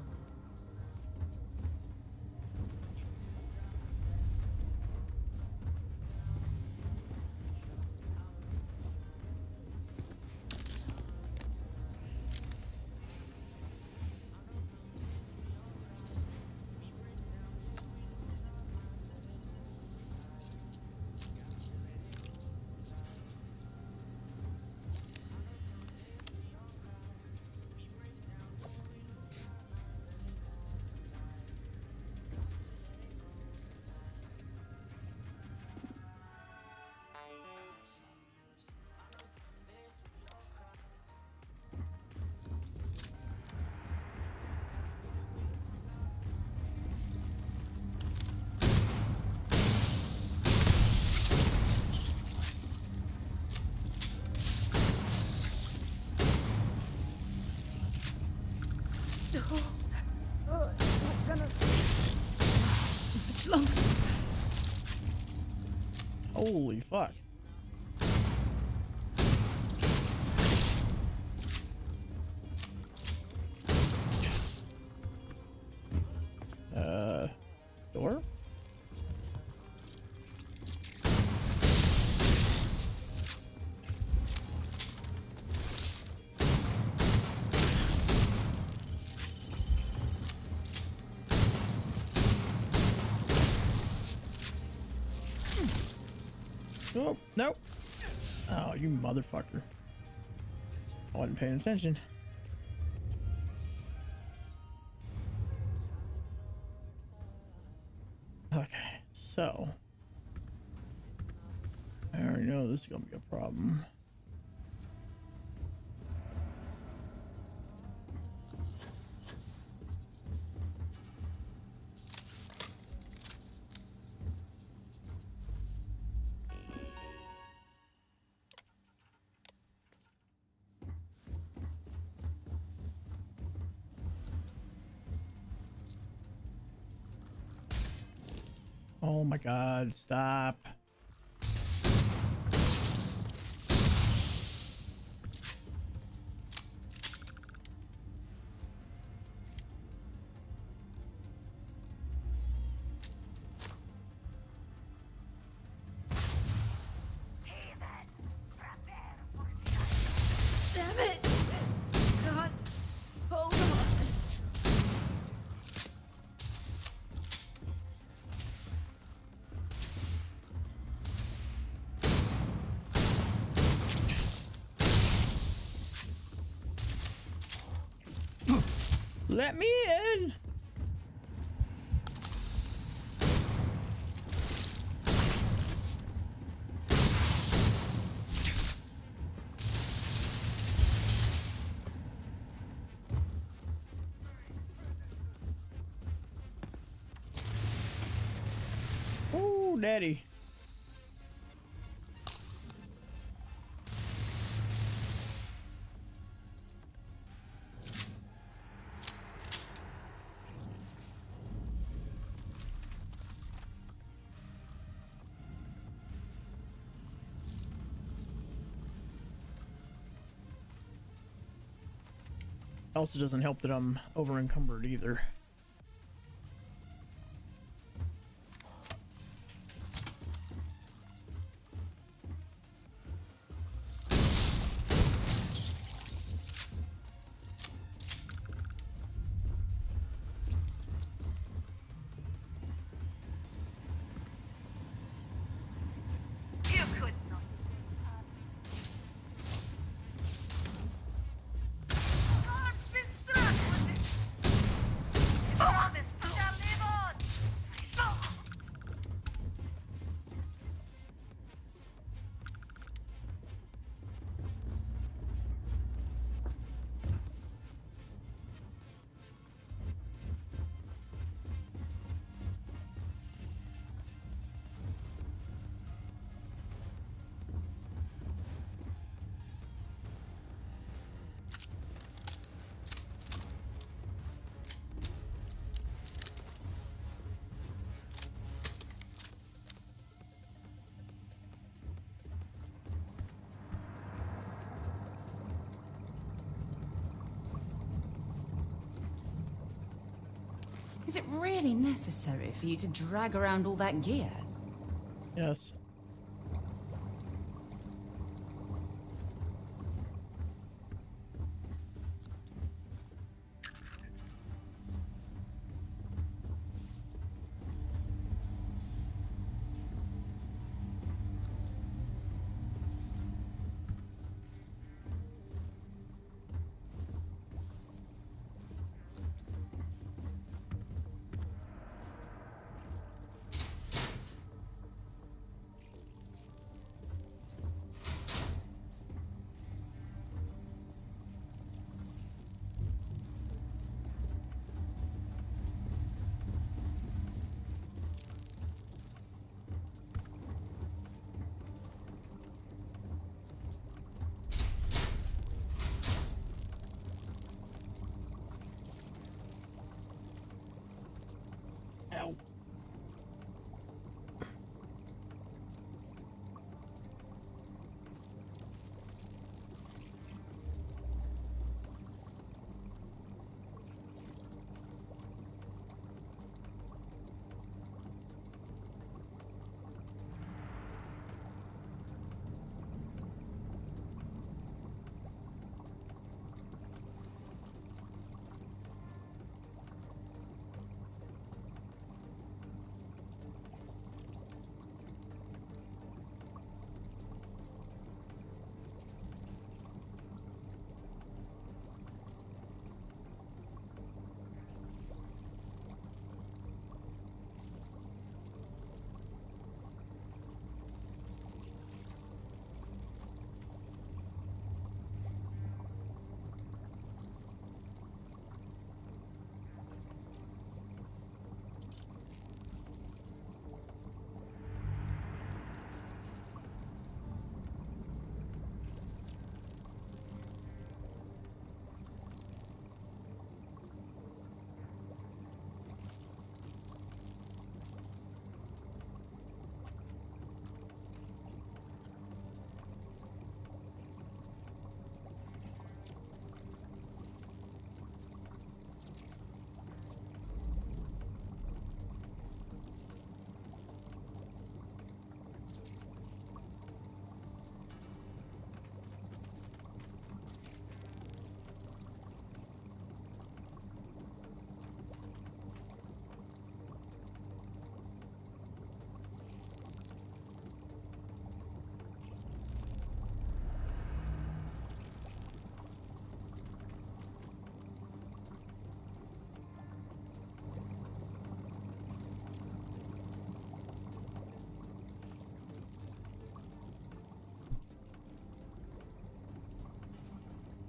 [SPEAKER 2] Holy fuck. Door? Oh, nope. Oh, you motherfucker. I wasn't paying attention. Okay, so I already know this is gonna be a problem. Oh my god, stop.
[SPEAKER 4] Damn it! God, hold on.
[SPEAKER 2] Let me in. Ooh, daddy. Also doesn't help that I'm over encumbered either.
[SPEAKER 10] You could not. I've been struck with it. The promise shall live on.
[SPEAKER 4] Is it really necessary for you to drag around all that gear?
[SPEAKER 2] Yes. Ow.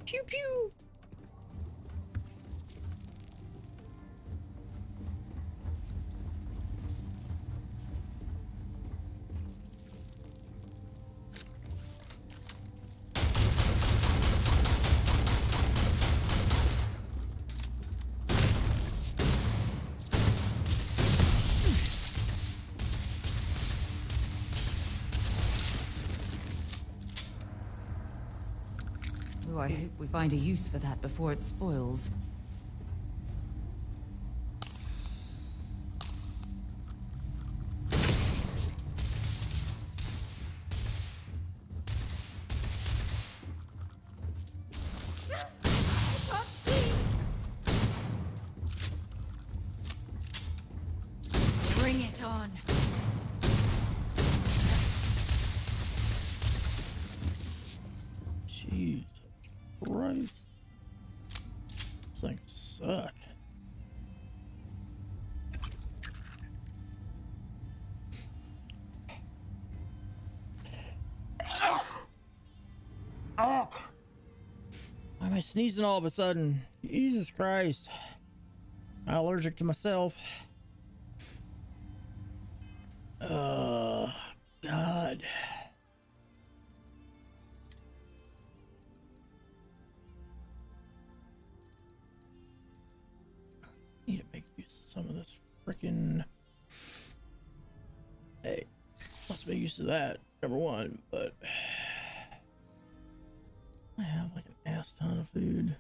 [SPEAKER 2] Pew pew.
[SPEAKER 4] I hope we find a use for that before it spoils. Bring it on.
[SPEAKER 2] Jeez Christ. This thing suck. Oh. Why am I sneezing all of a sudden? Jesus Christ. I'm allergic to myself. God. Need to make use of some of this freaking. Hey, let's make use of that. Number one, but I have like an ass ton of food.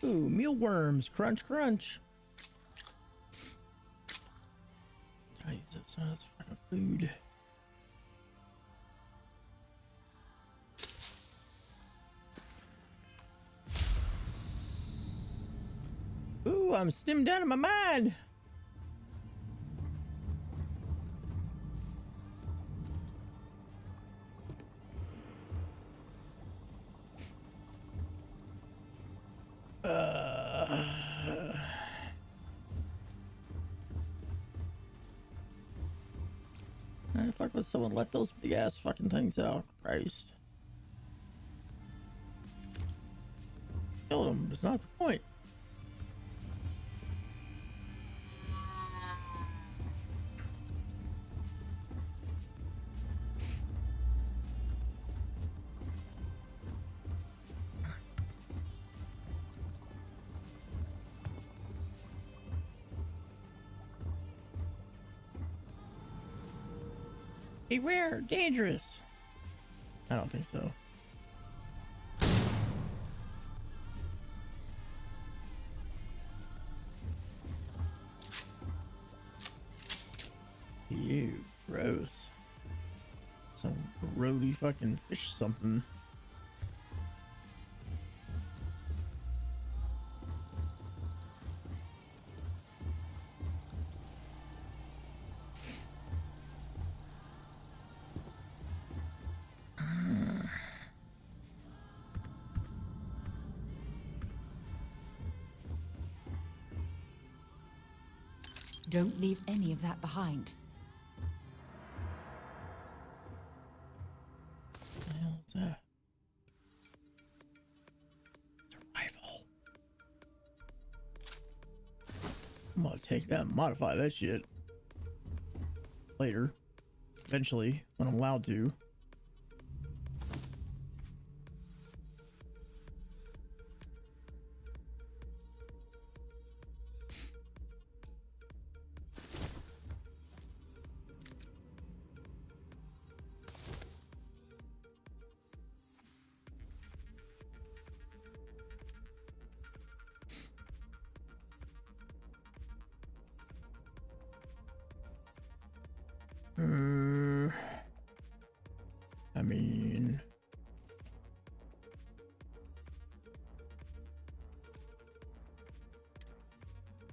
[SPEAKER 2] Ooh, mealworms, crunch, crunch. I use that some of this fucking food. Ooh, I'm stimmed down in my mind. How the fuck would someone let those big ass fucking things out? Christ. Kill them, it's not the point. Beware, dangerous. I don't think so. Ew, gross. Some grody fucking fish something.
[SPEAKER 4] Don't leave any of that behind.
[SPEAKER 2] What the hell is that? It's a rifle. I'm gonna take that and modify that shit later. Eventually, when I'm allowed to. I mean,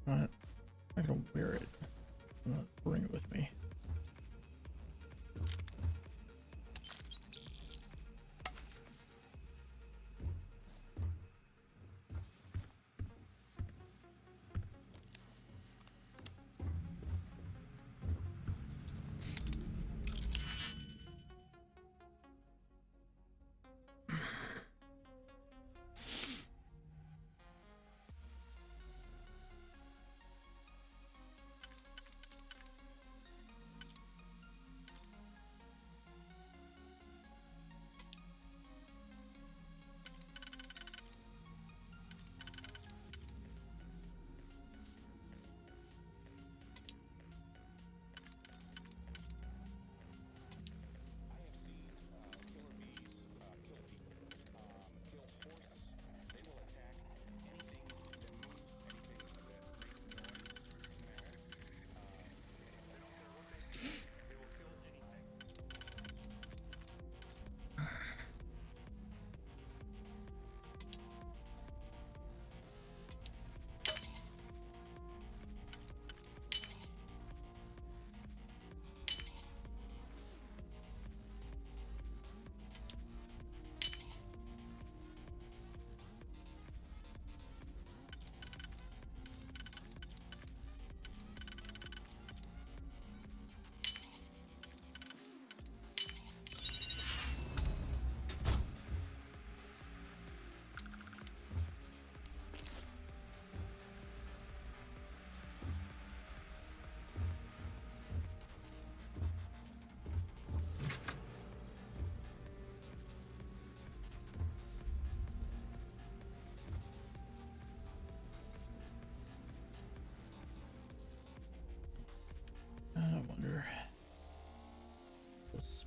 [SPEAKER 2] I'm not gonna wear it. I'm not bring it with me.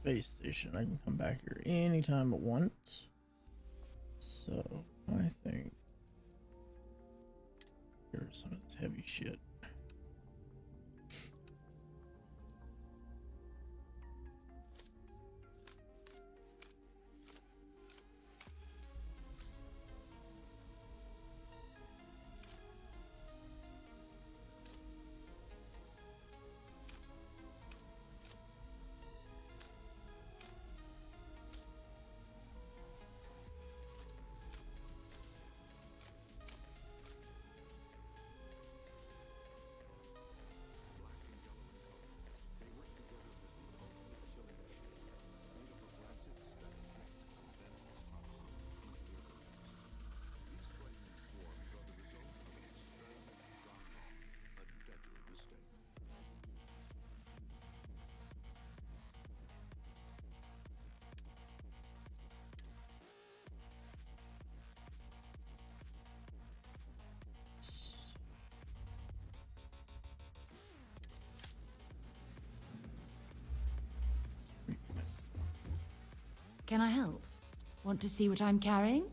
[SPEAKER 2] space station. I can come back here anytime I want. So I think here's some of this heavy shit.
[SPEAKER 4] Can I help? Want to see what I'm carrying?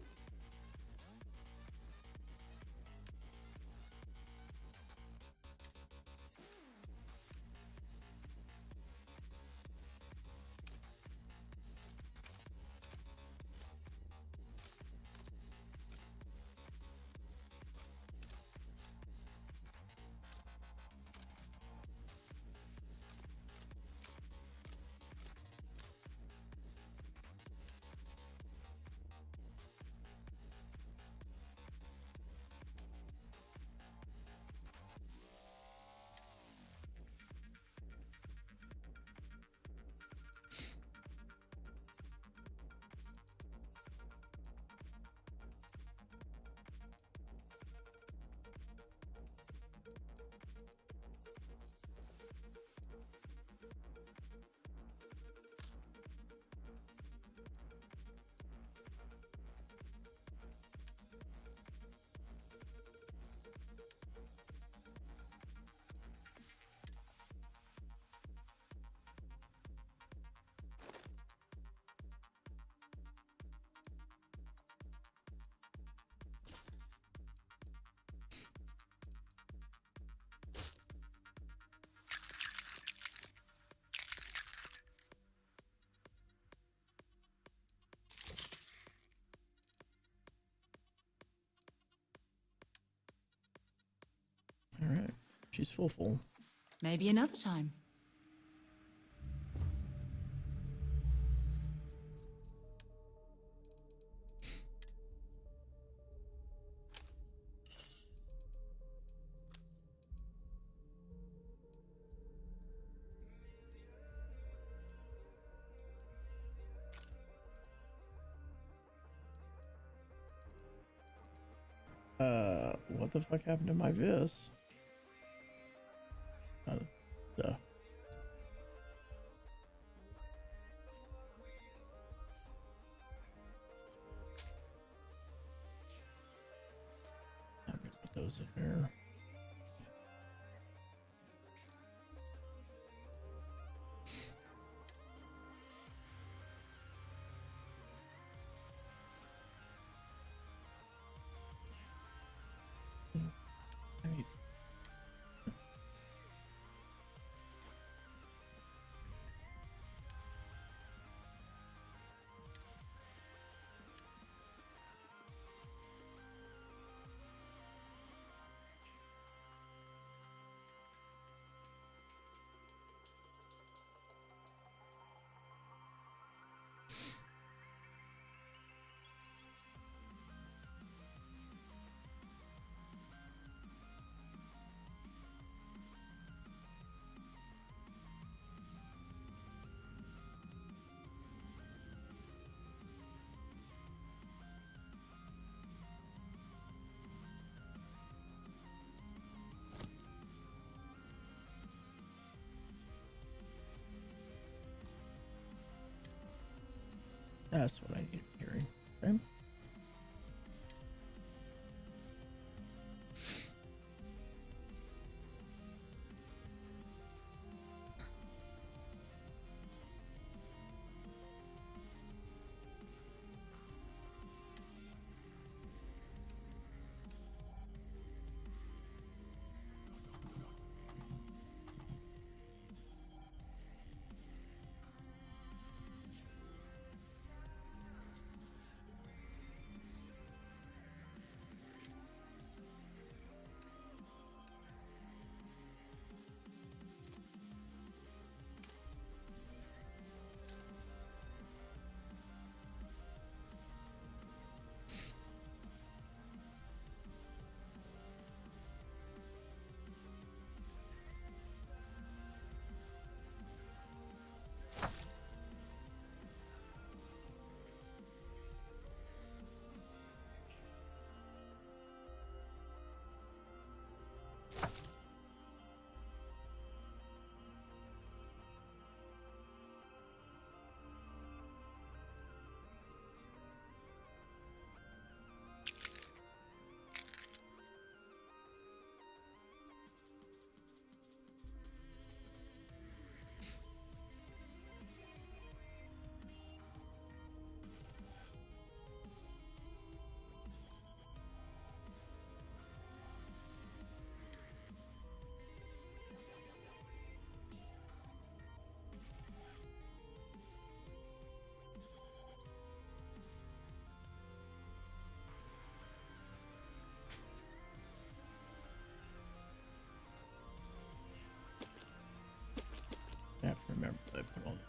[SPEAKER 2] All right, she's full.
[SPEAKER 4] Maybe another time.
[SPEAKER 2] What the fuck happened to my vis? Duh. I'm gonna put those in there. I need That's what I need to carry. Okay.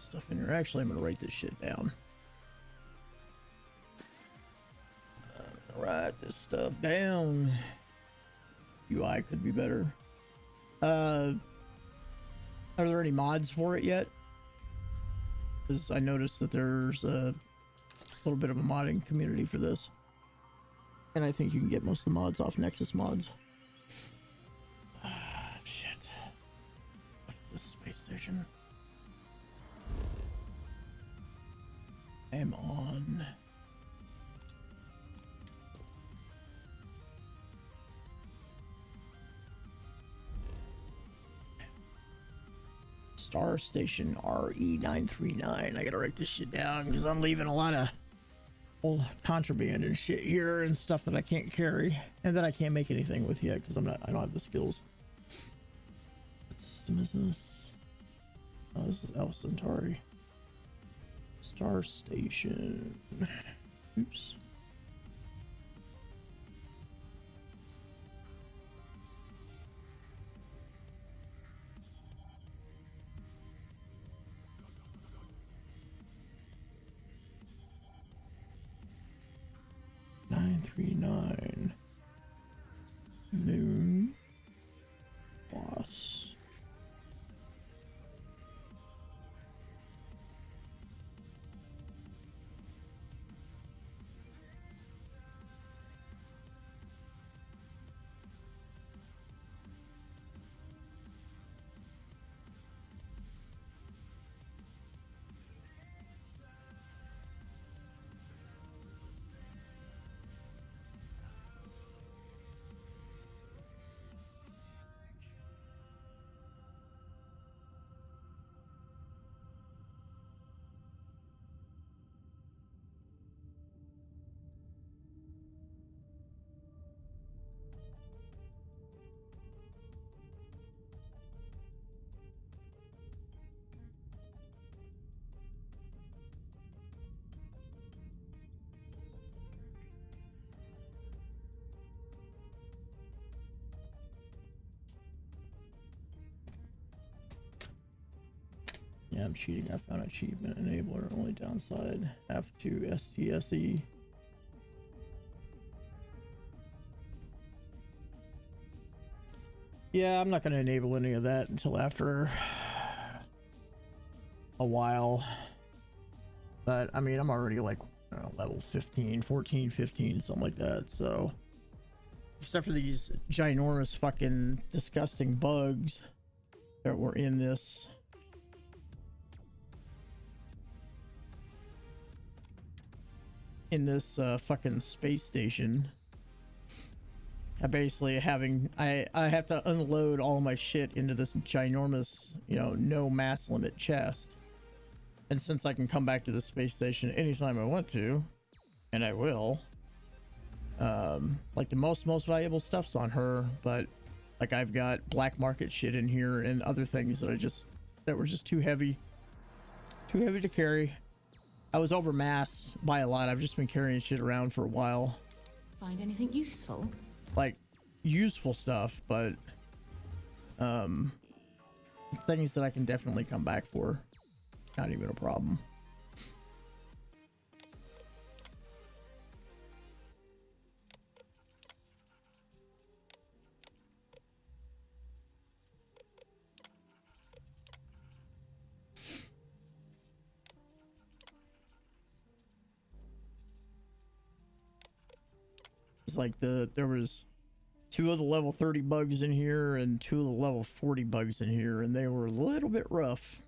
[SPEAKER 2] stuff in here. Actually, I'm gonna write this shit down. Write this stuff down. UI could be better. Are there any mods for it yet? Because I noticed that there's a little bit of a modding community for this. And I think you can get most of the mods off Nexus Mods. Shit. What's this space station? I'm on... Star Station RE939. I gotta write this shit down because I'm leaving a lot of old contraband and shit here and stuff that I can't carry and that I can't make anything with yet because I don't have the skills. What system is this? Oh, this is Alpha Centauri. Star Station. Oops. (939) Moon Boss. Yeah, I'm cheating. I found achievement enabler. Only downside, have to STSE. Yeah, I'm not going to enable any of that until after a while. But, I mean, I'm already like level 15, 14, 15, something like that. So, except for these ginormous fucking disgusting bugs that were in this. Fucking space station. I basically I have to unload all my shit into this ginormous, no mass limit chest. And since I can come back to the space station anytime I want to, and I will, like the most valuable stuff's on her, but like I've got black market shit in here and other things that were just too heavy to carry. I was overmassed by a lot. I've just been carrying shit around for a while.
[SPEAKER 4] Find anything useful?
[SPEAKER 2] Like useful stuff, but things that I can definitely come back for. Not even a problem. It's like there was 2 of the level 30 bugs in here and 2 of the level 40 bugs in here, and they were a little bit rough.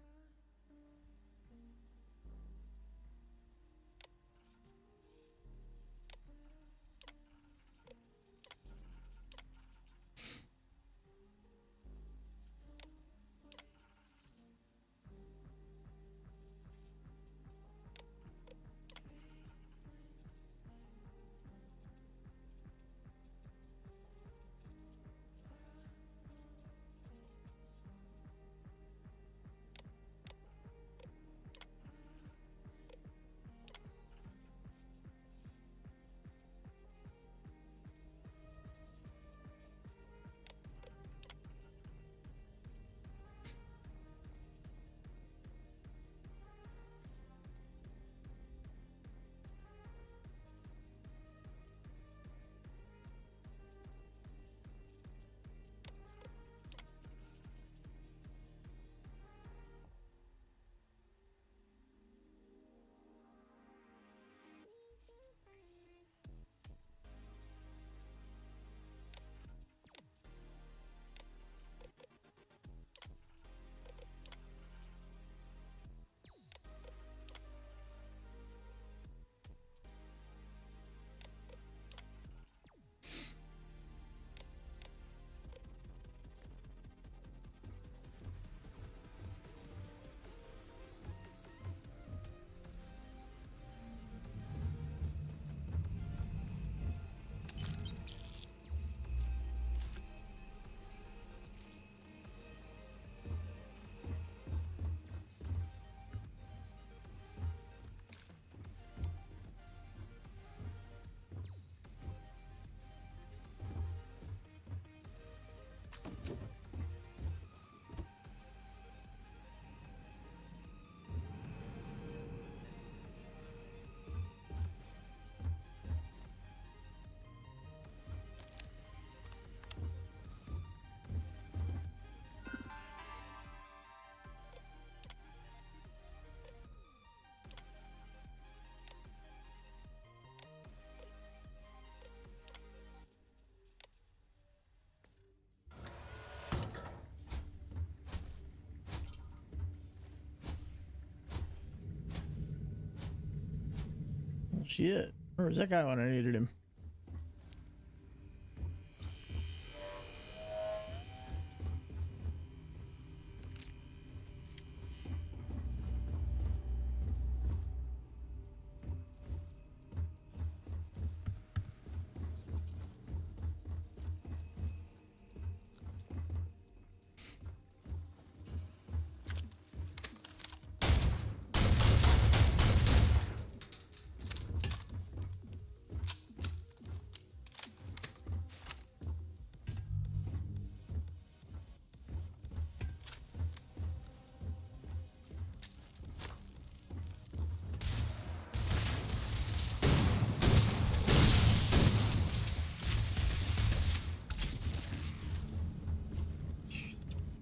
[SPEAKER 2] Shit. Where was that guy when I needed him?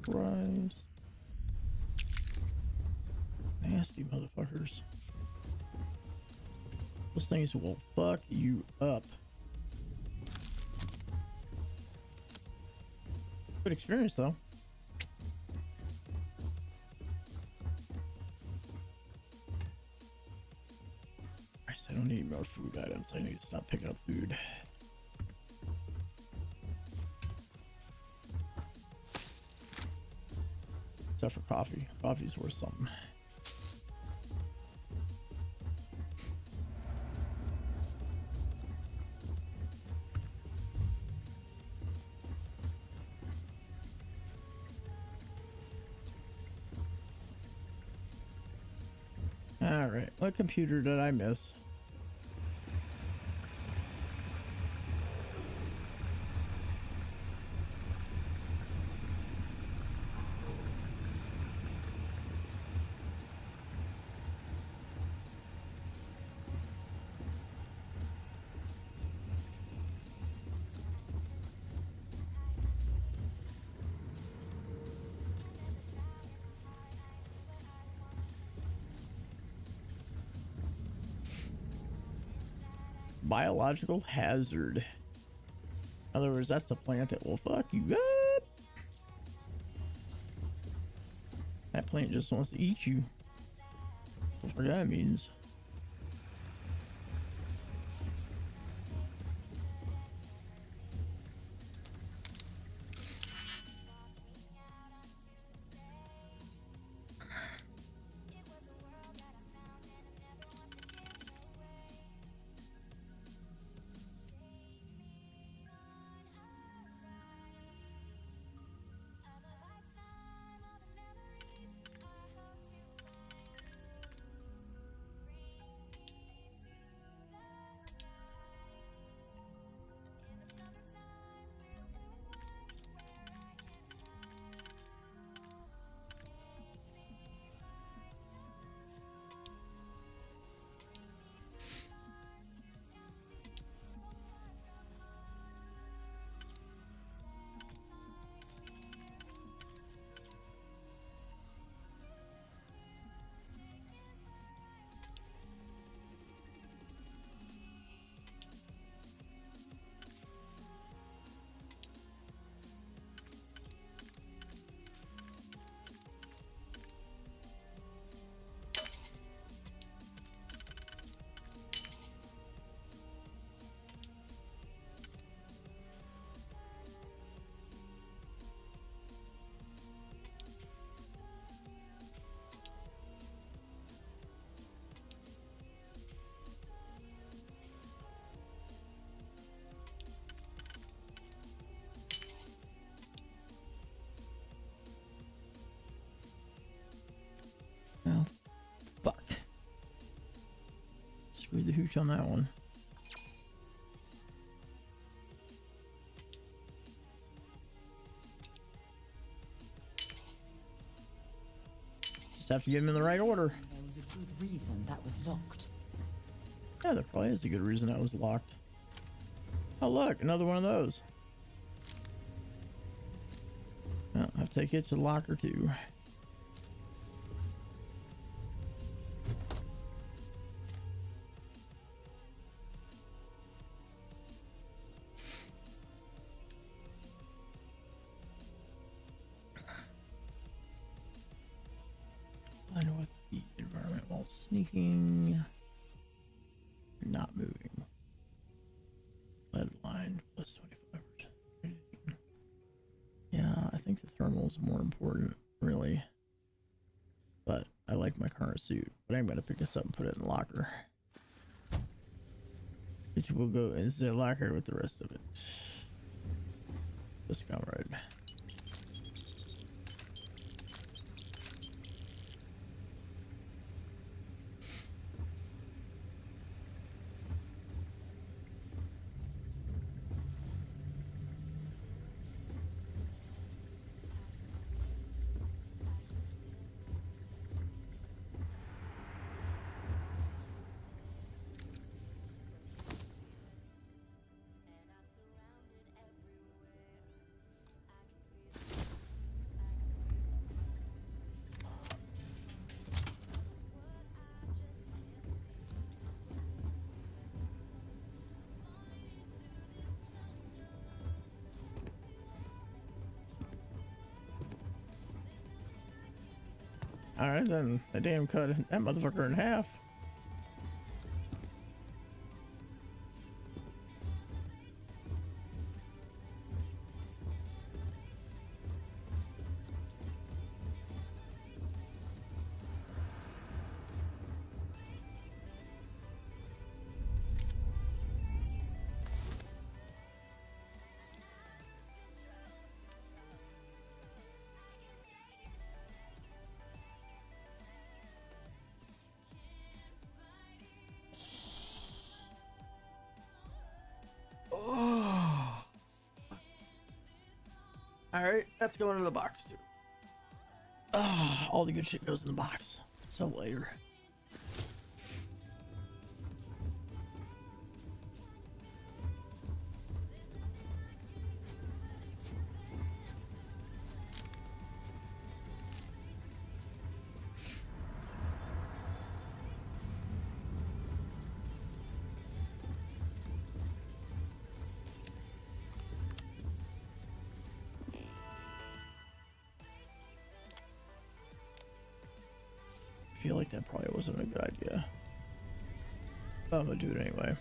[SPEAKER 2] Rise. Nasty motherfuckers. Those things will fuck you up. Good experience though. I don't need more food items. I need to stop picking up food. Except for coffee. Coffee's worth something. All right, what computer did I miss? Biological hazard. In other words, that's the plant that will fuck you up. That plant just wants to eat you. Whatever that means. Oh, fuck. Screwed the hooch on that one. Just have to get them in the right order.
[SPEAKER 4] There was a good reason that was locked.
[SPEAKER 2] Yeah, there probably is a good reason that was locked. Oh, look, another one of those. Well, I'll take it to locker 2. I know what the environment while sneaking. Not think the thermal is more important, really. But I like my current suit. But I'm gonna pick this up and put it in the locker. Which will go into the locker with the rest of it. This comrade. Alright, then I damn cut that motherfucker in half. Oh. Alright, that's going in the box too. Oh, all the good shit goes in the box. So later. I feel like that probably wasn't a good idea. But I'm gonna do it anyway.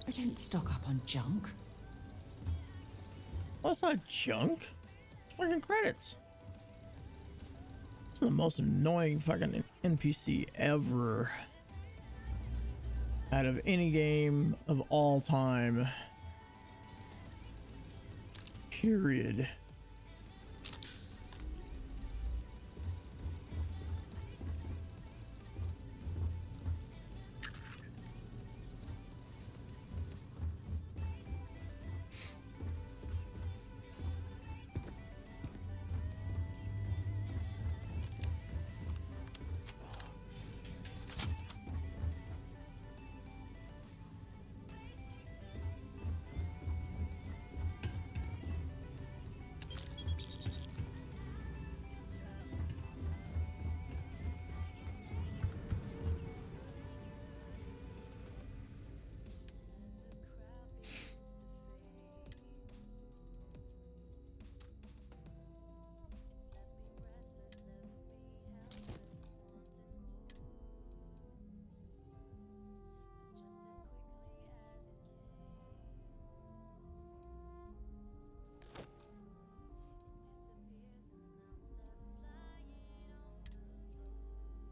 [SPEAKER 4] I don't stock up on junk.
[SPEAKER 2] Well, it's not junk. It's fucking credits. This is the most annoying fucking NPC ever. Out of any game of all time. Period.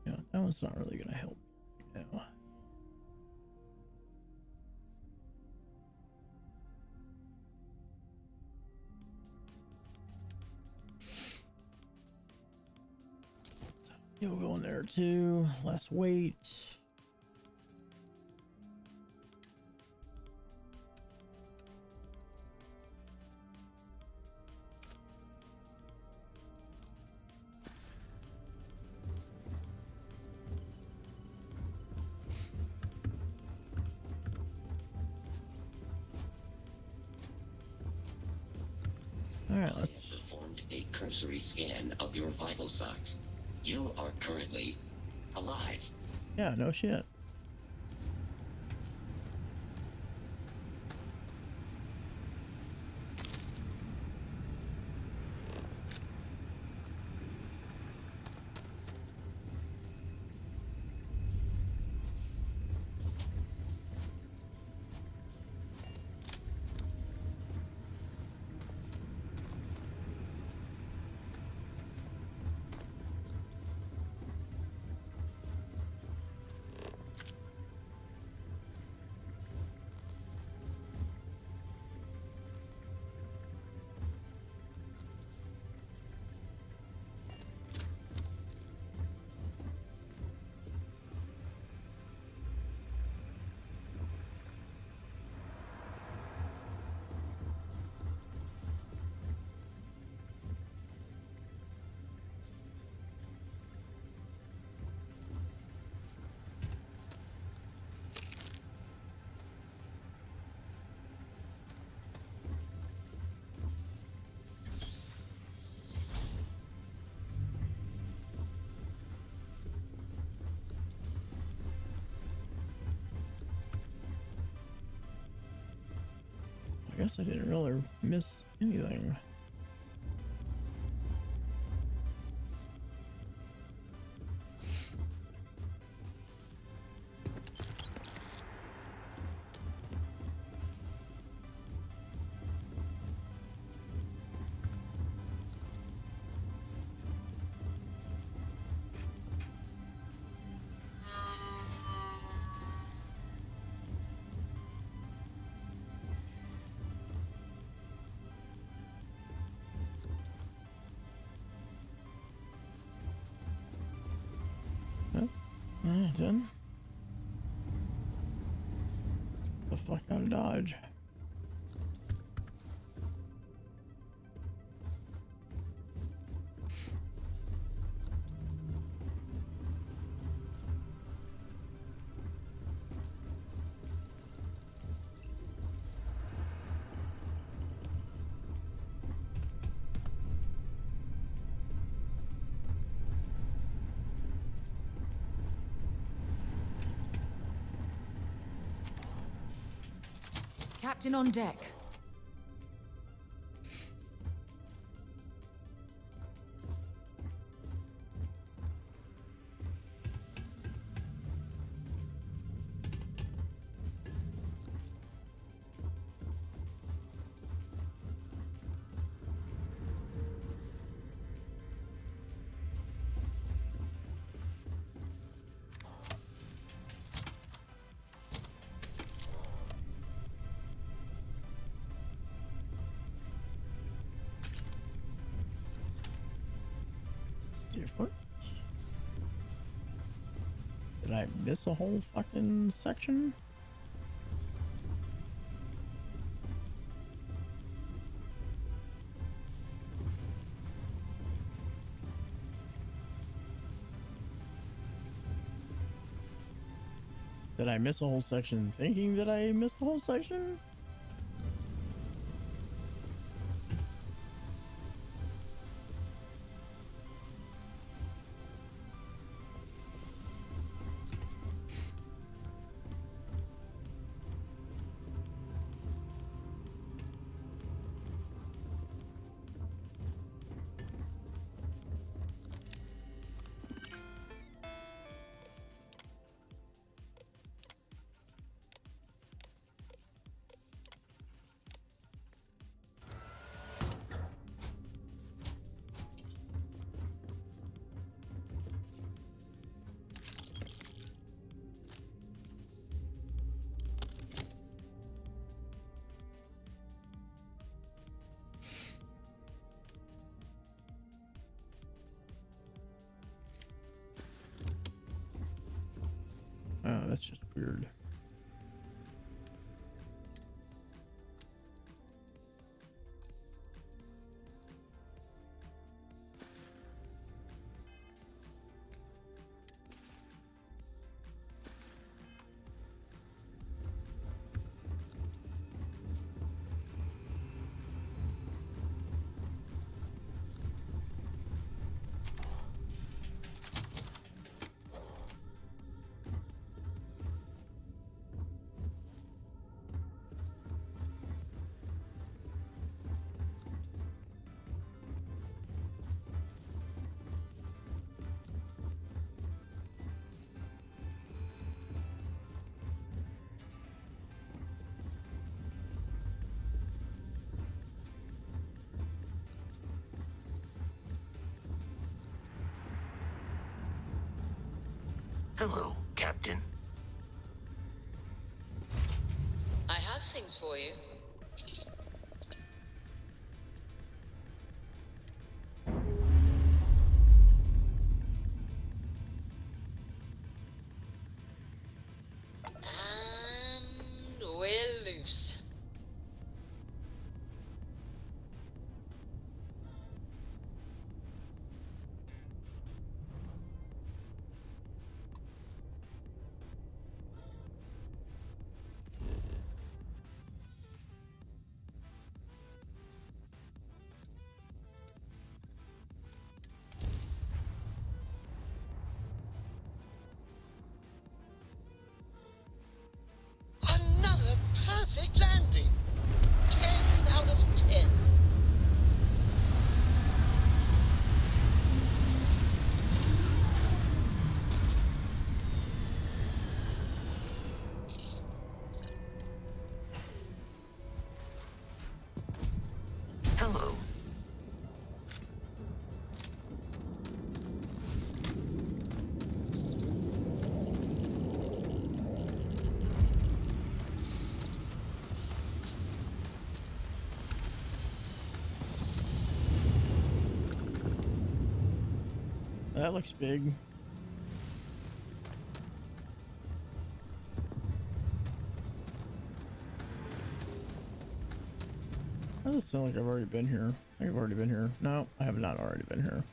[SPEAKER 2] Yeah, that one's not really gonna help right now. You'll go in there too. Less weight. All right, let's.
[SPEAKER 6] Performed a cursory scan of your vital signs. You are currently alive.
[SPEAKER 2] Yeah, no shit. guess I didn't really miss anything. Alright then. Get the fuck out of Dodge.
[SPEAKER 4] Captain on deck.
[SPEAKER 2] Different. Did I miss a whole fucking section? Did I miss a whole section thinking that I missed the whole section? Oh, that's just weird.
[SPEAKER 6] Hello, Captain.
[SPEAKER 7] I have things for you. And we're loose.
[SPEAKER 11] Another perfect landing. 10
[SPEAKER 2] That looks big. That doesn't sound like I've already been here. I think I've already been here. No, I have not already been here.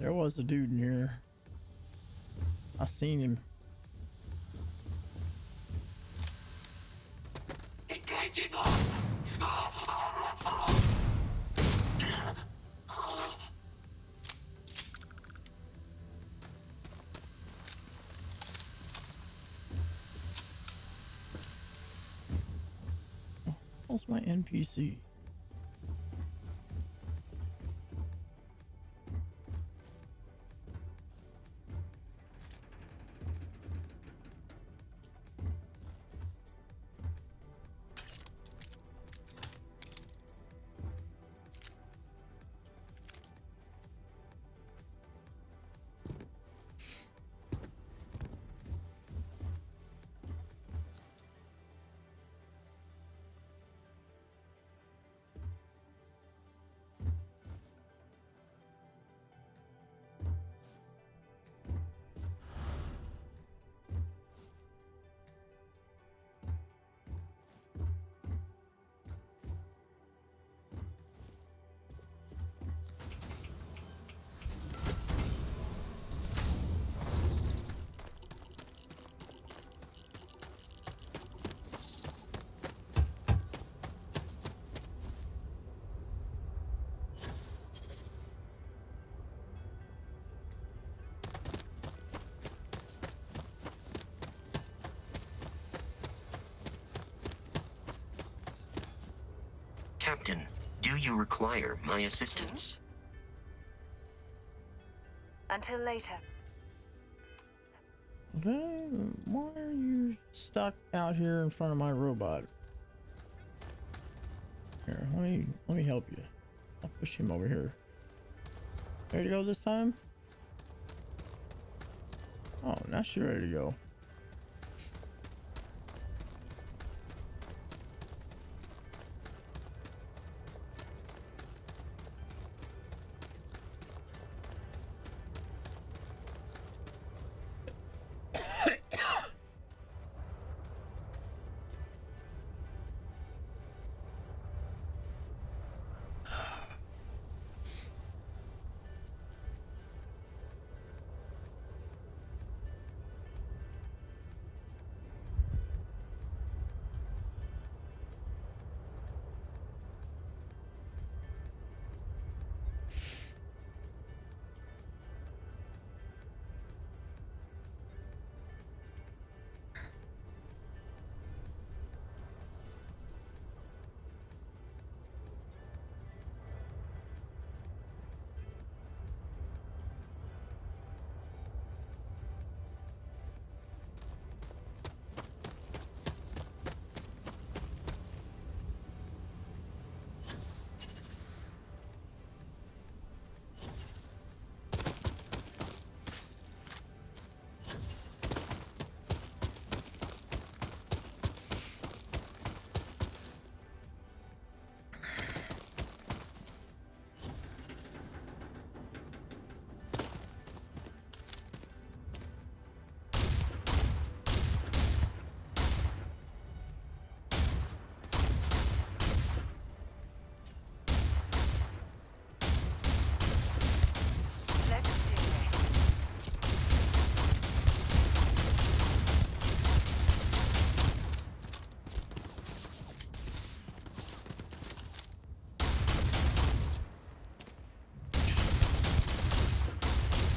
[SPEAKER 2] There was a dude in here. I seen him. What's my NPC?
[SPEAKER 6] Captain, do you require my assistance?
[SPEAKER 5] Until later.
[SPEAKER 2] Why are you stuck out here in front of my robot? Here, let me help you. I'll push him over here. Ready to go this time? Oh, now she's ready to go.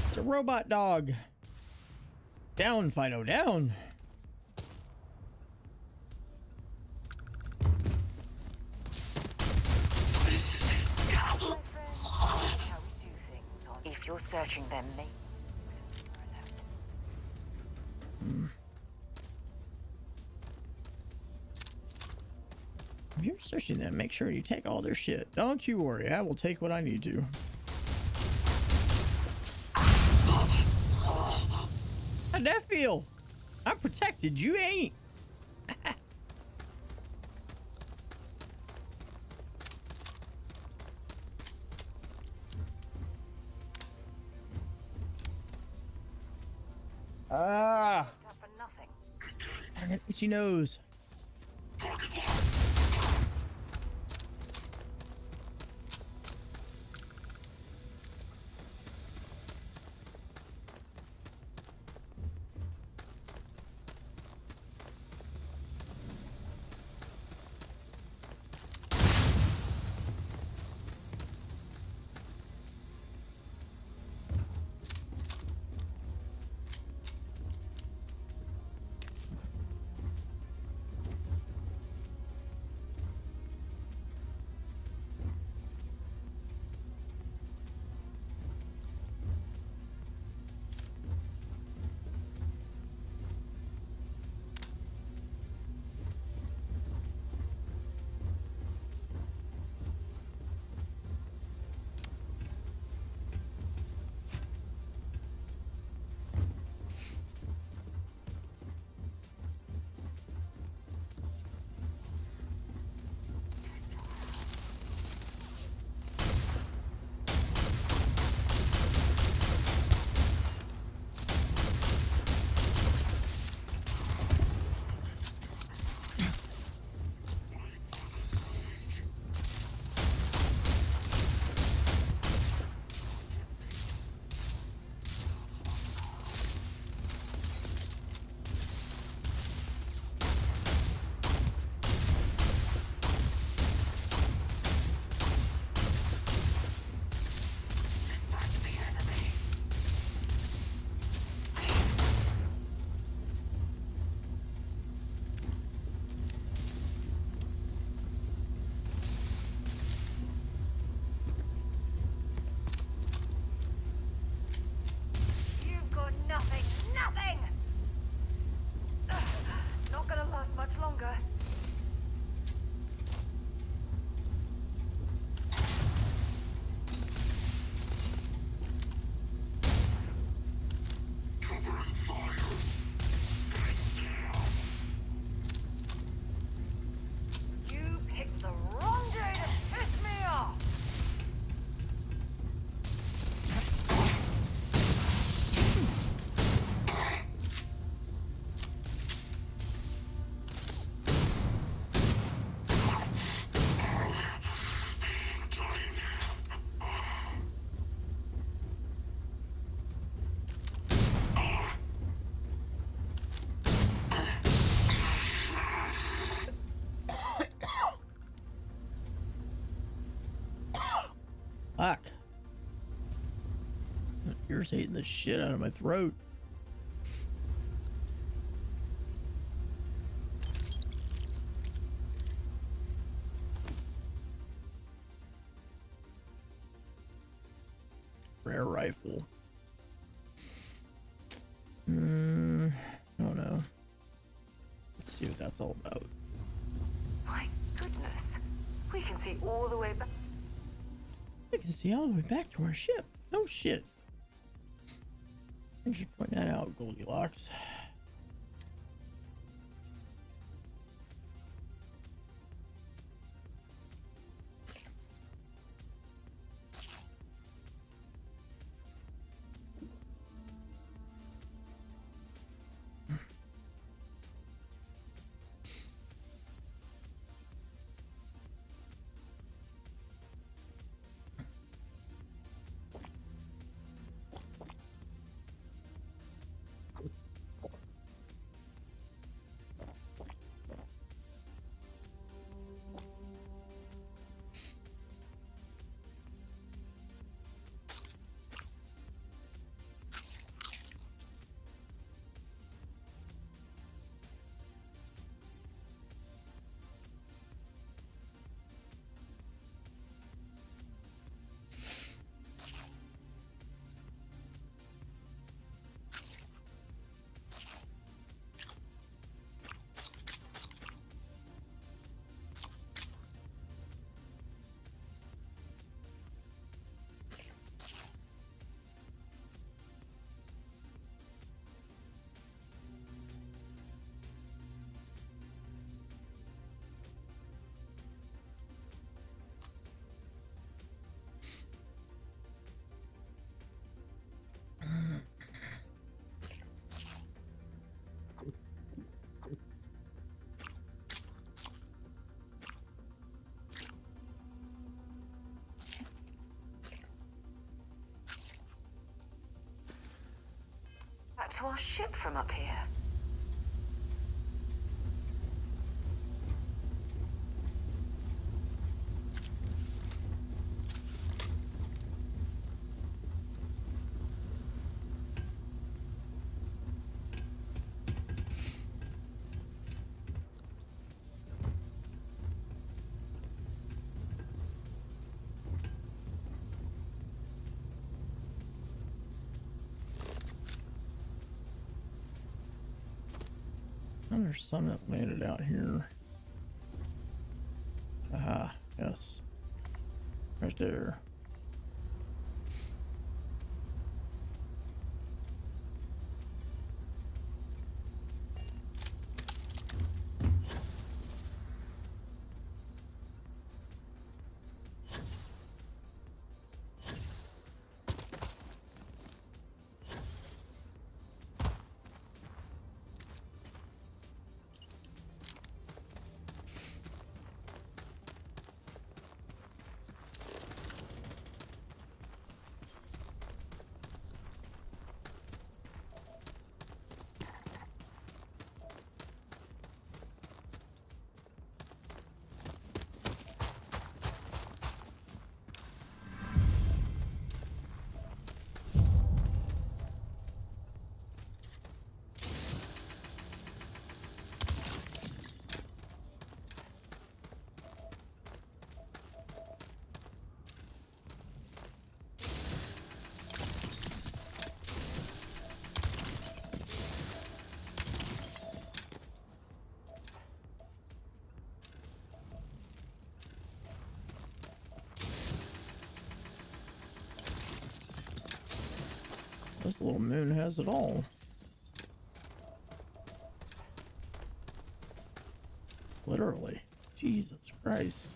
[SPEAKER 2] It's a robot dog. Down, Fido, down.
[SPEAKER 5] If you're searching them, maybe.
[SPEAKER 2] If you're searching them, make sure you take all their shit. Don't you worry, I will take what I need to. How'd that feel? I'm protected, you ain't. Ah! I got itchy nose. irritating the shit out of my throat. Rare rifle. I don't know. Let's see what that's all about.
[SPEAKER 5] My goodness. We can see all the way back.
[SPEAKER 2] We can see all the way back to our ship. No shit. Thanks for pointing that out, Goldilocks.
[SPEAKER 5] Back to our ship from up here.
[SPEAKER 2] Oh, there's some that landed out here. Aha, yes. Right there. This little moon has it all. Literally. Jesus Christ.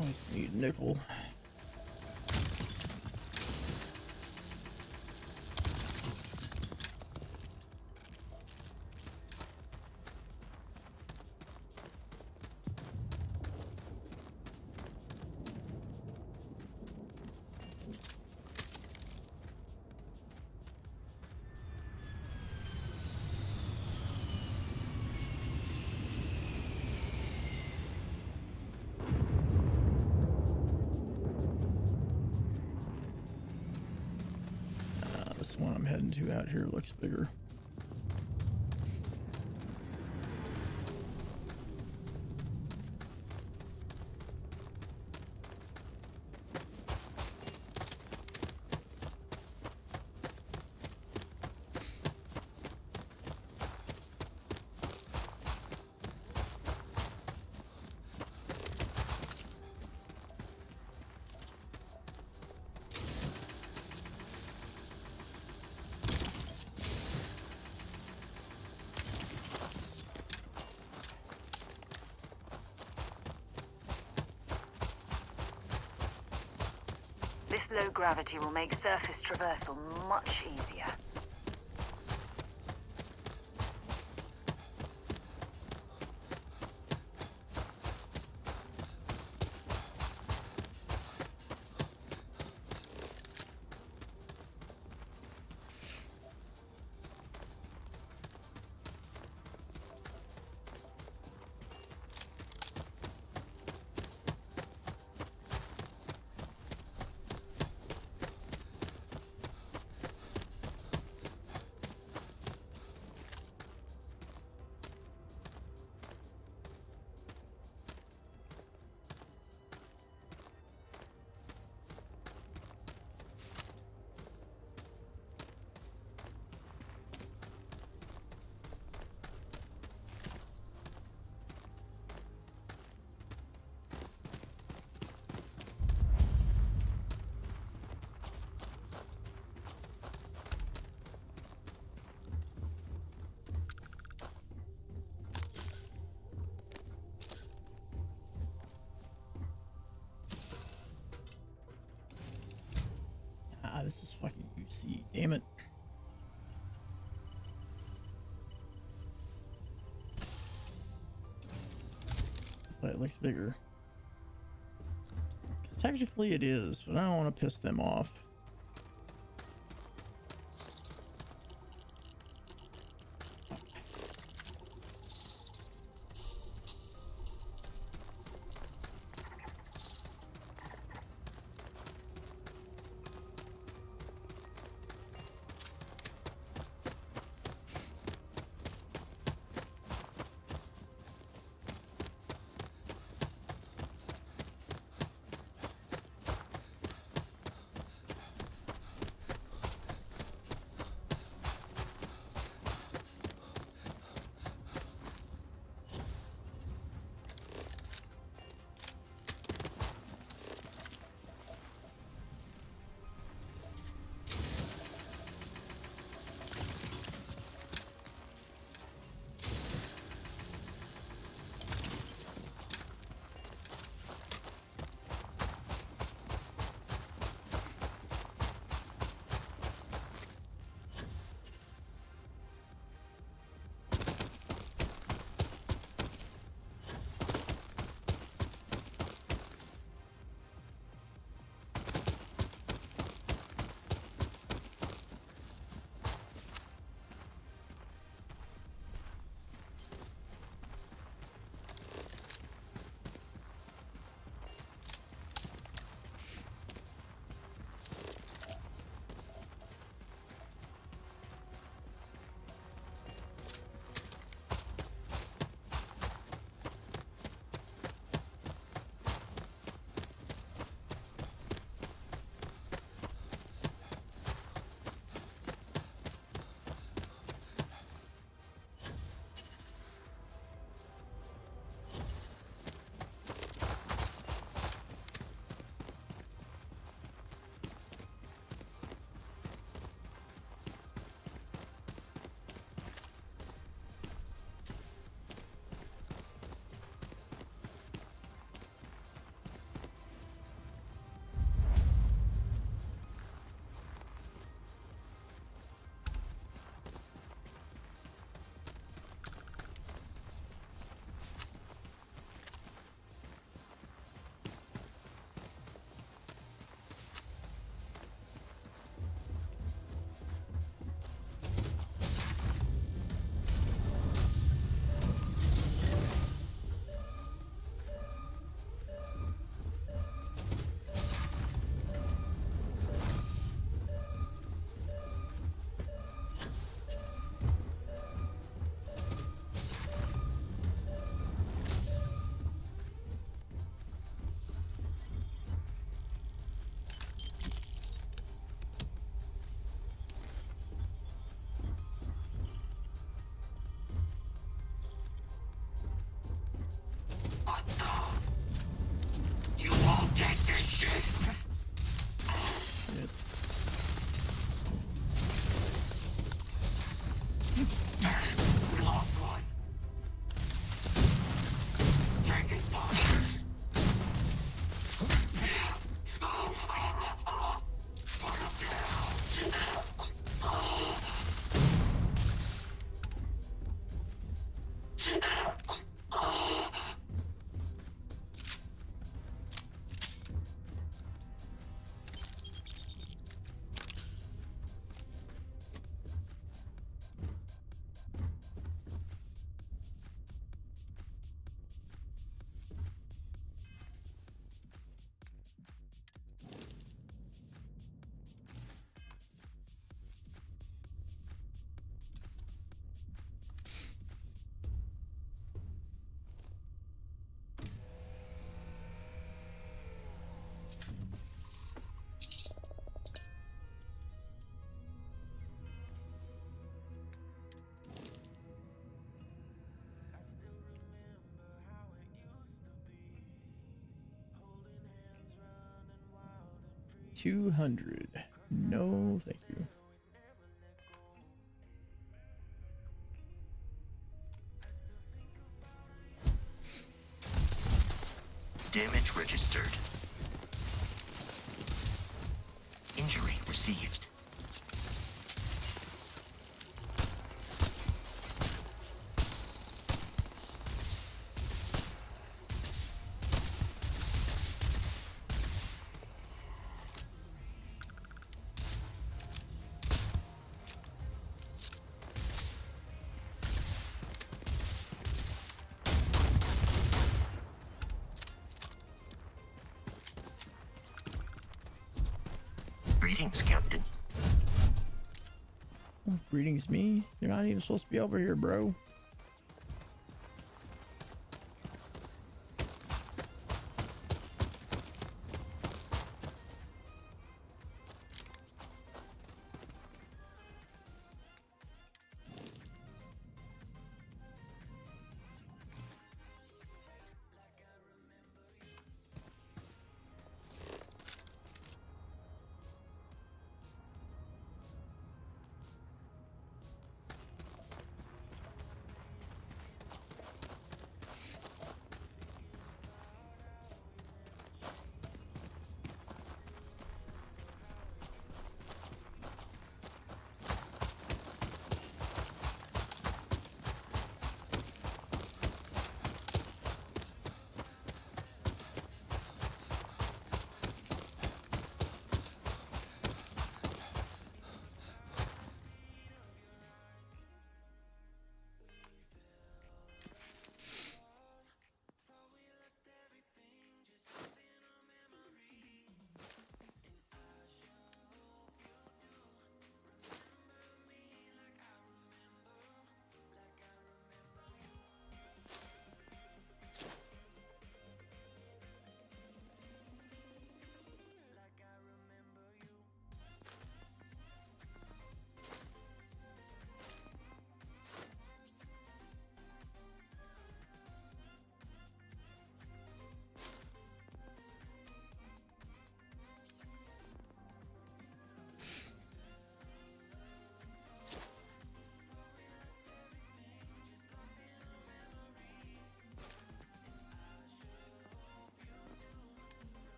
[SPEAKER 2] Nice neat nickel. one I'm heading to out here looks bigger.
[SPEAKER 5] This low gravity will make surface traversal much easier. Ah, this is fucking UC. Damn it. It looks bigger. Technically it is, but I don't want to piss them off.
[SPEAKER 2] 200. No, thank you.
[SPEAKER 6] Damage registered. Injury received. Greetings, Captain.
[SPEAKER 2] Oh, greetings, me. You're not even supposed to be over here, bro.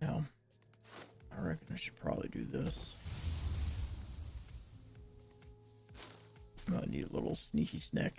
[SPEAKER 2] No. I reckon I should probably do this. I need a little sneaky snack.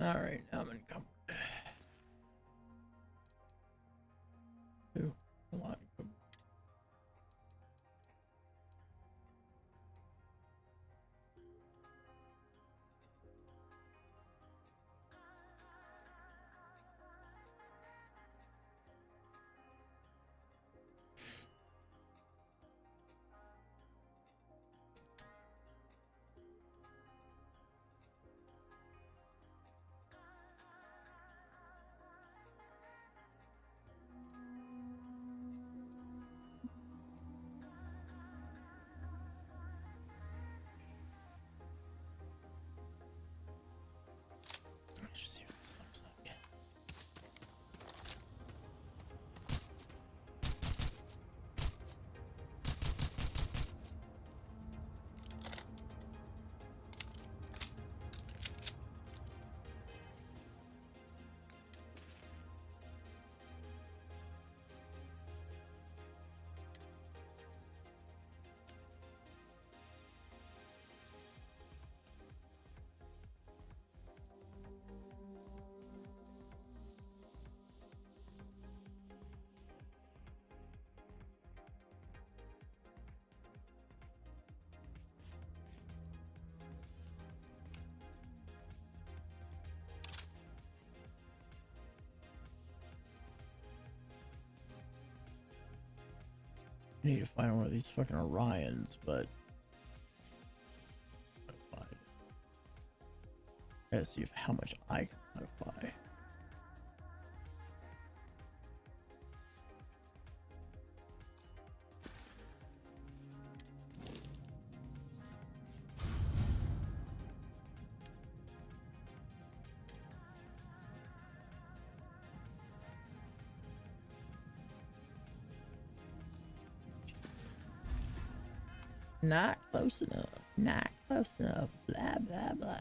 [SPEAKER 2] Alright, now I'm encumbered. Ooh, a lot encumbered. Let's just see what this looks like. I need to find one of these fucking Orions, but I gotta see if how much I can modify. Not close enough. Not close enough. Blah, blah, blah.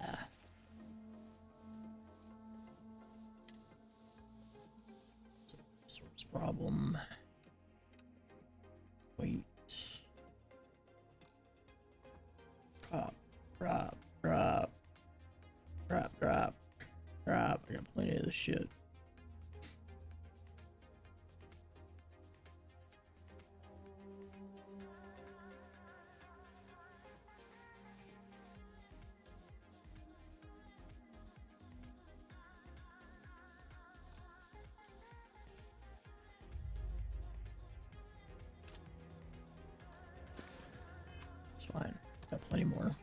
[SPEAKER 2] Source problem. Wait. Drop, drop, drop. Drop, drop. Drop. I got plenty of this shit. Fine. Got plenty more.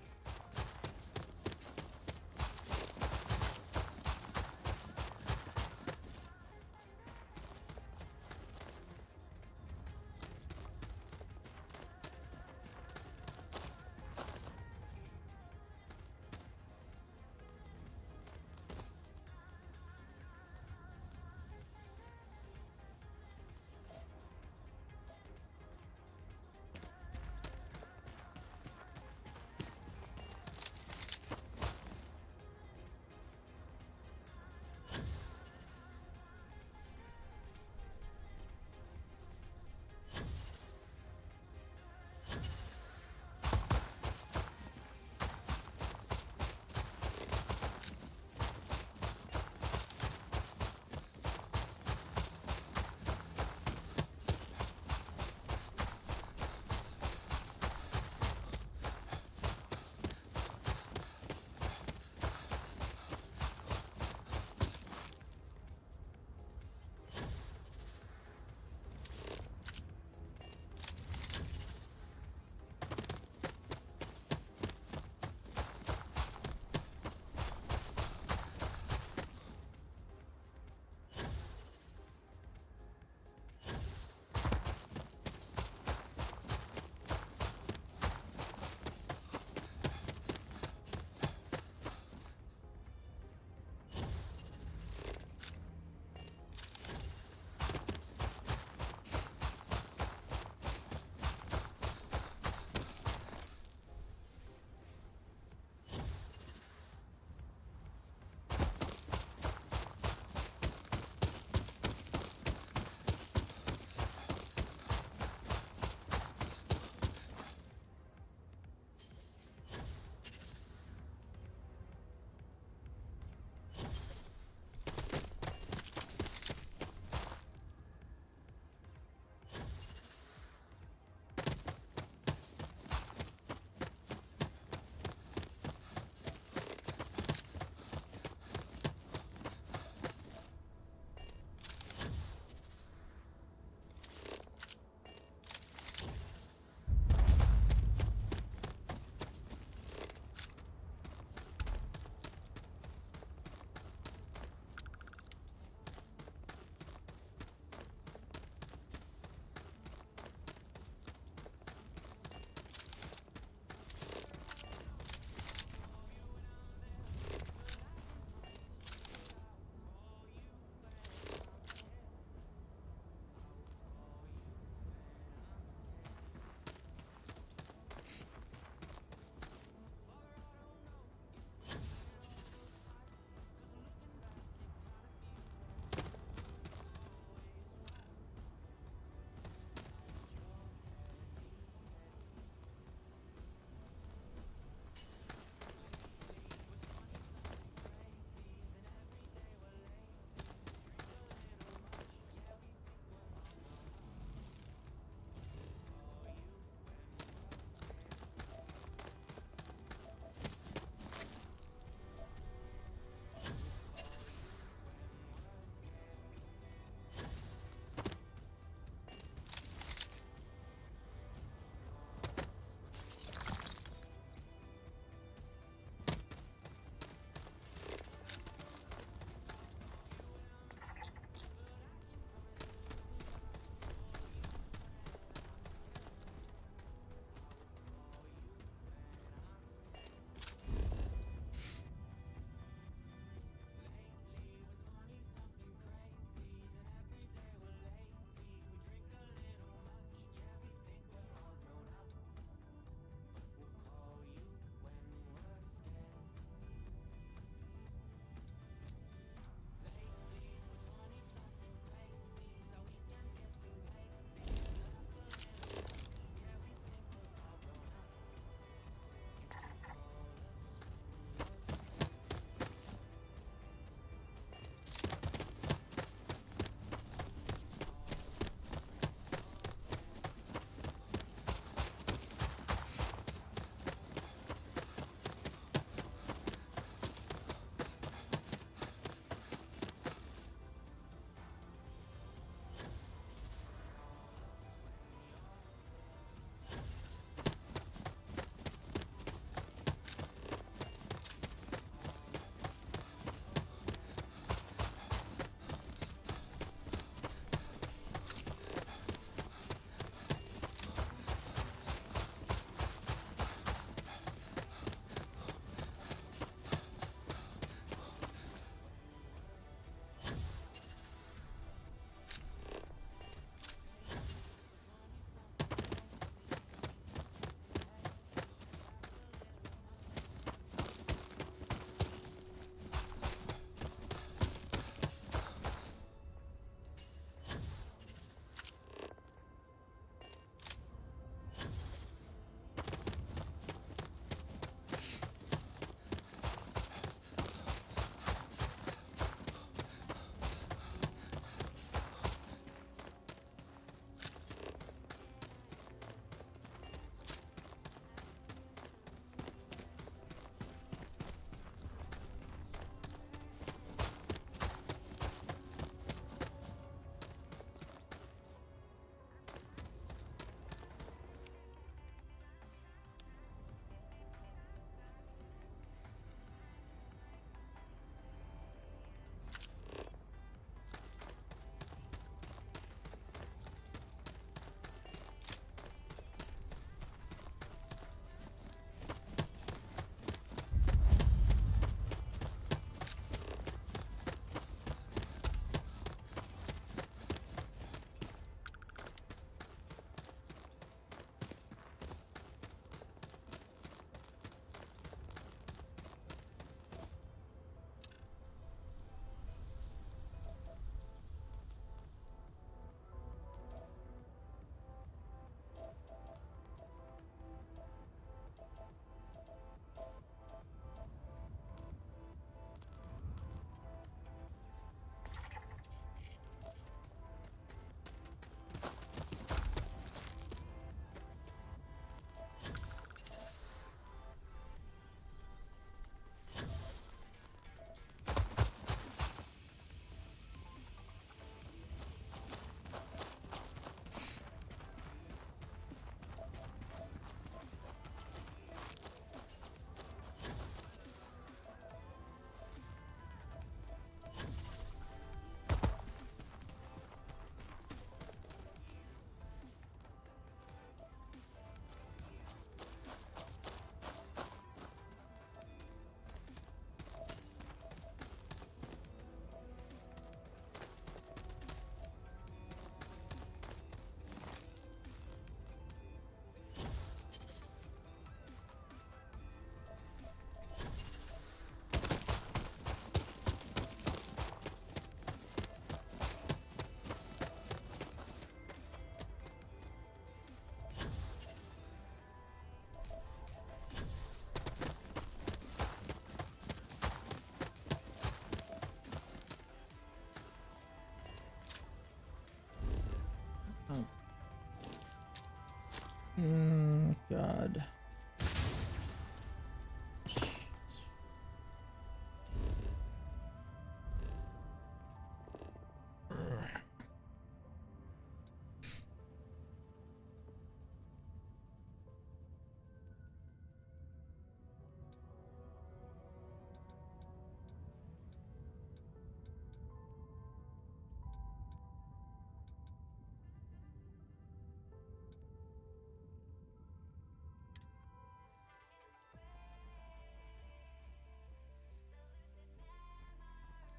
[SPEAKER 2] God.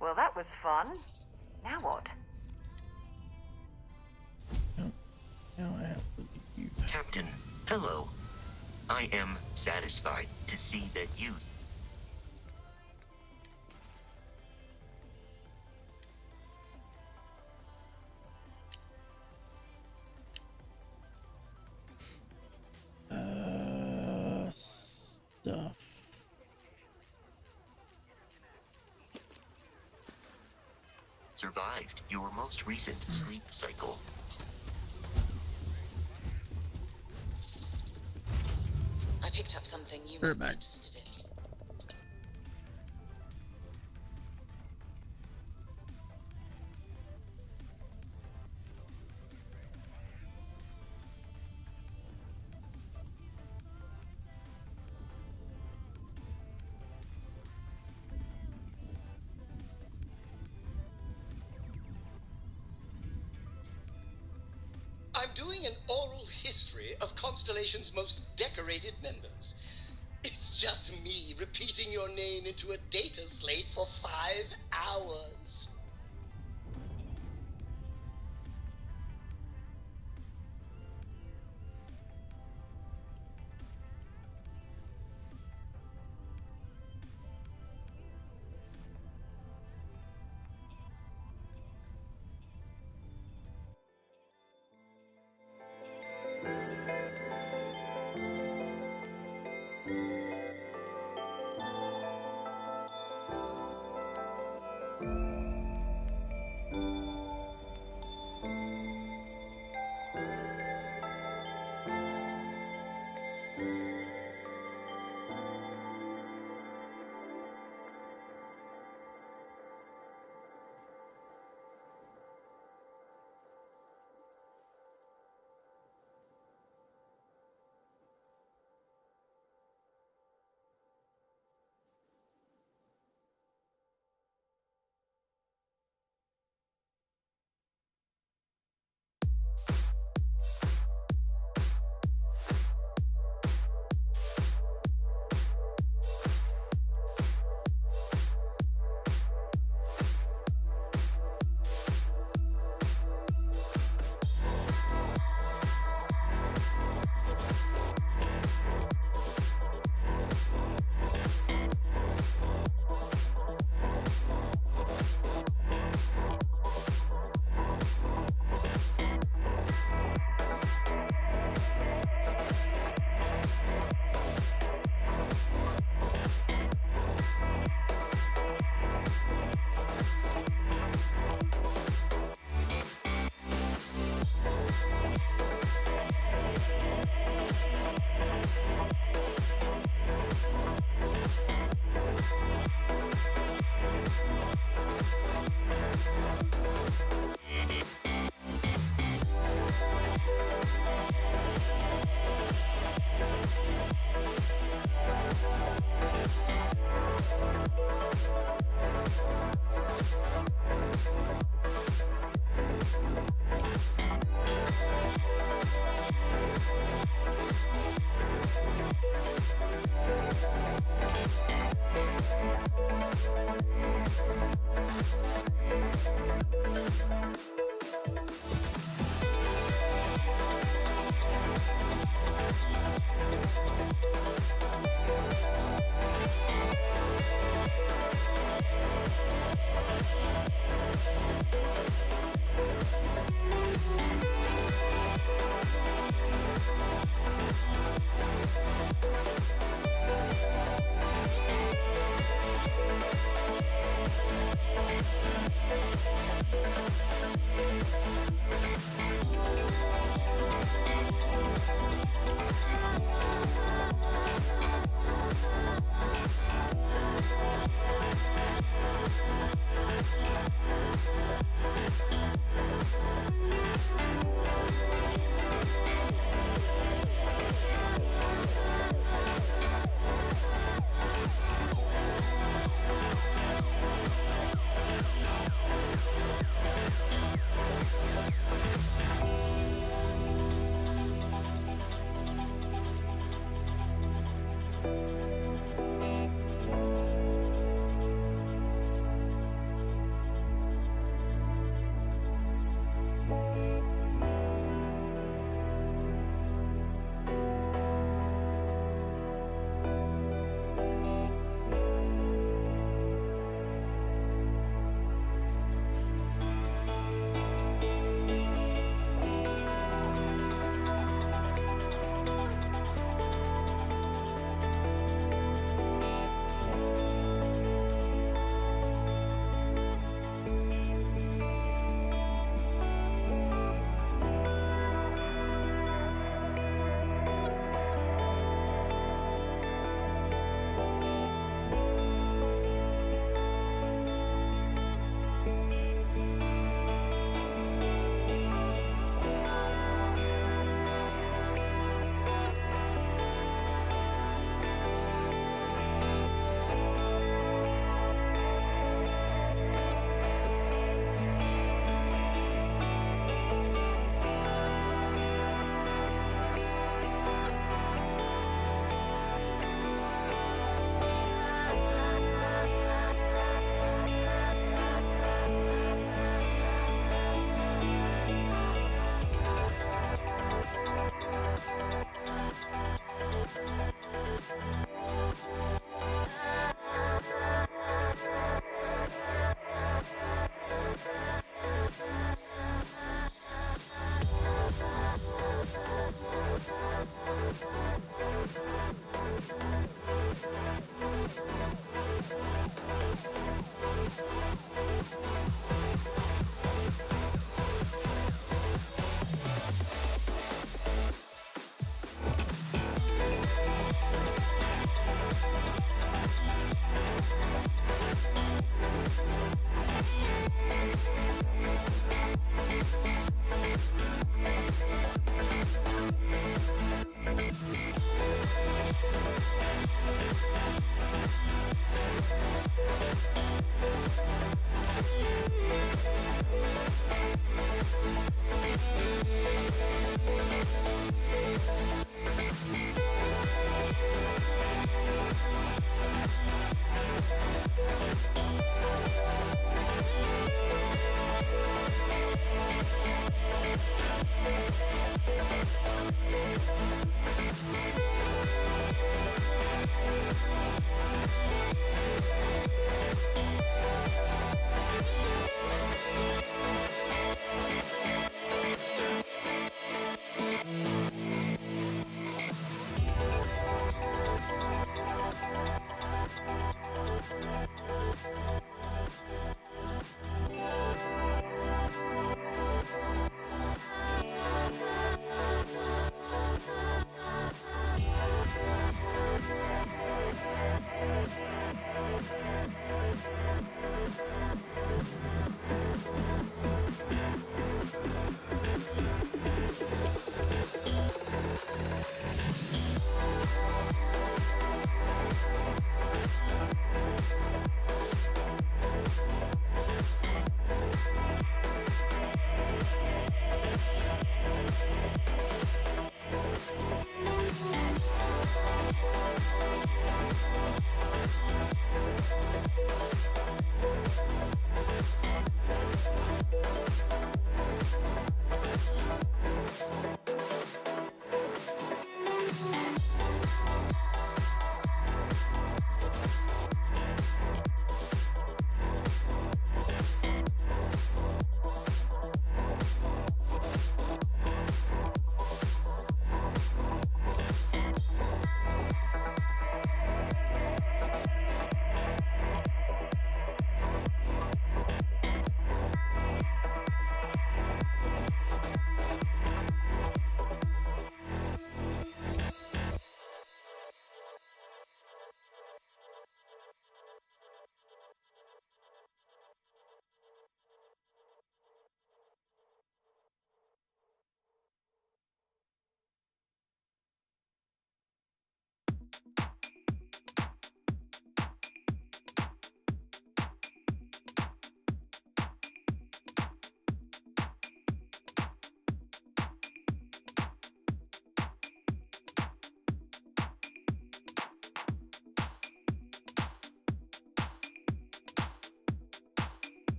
[SPEAKER 5] Well, that was fun. Now what?
[SPEAKER 2] Now I have to leave.
[SPEAKER 6] Captain, hello. I am satisfied to see that you...
[SPEAKER 2] Stuff.
[SPEAKER 6] survived your most recent sleep cycle.
[SPEAKER 7] I picked up something you
[SPEAKER 2] We're
[SPEAKER 7] might be
[SPEAKER 2] back.
[SPEAKER 7] interested in.
[SPEAKER 11] I'm doing an oral history of Constellation's most decorated members. It's just me repeating your name into a data slate for 5 hours.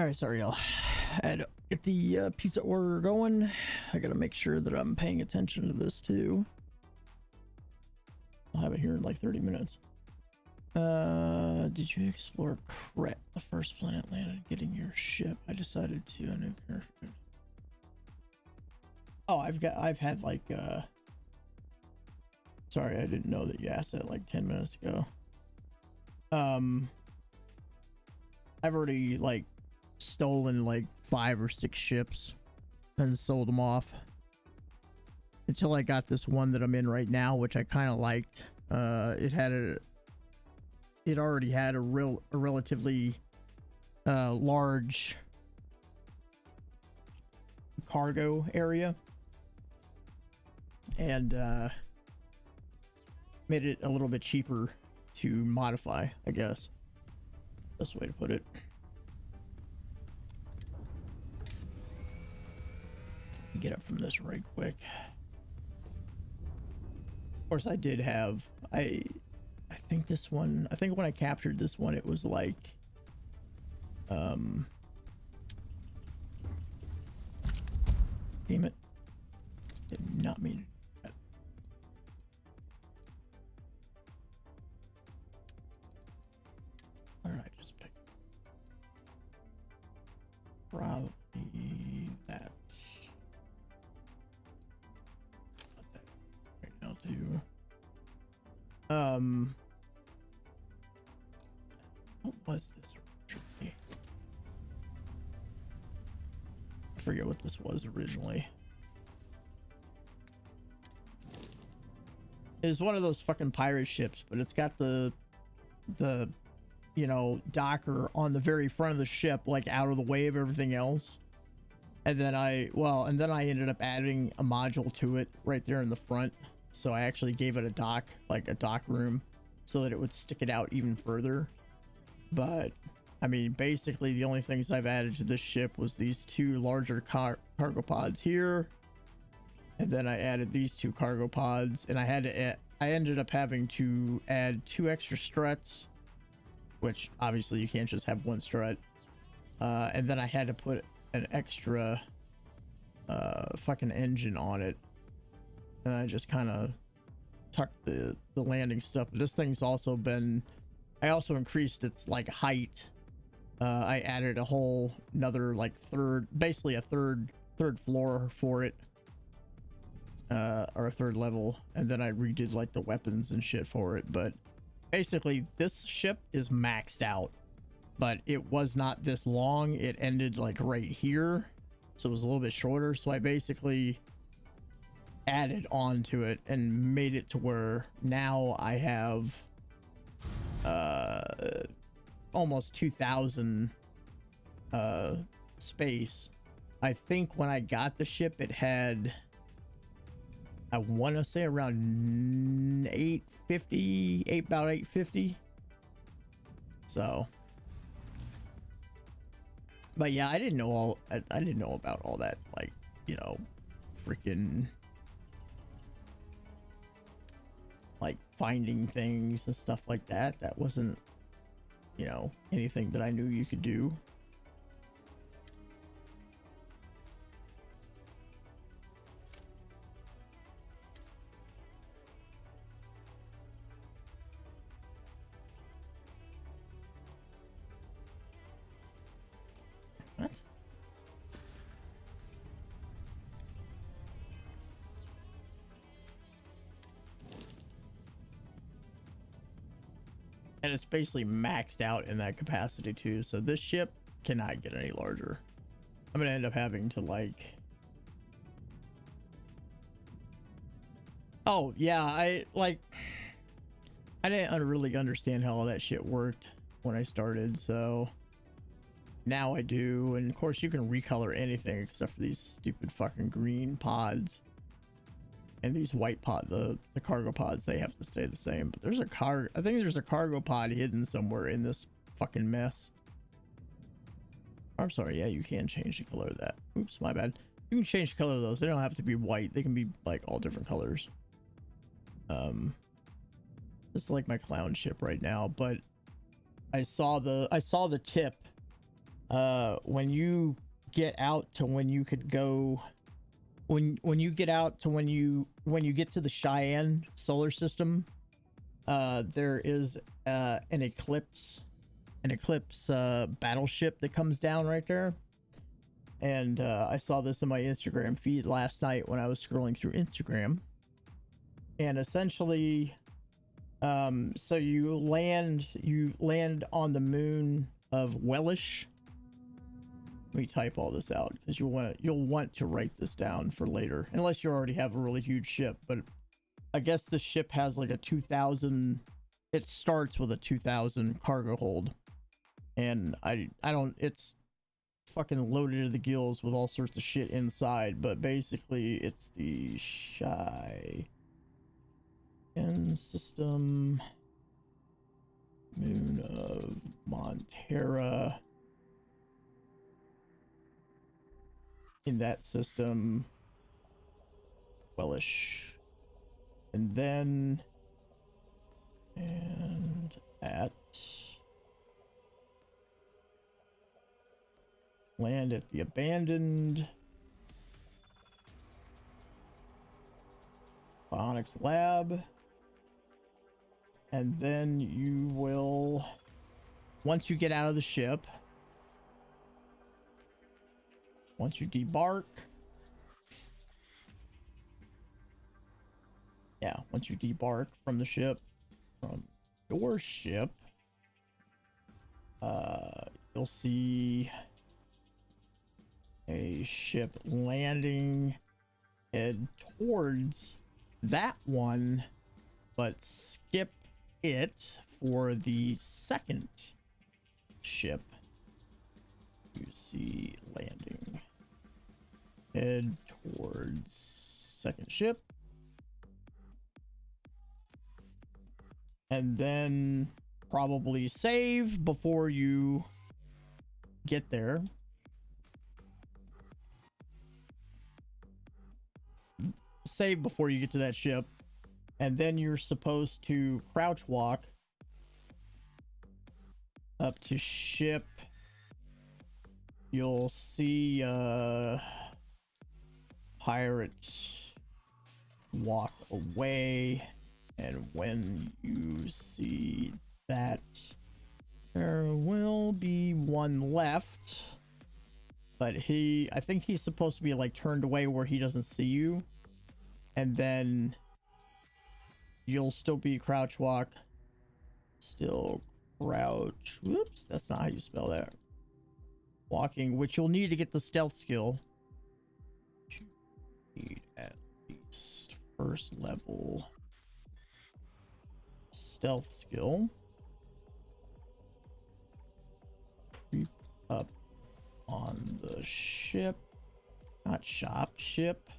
[SPEAKER 2] All right, sorry, y'all. I had to get the pizza order going. I gotta make sure that I'm paying attention to this too. I'll have it here in like 30 minutes. Did you explore Kret, the first planet landed getting your ship? I decided to. Oh, I've had like, sorry, I didn't know that you asked that like 10 minutes ago. I've already like stolen like 5 or 6 ships and sold them off until I got this one that I'm in right now, which I kind of liked. It already had a relatively large cargo area, and made it a little bit cheaper to modify, I guess. Best way to put it. Get up from this right quick. Of course, I did have, I think this one, I think when I captured this one, it was like, damn it. Did not mean that. All right, just pick. Probably that. Put that right now too. What was this originally? I forget what this was originally. It's one of those fucking pirate ships, but it's got the you know, docker on the very front of the ship, like out of the way of everything else. And then I ended up adding a module to it right there in the front. So I actually gave it a dock, like a dock room, so that it would stick it out even further. But I mean, basically the only things I've added to this ship was these 2 larger cargo pods here. And then I added these 2 cargo pods, and I ended up having to add 2 extra struts, which obviously you can't just have 1 strut. And then I had to put an extra fucking engine on it. And I just kind of tucked the landing stuff. But this thing's also been, I also increased its like height. I added a whole another like basically a third floor for it. Or a 3rd level, and then I redid like the weapons and shit for it. But basically this ship is maxed out, but it was not this long. It ended like right here, so it was a little bit shorter. So I basically added on to it and made it to where now I have almost 2,000 space. I think when I got the ship it had, I want to say around 850, about 850. So, but yeah, I didn't know about all that, like, you know, freaking like finding things and stuff like that. That wasn't, you know, anything that I knew you could do. What? And it's basically maxed out in that capacity too, so this ship cannot get any larger. I'm gonna end up having to like, oh yeah, I didn't really understand how all that shit worked when I started, so now I do. And of course you can recolor anything except for these stupid fucking green pods. And these white pod, the cargo pods, they have to stay the same. But there's a I think there's a cargo pod hidden somewhere in this fucking mess. I'm sorry, yeah, you can change the color of that. Oops, my bad. You can change the color of those. They don't have to be white. They can be like all different colors. This is like my clown ship right now, but I saw the tip when you get out to when you could go, when you get out to when you get to the Cheyenne solar system, there is an eclipse battleship that comes down right there. And I saw this in my Instagram feed last night when I was scrolling through Instagram. And essentially, so you land on the moon of Wellish. Let me type all this out because you'll want to write this down for later, unless you already have a really huge ship. But I guess the ship has like a 2,000. It starts with a 2,000 cargo hold, and I don't. It's fucking loaded to the gills with all sorts of shit inside. But basically, it's the Cheyenne system, moon of Montera. In that system, Wellish, and then at land at the abandoned Bionics lab, and then you will, once you get out of the ship, once you debark, once you debark from the ship, from your ship, you'll see a ship landing, head towards that one, but skip it for the second ship you see landing. Head towards second ship, and then probably save before you get there. Save before you get to that ship, and then you're supposed to crouch walk up to ship. You'll see pirates walk away, and when you see that, there will be one left, but I think he's supposed to be like turned away where he doesn't see you, and then you'll still be crouch walk, whoops, that's not how you spell that, walking, which you'll need to get the stealth skill. Need at least first level stealth skill. Creep up on the ship, not shop, ship.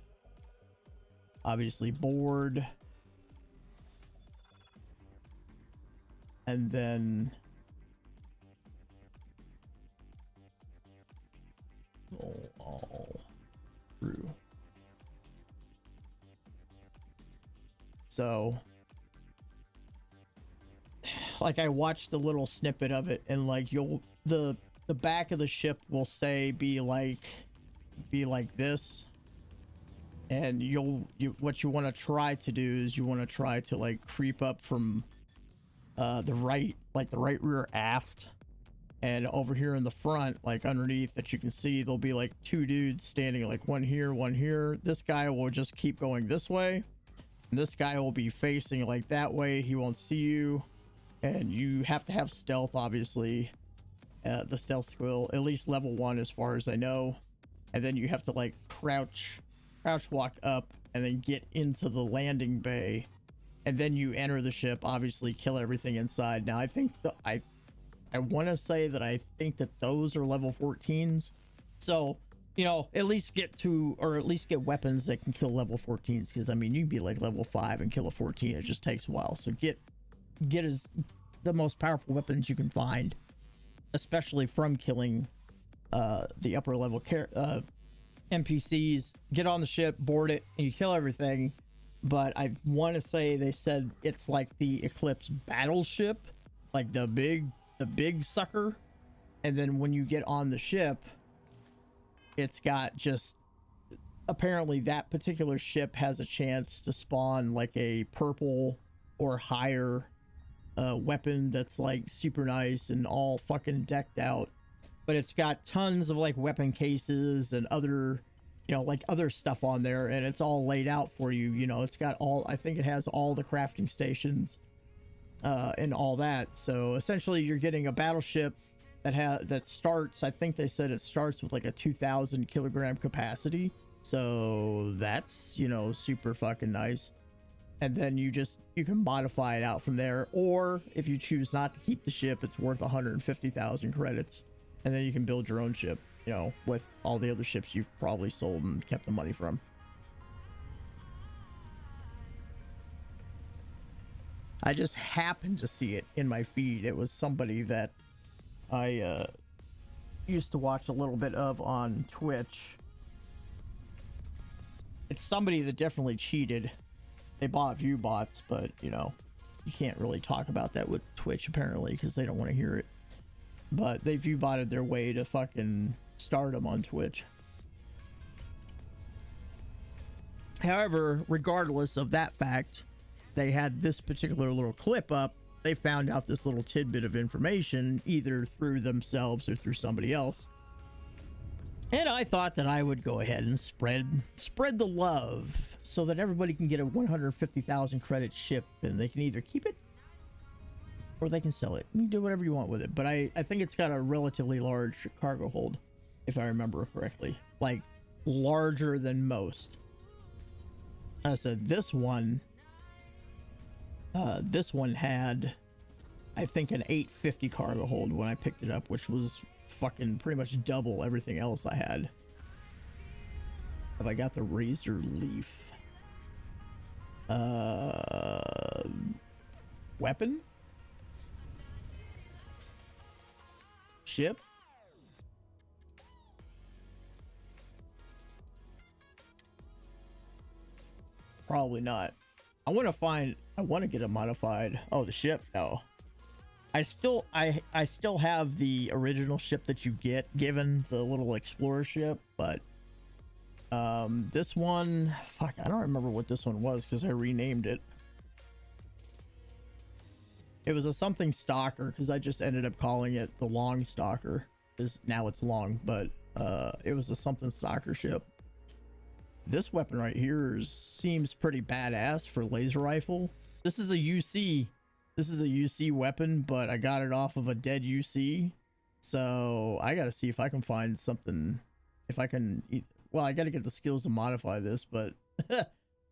[SPEAKER 2] Obviously board. And then go all through. So, like, I watched the little snippet of it, and like the back of the ship will say be like this, and what you want to try to do is you want to try to like creep up from the right rear aft, and over here in the front, like underneath that you can see, there'll be like two dudes standing, like one here, one here. This guy will just keep going this way, and this guy will be facing like that way. He won't see you, and you have to have stealth, obviously. The stealth skill, at least level 1 as far as I know, and then you have to like crouch walk up and then get into the landing bay, and then you enter the ship, obviously kill everything inside. Now I think I want to say that I think that those are level 14s, so you know, at least get weapons that can kill level 14s, because I mean, you can be like level 5 and kill a 14. It just takes a while. So get as the most powerful weapons you can find, especially from killing the upper level NPCs. Get on the ship, board it, and you kill everything. But I want to say they said it's like the Eclipse battleship, like the big sucker. And then when you get on the ship, it's got just, apparently that particular ship has a chance to spawn like a purple or higher weapon that's like super nice and all fucking decked out. But it's got tons of like weapon cases and other, you know, like other stuff on there, and it's all laid out for you. You know, it's got all, I think it has all the crafting stations and all that. So essentially you're getting a battleship that starts, I think they said it starts with like a 2,000 kilogram capacity. So that's, you know, super fucking nice. And then you can modify it out from there. Or if you choose not to keep the ship, it's worth 150,000 credits. And then you can build your own ship, you know, with all the other ships you've probably sold and kept the money from. I just happened to see it in my feed. It was somebody that I used to watch a little bit of on Twitch. It's somebody that definitely cheated. They bought view bots, but you know, you can't really talk about that with Twitch apparently because they don't want to hear it. But they view botted their way to fucking stardom on Twitch. However, regardless of that fact, they had this particular little clip up. They found out this little tidbit of information either through themselves or through somebody else. And I thought that I would go ahead and spread the love so that everybody can get a 150,000 credit ship, and they can either keep it or they can sell it. You can do whatever you want with it. But I think it's got a relatively large cargo hold, if I remember correctly. Like, larger than most. I said this one had, I think, an 850 cargo hold when I picked it up, which was fucking pretty much double everything else I had. Have I got the razor leaf? Weapon? Ship? Probably not. I want to get a modified. Oh, the ship? No. I still have the original ship that you get given, the little explorer ship, but this one, fuck, I don't remember what this one was because I renamed it. It was a something stalker because I just ended up calling it the long stalker, because now it's long, but it was a something stalker ship. This weapon right here seems pretty badass for laser rifle. This is a UC. This is a UC weapon, but I got it off of a dead UC. So I got to see if I can find something. If I can, well, I got to get the skills to modify this, but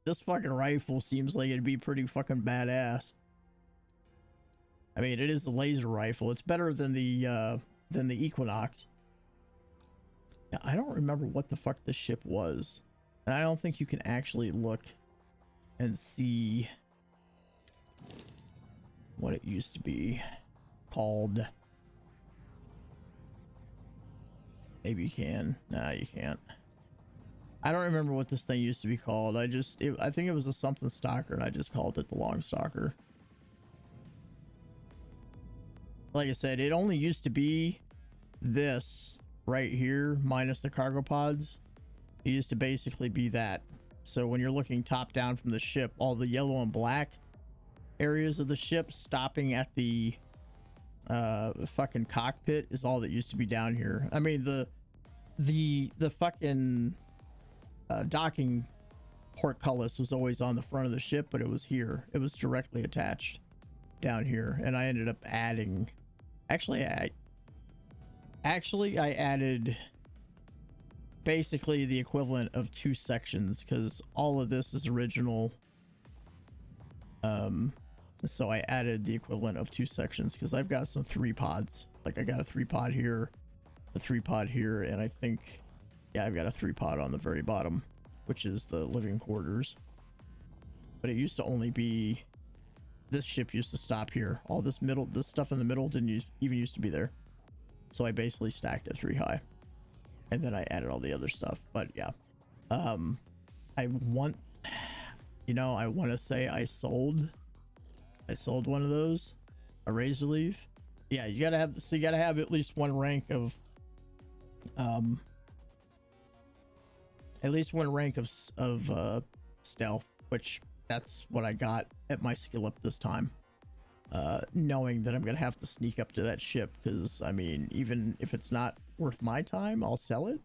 [SPEAKER 2] this fucking rifle seems like it'd be pretty fucking badass. I mean, it is a laser rifle. It's better than the Equinox. Now, I don't remember what the fuck this ship was. And I don't think you can actually look and see what it used to be called. Maybe you can. Nah, you can't. I don't remember what this thing used to be called. I think it was a something stalker, and I just called it the long stalker. Like I said, it only used to be this right here minus the cargo pods. It used to basically be that. So when you're looking top down from the ship, all the yellow and black areas of the ship stopping at the fucking cockpit is all that used to be down here. I mean, the fucking docking portcullis was always on the front of the ship, but it was here. It was directly attached down here, and I ended up adding. Actually, I added basically the equivalent of 2 sections, because all of this is original. So I added the equivalent of 2 sections because I've got some 3 pods. Like I got a 3 pod here, a 3 pod here, and I think, yeah, I've got a 3 pod on the very bottom, which is the living quarters. But it used to only be, this ship used to stop here. All this stuff in the middle didn't even used to be there. So I basically stacked it 3 high. And then I added all the other stuff. But yeah. I want to say I sold one of those, a razor leaf. Yeah, you gotta have, so you gotta have at least one rank of stealth, which that's what I got at my skill up this time. Knowing that I'm gonna have to sneak up to that ship, because I mean, even if it's not worth my time, I'll sell it.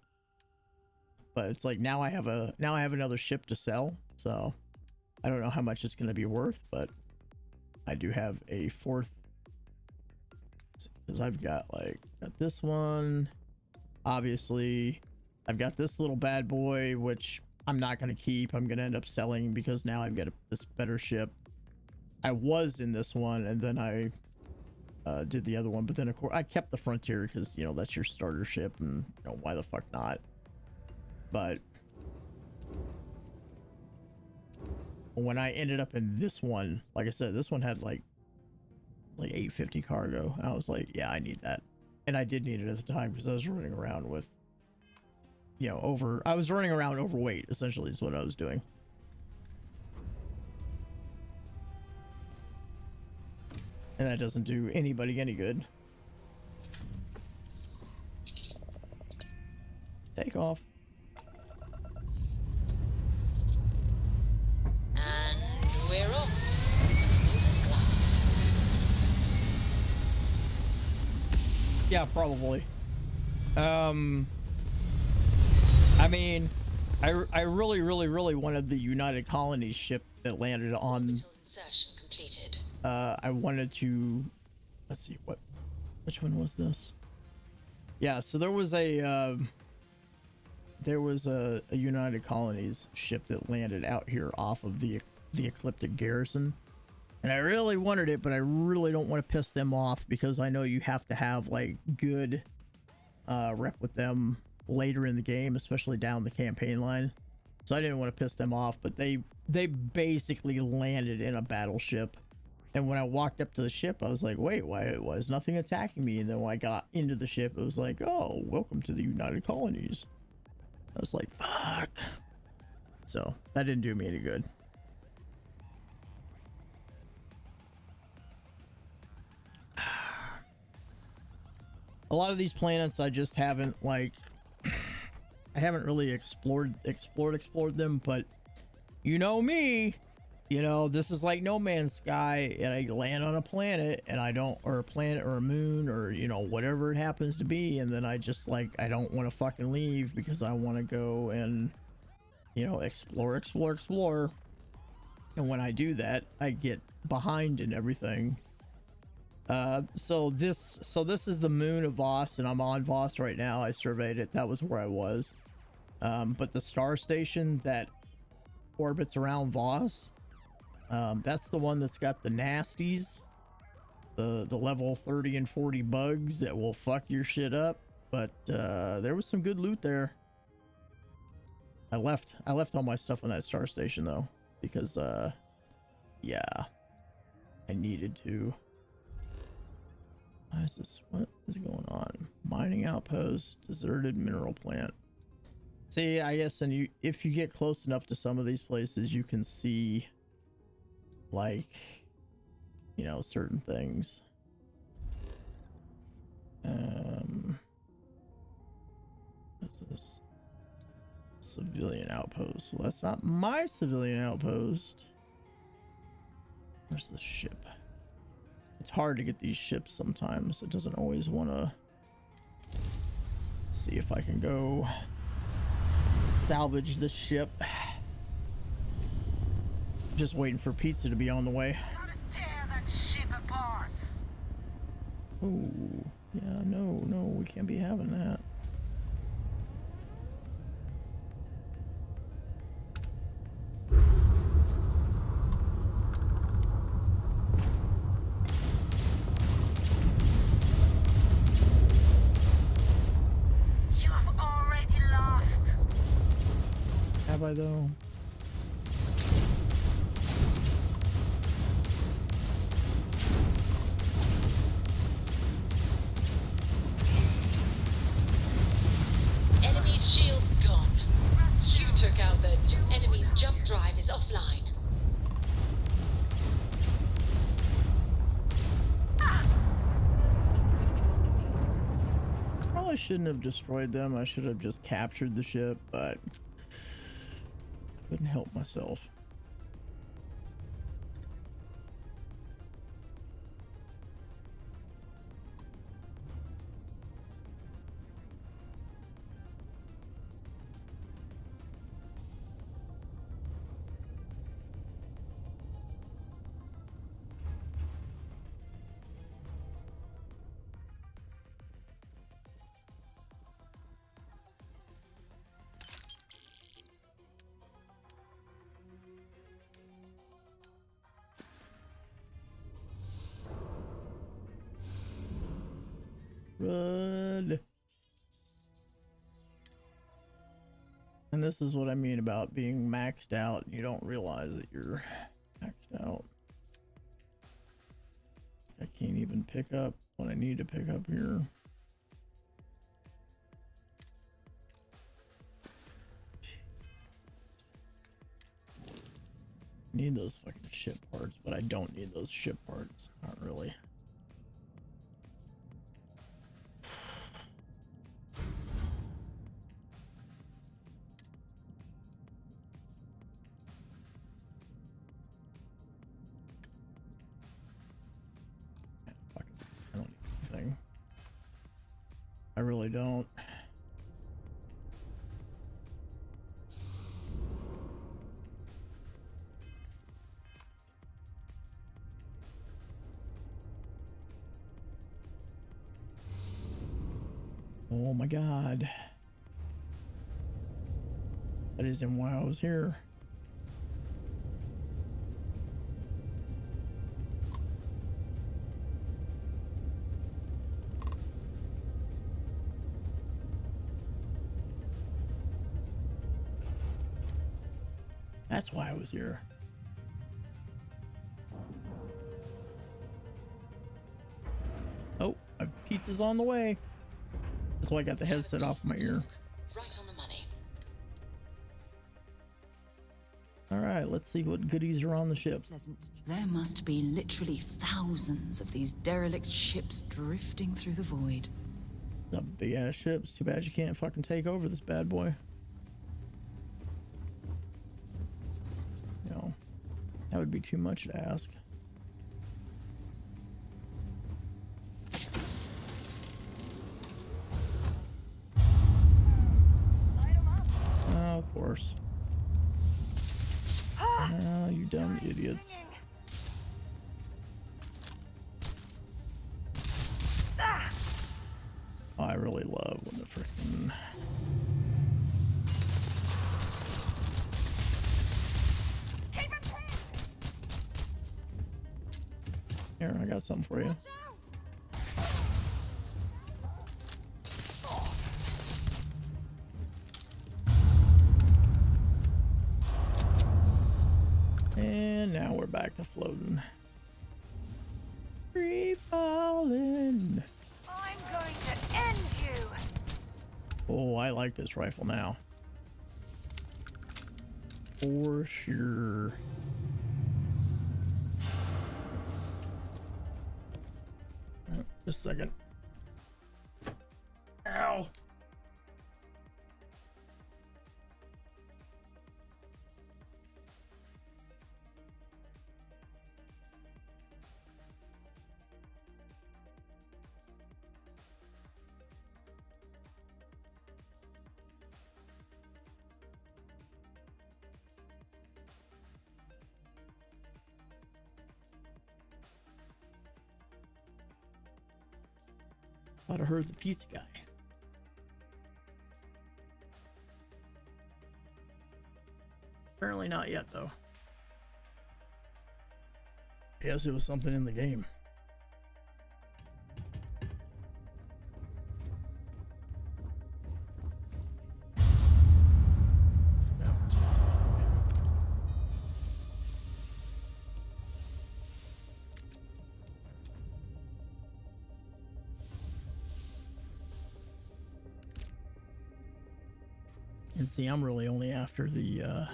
[SPEAKER 2] But it's like now I have another ship to sell, so I don't know how much it's gonna be worth, but I do have a fourth, because I've got this one. Obviously, I've got this little bad boy, which I'm not gonna keep. I'm gonna end up selling because now I've got this better ship. I was in this one, and then I did the other one, but then of course I kept the Frontier because, you know, that's your starter ship, and you know, why the fuck not. But when I ended up in this one, like I said, this one had like 850 cargo, and I was like, yeah, I need that. And I did need it at the time because I was running around with, you know, I was running around overweight, essentially, is what I was doing. And that doesn't do anybody any good. Take off.
[SPEAKER 7] And we're off. Smooth as glass.
[SPEAKER 2] Yeah, probably. I mean, I really wanted the United Colonies ship that landed on.
[SPEAKER 7] Insertion completed.
[SPEAKER 2] I wanted to, let's see, which one was this? Yeah, so there was a United Colonies ship that landed out here off of the Ecliptic Garrison, and I really wanted it, but I really don't want to piss them off because I know you have to have like good rep with them later in the game, especially down the campaign line. So I didn't want to piss them off, but they basically landed in a battleship. And when I walked up to the ship, I was like, wait, why was nothing attacking me? And then when I got into the ship, it was like, oh, welcome to the United Colonies. I was like, fuck. So that didn't do me any good. A lot of these planets I just haven't I haven't really explored them, but you know me, you know, this is like No Man's Sky, and I land on a planet and I don't, or a planet or a moon or, you know, whatever it happens to be, and then I just I don't want to fucking leave because I want to go and, you know, explore. And when I do that, I get behind in everything. So this is the moon of Voss, and I'm on Voss right now. I surveyed it. That was where I was. But the star station that orbits around Voss, that's the one that's got the nasties, the level 30 and 40 bugs that will fuck your shit up. But there was some good loot there. I left all my stuff on that star station though, because yeah, I needed to. Why is this? What is going on? Mining outpost, deserted mineral plant. See, I guess, and if you get close enough to some of these places, you can see, like, you know, certain things. What's this? Civilian outpost. Well, that's not my civilian outpost. Where's the ship? It's hard to get these ships sometimes. It doesn't always want to. See if I can go salvage this ship. Just waiting for pizza to be on the way.
[SPEAKER 10] Tear that ship apart.
[SPEAKER 2] Oh, yeah, no, we can't be having that. Have I though?
[SPEAKER 7] Enemy's shield's gone. You took out the enemy's jump drive is offline.
[SPEAKER 2] probably shouldn't have destroyed them. I should have just captured the ship, but couldn't help myself. Good. And this is what I mean about being maxed out. You don't realize that you're maxed out. I can't even pick up what I need to pick up here. Need those fucking ship parts, but I don't need those ship parts. Not really. I don't need anything. I really don't. Oh my god. That isn't why I was here. That's why I was here. Oh, my pizza's on the way. That's why I got the headset off my ear.
[SPEAKER 7] Right on the money.
[SPEAKER 2] All right, let's see what goodies are on the ship.
[SPEAKER 4] Pleasant. There must be literally thousands of these derelict ships drifting through the void.
[SPEAKER 2] A big ass ship. It's too bad you can't fucking take over this bad boy. No, that would be too much to ask. Oh, of course. Oh, you dumb idiots. Oh, I really love when the freaking... Here, I got something for you. And now we're back to floating. Free falling.
[SPEAKER 10] I'm going to end you.
[SPEAKER 2] Oh, I like this rifle now. For sure. Just a second. Ow. Thought I heard the pizza guy. Apparently not yet, though. Guess it was something in the game. And see, I'm really only after the,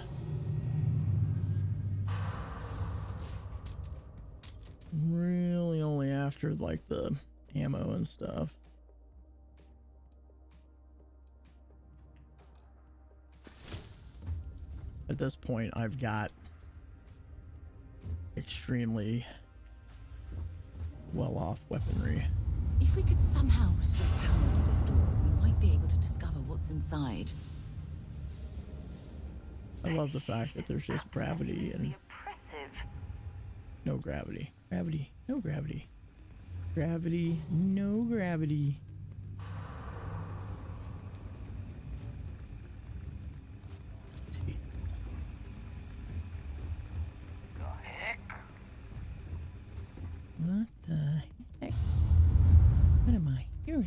[SPEAKER 2] really only after, like, the ammo and stuff. at this point I've got extremely well off weaponry.
[SPEAKER 3] If we could somehow restore power to this door, we might be able to discover what's inside.
[SPEAKER 2] I love the fact that there's just gravity and
[SPEAKER 5] Oppressive.
[SPEAKER 2] no gravity. Gravity, no gravity. Gravity, no gravity. What the heck? What am I hearing?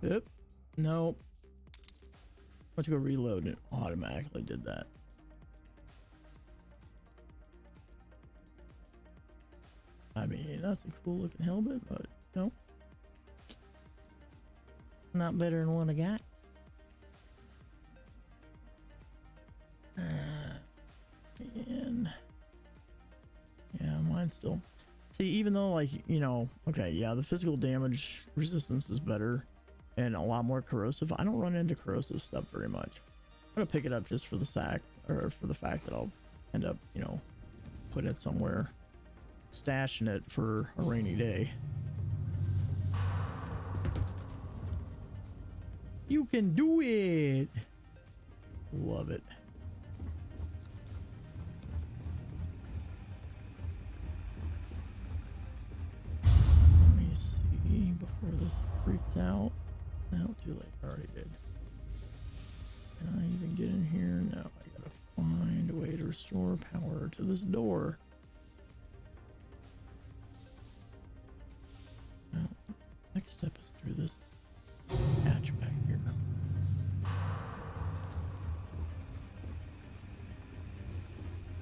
[SPEAKER 2] Yep. Nope. Went to go reload and it automatically did that. I mean, that's a cool looking helmet, but no. Not better than one I got. And yeah, mine's still. See, even though, like, you know, okay, yeah, the physical damage resistance is better and a lot more corrosive. I don't run into corrosive stuff very much. I'm gonna pick it up just for the fact that I'll end up, you know, putting it somewhere, stashing it for a rainy day. You can do it. Love it. Let me see before this freaks out. No, too late. I already did. Can I even get in here? No, I gotta find a way to restore power to this door. Now, next step is through this hatch back here.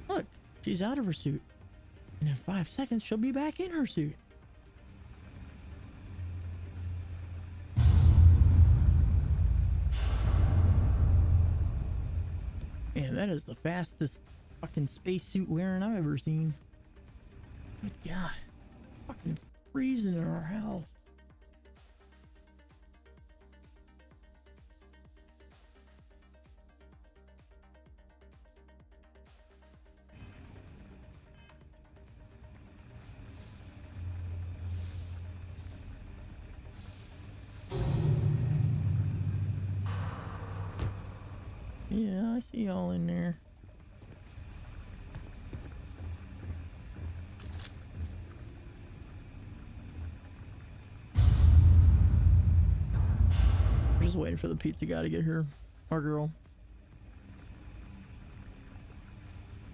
[SPEAKER 2] Look, she's out of her suit. And in 5 seconds, she'll be back in her suit. Man, that is the fastest fucking spacesuit wearing I've ever seen. Good God. Fucking freezing in our house. Yeah, I see y'all in there. We're just waiting for the pizza guy to get here. Our girl.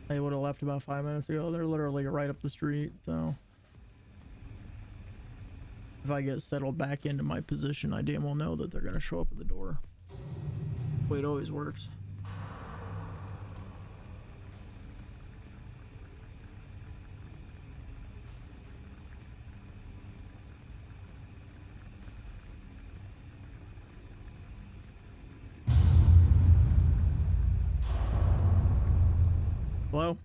[SPEAKER 2] They would have left about 5 minutes ago. They're literally right up the street, so if I get settled back into my position, I damn well know that they're gonna show up at the door. The way it always works. Hello?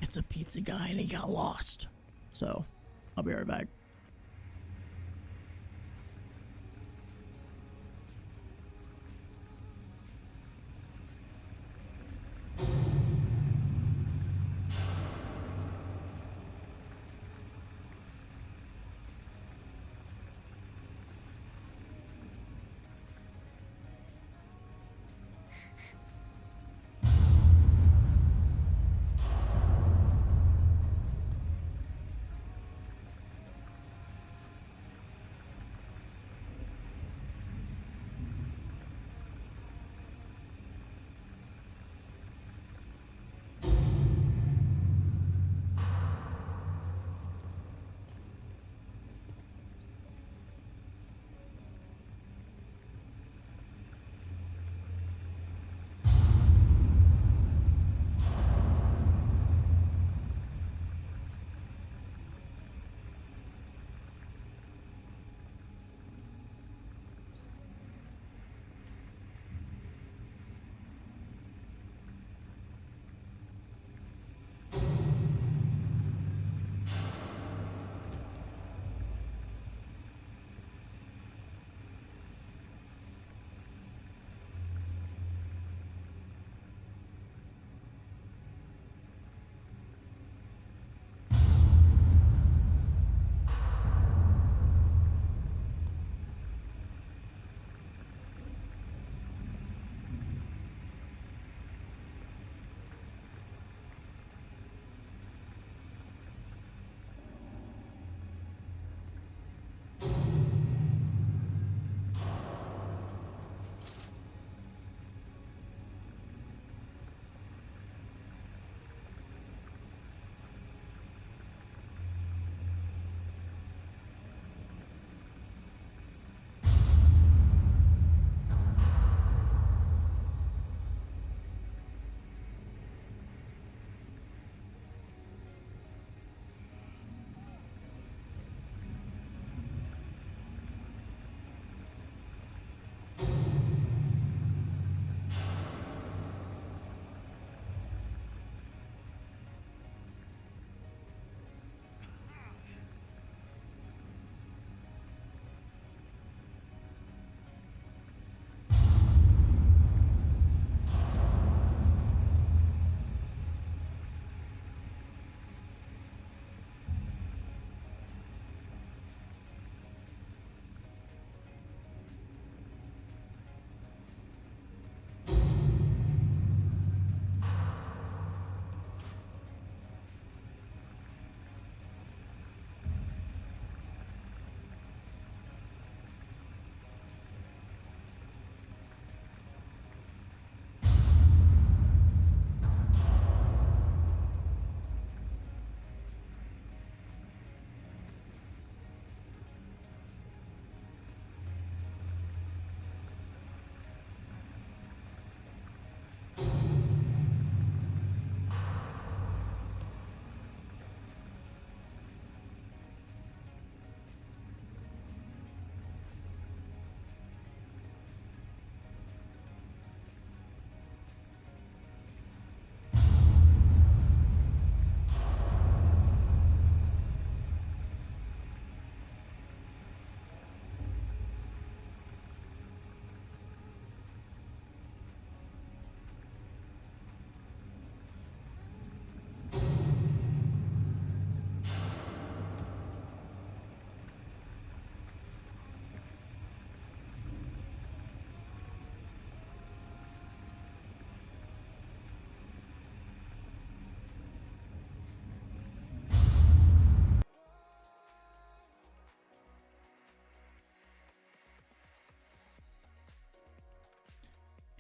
[SPEAKER 2] it's a pizza guy and he got lost. So I'll be right back.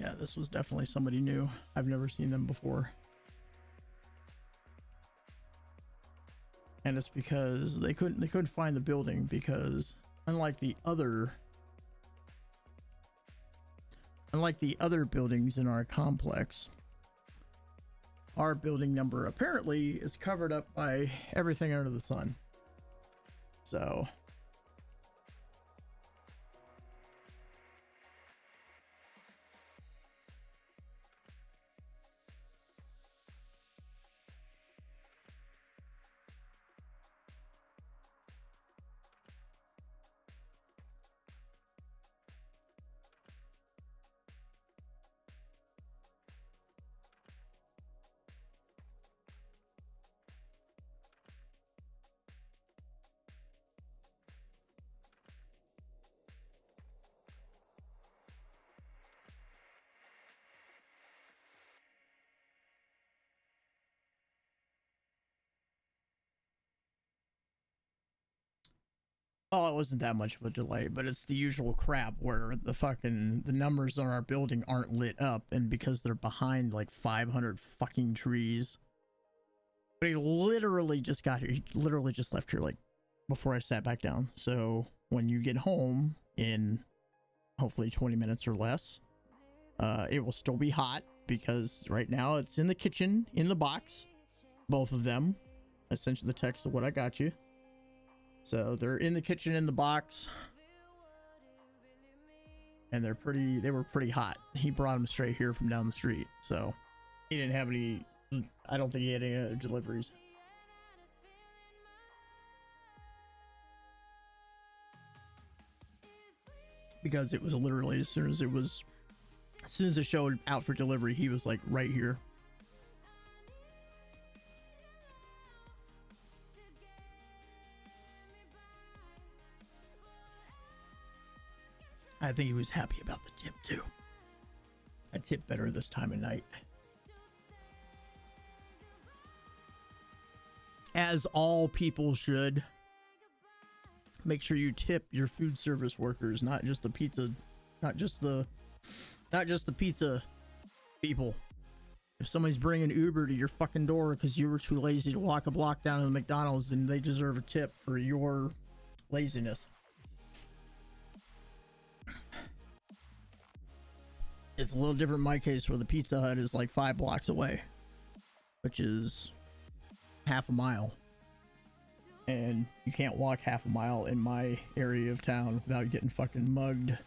[SPEAKER 2] Yeah, this was definitely somebody new. I've never seen them before. And it's because they couldn't find the building, because unlike the other buildings in our complex, our building number apparently is covered up by everything under the sun. So Oh, it wasn't that much of a delay, but it's the usual crap where the numbers on our building aren't lit up, and because they're behind like 500 fucking trees. But he literally just got here. He literally just left here like before I sat back down. So when you get home in hopefully 20 minutes or less, it will still be hot because right now it's in the kitchen in the box, both of them. I sent you the text of what I got you. So they're in the kitchen in the box, and they were pretty hot. He brought them straight here from down the street, so he didn't have any. I don't think he had any other deliveries. Because it was literally as soon as it showed out for delivery, he was like right here. I think he was happy about the tip too. I tip better this time of night. As all people should. Make sure you tip your food service workers, not just the pizza people. If somebody's bringing Uber to your fucking door because you were too lazy to walk a block down to the McDonald's, then they deserve a tip for your laziness. It's a little different in my case where the Pizza Hut is like 5 blocks away, which is half a mile. And you can't walk half a mile in my area of town without getting fucking mugged.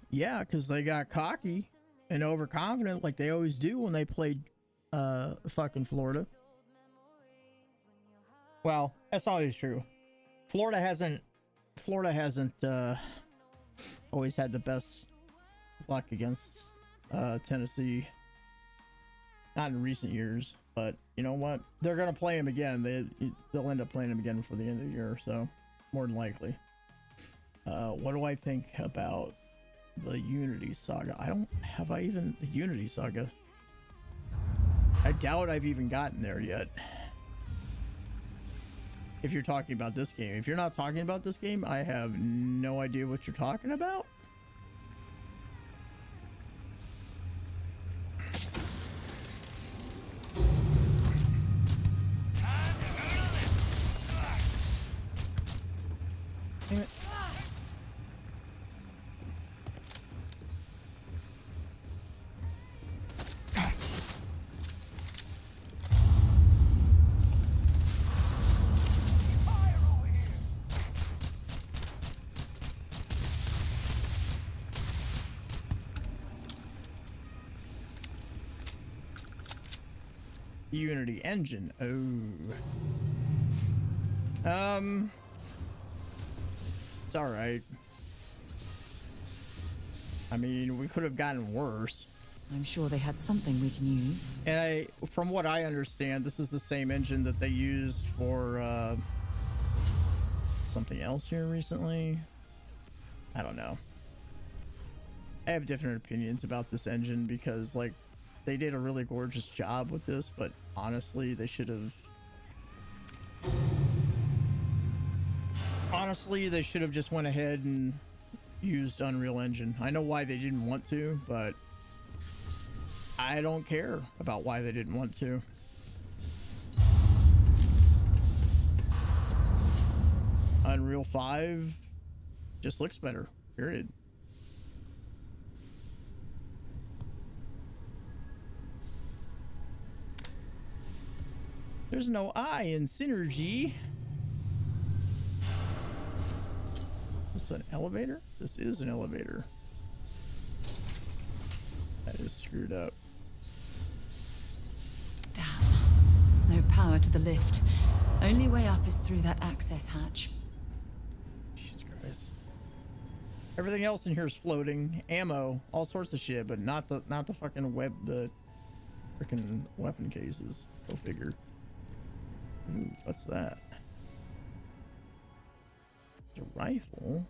[SPEAKER 2] Yeah, because they got cocky and overconfident like they always do when they played fucking Florida. Well, that's always true. Florida hasn't always had the best luck against Tennessee. Not in recent years, but you know what? They're gonna play him again. They'll end up playing him again before the end of the year, so more than likely. What do I think about the Unity Saga? The Unity Saga? I doubt I've even gotten there yet. If you're talking about this game. If you're not talking about this game, I have no idea what you're talking about. Damn it. Unity engine. It's all right. I mean, we could have gotten worse.
[SPEAKER 4] I'm sure they had something we can use.
[SPEAKER 2] And from what I understand, this is the same engine that they used for something else here recently. I don't know. I have different opinions about this engine because, like, they did a really gorgeous job with this, but honestly, they should have just went ahead and used Unreal Engine. I know why they didn't want to, but I don't care about why they didn't want to. Unreal 5 just looks better, period. There's no I in synergy. Is this an elevator? This is an elevator. That is screwed up.
[SPEAKER 4] Damn. No power to the lift. Only way up is through that access hatch.
[SPEAKER 2] Jesus Christ. Everything else in here is floating. Ammo, all sorts of shit, but not the fucking web, the Freaking weapon cases. Go figure. Ooh, what's that? It's a rifle.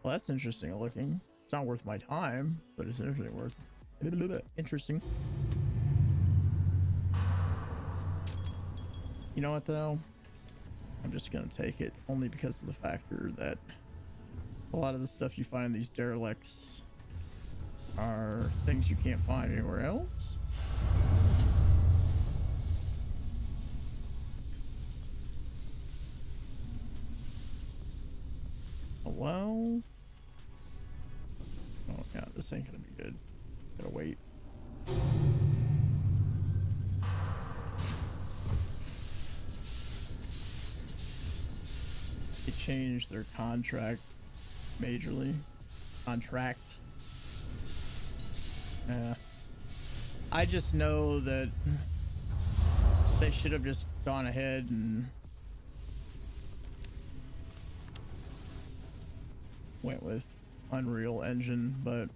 [SPEAKER 2] Well, that's interesting looking. It's not worth my time, but it's interesting worth. Interesting. You know what though? I'm just gonna take it only because of the factor that a lot of the stuff you find in these derelicts are things you can't find anywhere else. Hello? Oh yeah, this ain't gonna be good. Gotta wait. They changed their contract majorly. Contract. I just know that they should have just gone ahead and went with Unreal Engine, but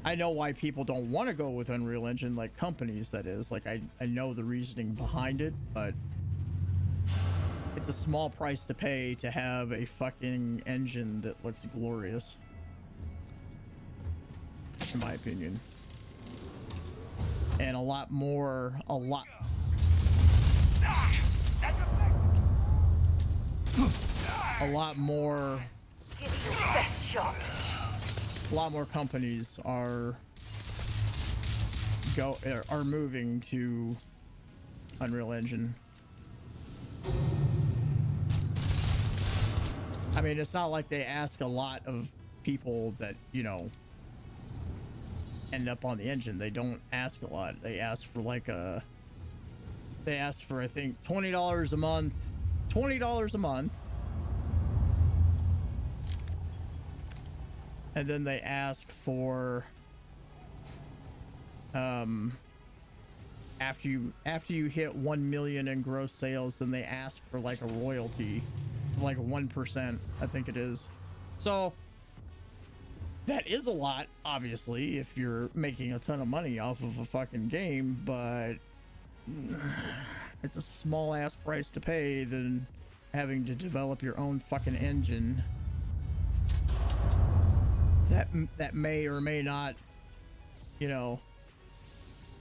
[SPEAKER 2] I know why people don't want to go with Unreal Engine, like companies, that is. Like, I know the reasoning behind it, but it's a small price to pay to have a fucking engine that looks glorious, in my opinion. And a lot more
[SPEAKER 10] Give it your best shot.
[SPEAKER 2] a lot more companies are moving to Unreal Engine. I mean, it's not like they ask a lot of people that, you know, end up on the engine. They don't ask a lot. They ask for like I think $20 a month. $20 a month. And then they ask for after you hit 1 million in gross sales, then they ask for like a royalty of like 1%, I think it is. So that is a lot, obviously, if you're making a ton of money off of a fucking game, but it's a small ass price to pay than having to develop your own fucking engine that may or may not, you know,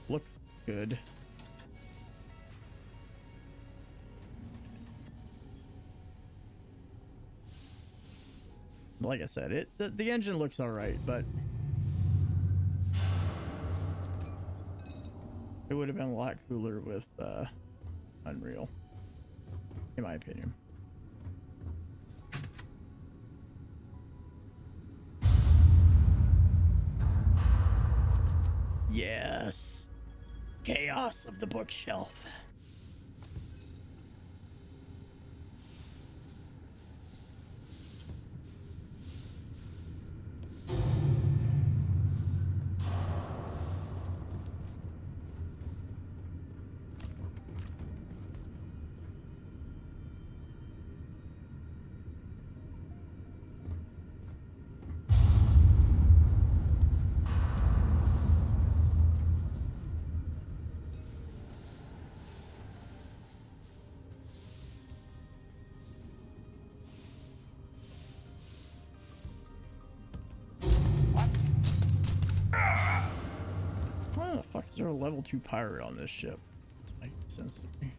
[SPEAKER 2] look good. Like I said, the engine looks all right, but it would have been a lot cooler with Unreal, in my opinion. Yes. Chaos of the bookshelf. Why the fuck is there a level 2 pirate on this ship? Doesn't make sense to me.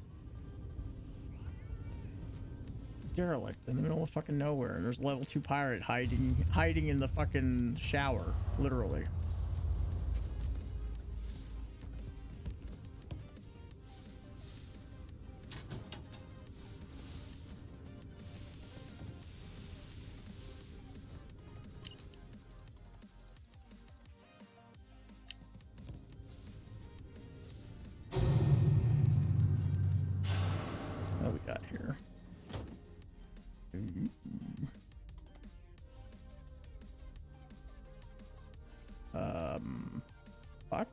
[SPEAKER 2] Derelict in the middle of fucking nowhere, and there's a level 2 pirate hiding in the fucking shower, literally. What we got here? Fuck.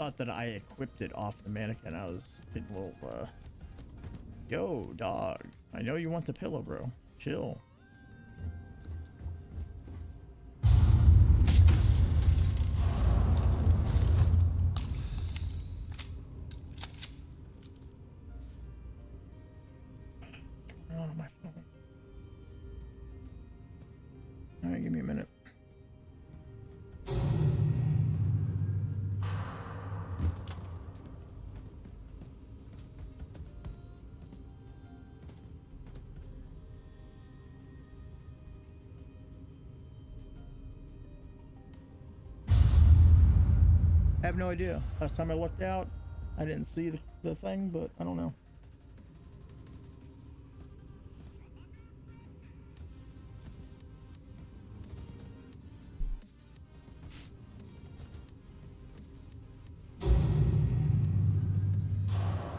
[SPEAKER 2] thought that I equipped it off the mannequin. I was getting a little, yo, dog. I know you want the pillow, bro. Chill. On my phone. All right, give me a minute. I have no idea. Last time I looked out, I didn't see the thing, but I don't know.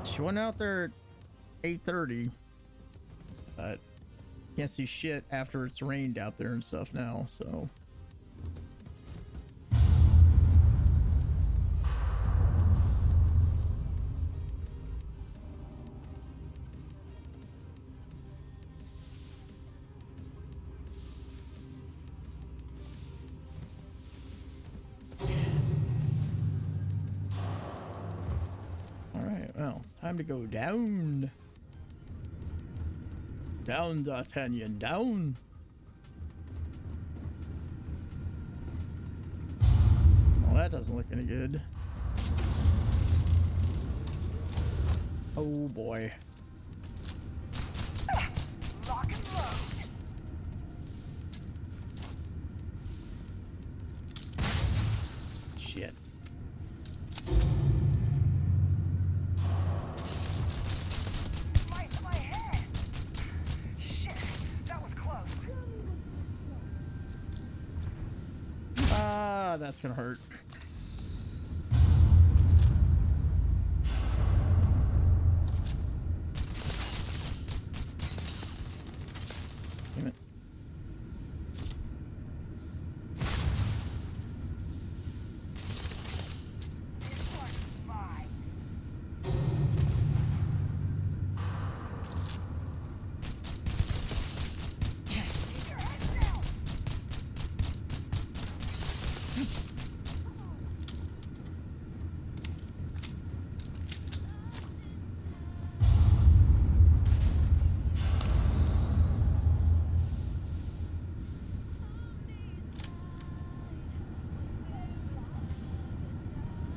[SPEAKER 2] She went out there at 8:30, but can't see shit after it's rained out there and stuff now, so. Well, time to go down. Down, D'Artagnan, down. Well, that doesn't look any good. Oh boy.
[SPEAKER 10] Lock and load.
[SPEAKER 2] Shit.
[SPEAKER 10] My head. Shit, that was close.
[SPEAKER 2] Ah, that's gonna hurt. Damn it.
[SPEAKER 10] This one's mine. Keep your head down.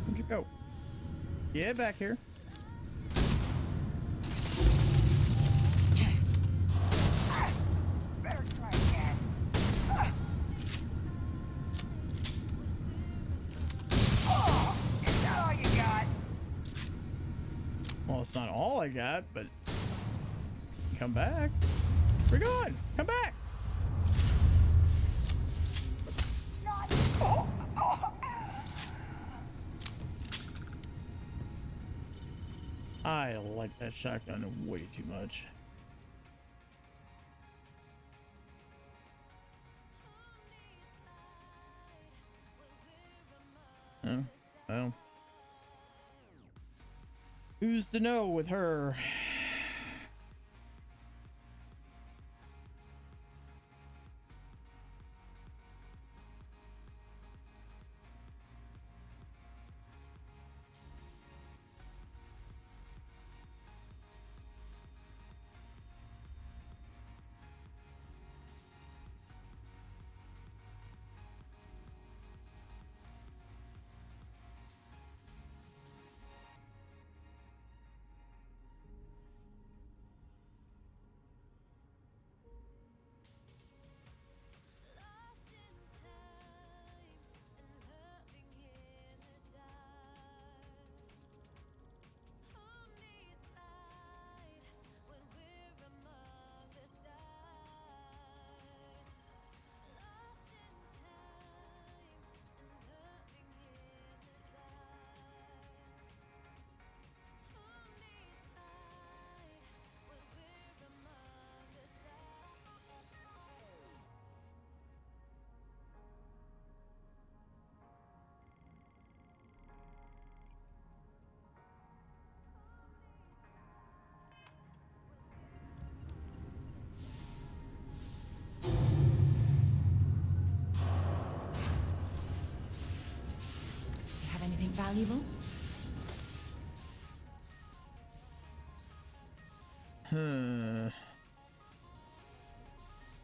[SPEAKER 2] Where'd you go? Yeah, back here.
[SPEAKER 10] Better try again. Oh, is that all you got?
[SPEAKER 2] Well, it's not all I got, but come back. We're going. Come back.
[SPEAKER 10] Not. Oh, oh.
[SPEAKER 2] I like that shotgun way too much. Oh, well. Who's to know with her?
[SPEAKER 12] valuable?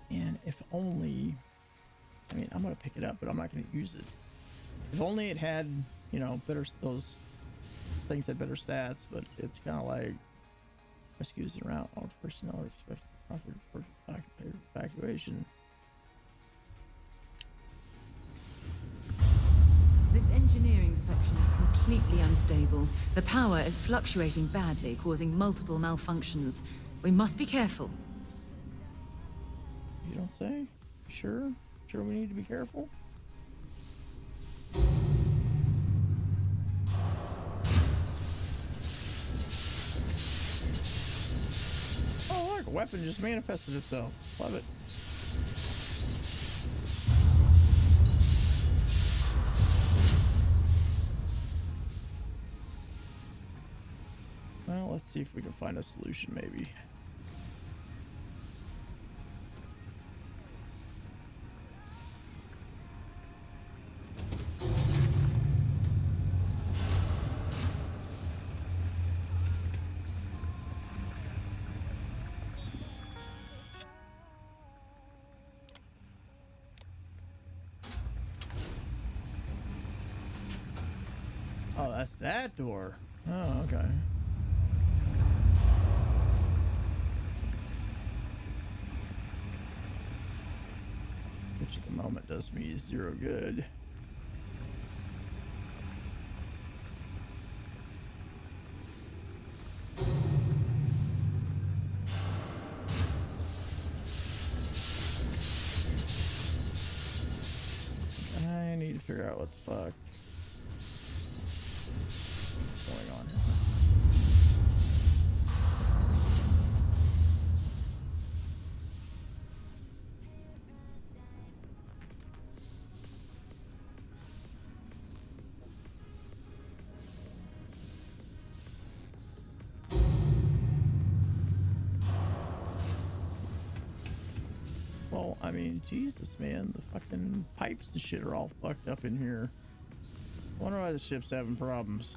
[SPEAKER 2] And if only, I mean, I'm gonna pick it up, but I'm not gonna use it. If only it had, you know, better, those things had better stats, but it's kind of like rescues around all personnel are expected for evacuation.
[SPEAKER 3] This engineering section is completely unstable. The power is fluctuating badly, causing multiple malfunctions. We must be careful.
[SPEAKER 2] You don't say? Sure we need to be careful? Oh look, a weapon just manifested itself. Love it. Well, let's see if we can find a solution maybe. Oh, that's that door. Oh, okay. Which at the moment does me zero good. I need to figure out what the fuck is going on here. Well, I mean, Jesus, man, the fucking pipes and shit are all fucked up in here. Wonder why the ship's having problems.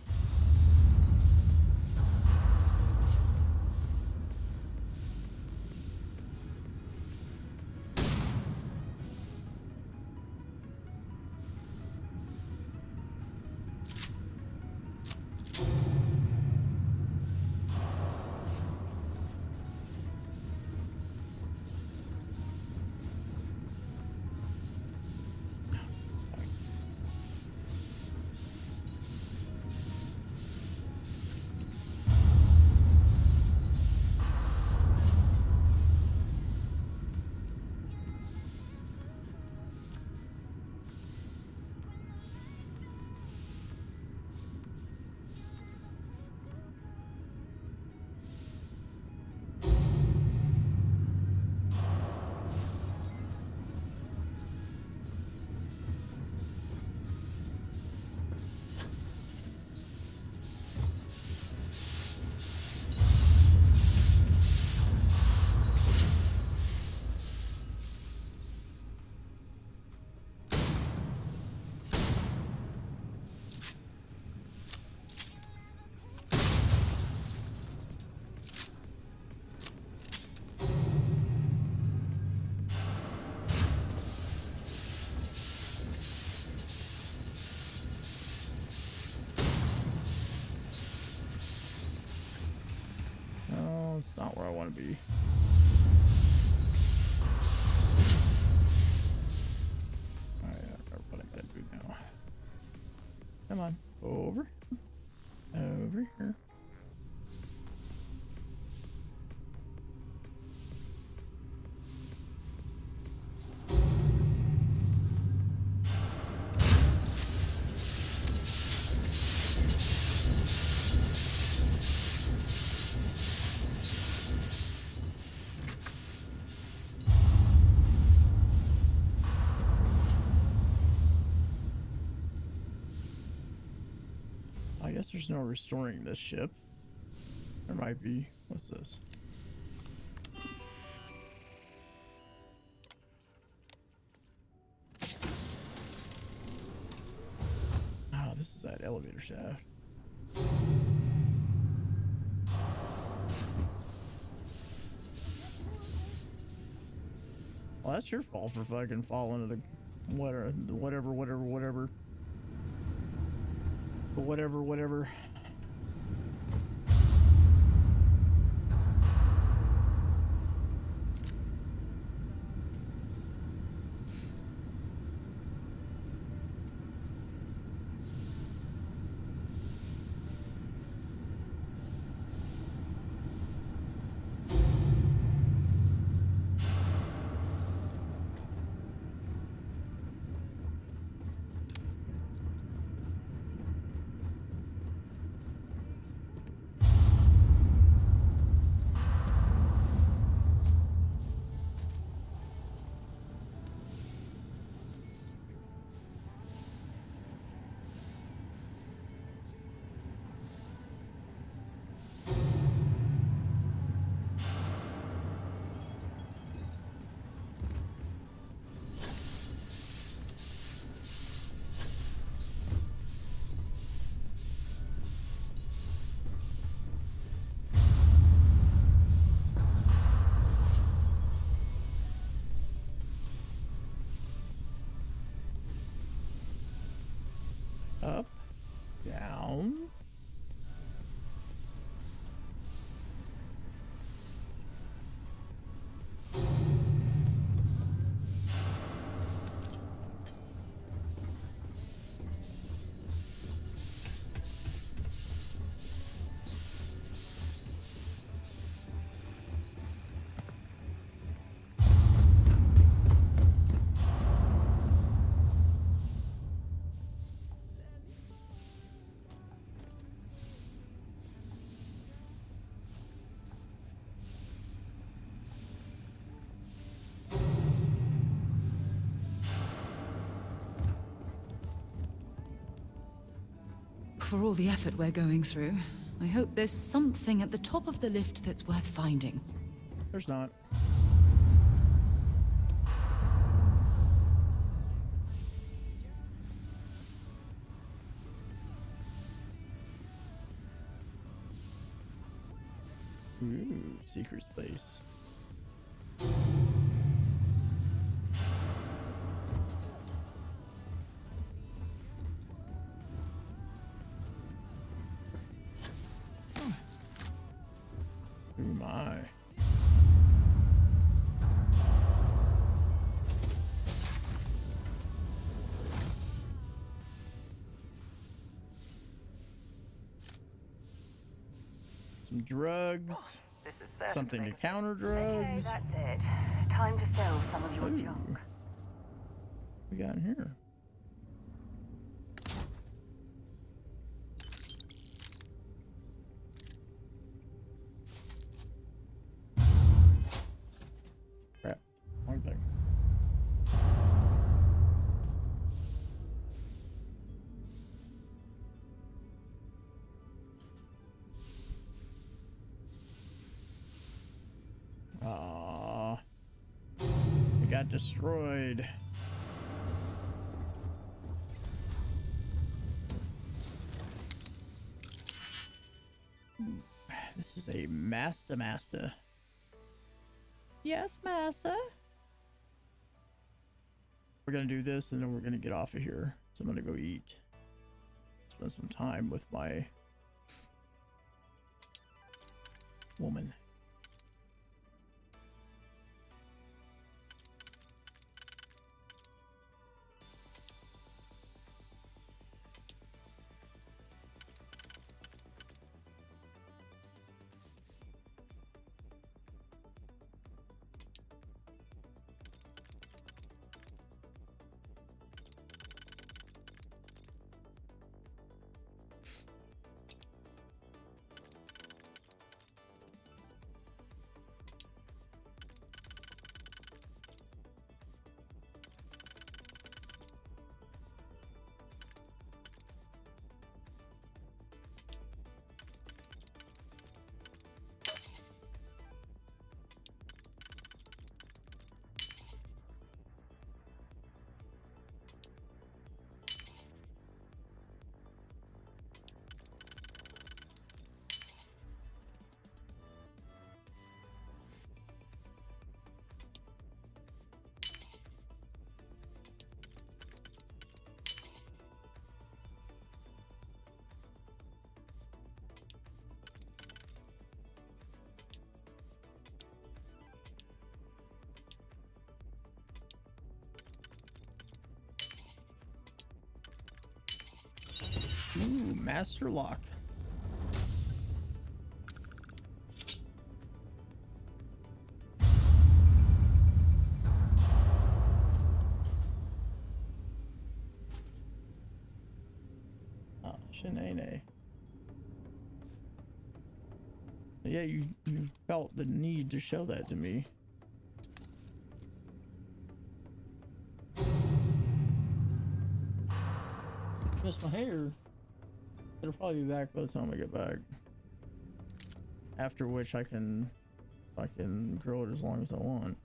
[SPEAKER 2] No, it's not where I want to be. Alright, I remember what I gotta do now. Come on, over. Over here. I guess there's no restoring this ship. There might be. What's this? Oh, this is that elevator shaft. Well, that's your fault for fucking falling into the whatever. Up, down.
[SPEAKER 4] For all the effort we're going through, I hope there's something at the top of the lift that's worth finding.
[SPEAKER 2] There's not. Ooh, secret space. Oh my. Some drugs.
[SPEAKER 5] This is certainly
[SPEAKER 2] Something to
[SPEAKER 5] makes-
[SPEAKER 2] counter
[SPEAKER 5] Okay,
[SPEAKER 2] drugs.
[SPEAKER 5] that's it. Time to sell some of your
[SPEAKER 2] Ooh.
[SPEAKER 5] junk.
[SPEAKER 2] What we got in here? Crap. Wrong thing. Aww. It got destroyed. This is a master. Yes, master. We're gonna do this and then we're gonna get off of here. So I'm gonna go eat. Spend some time with my woman. Ooh, master lock. Oh, shenane. Yeah, you felt the need to show that to me. Miss my hair. It'll probably be back by the time I get back. After which I can grow it as long as I want.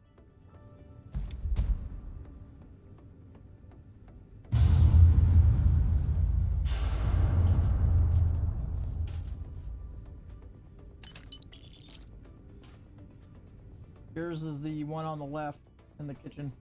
[SPEAKER 2] Yours is the one on the left in the kitchen.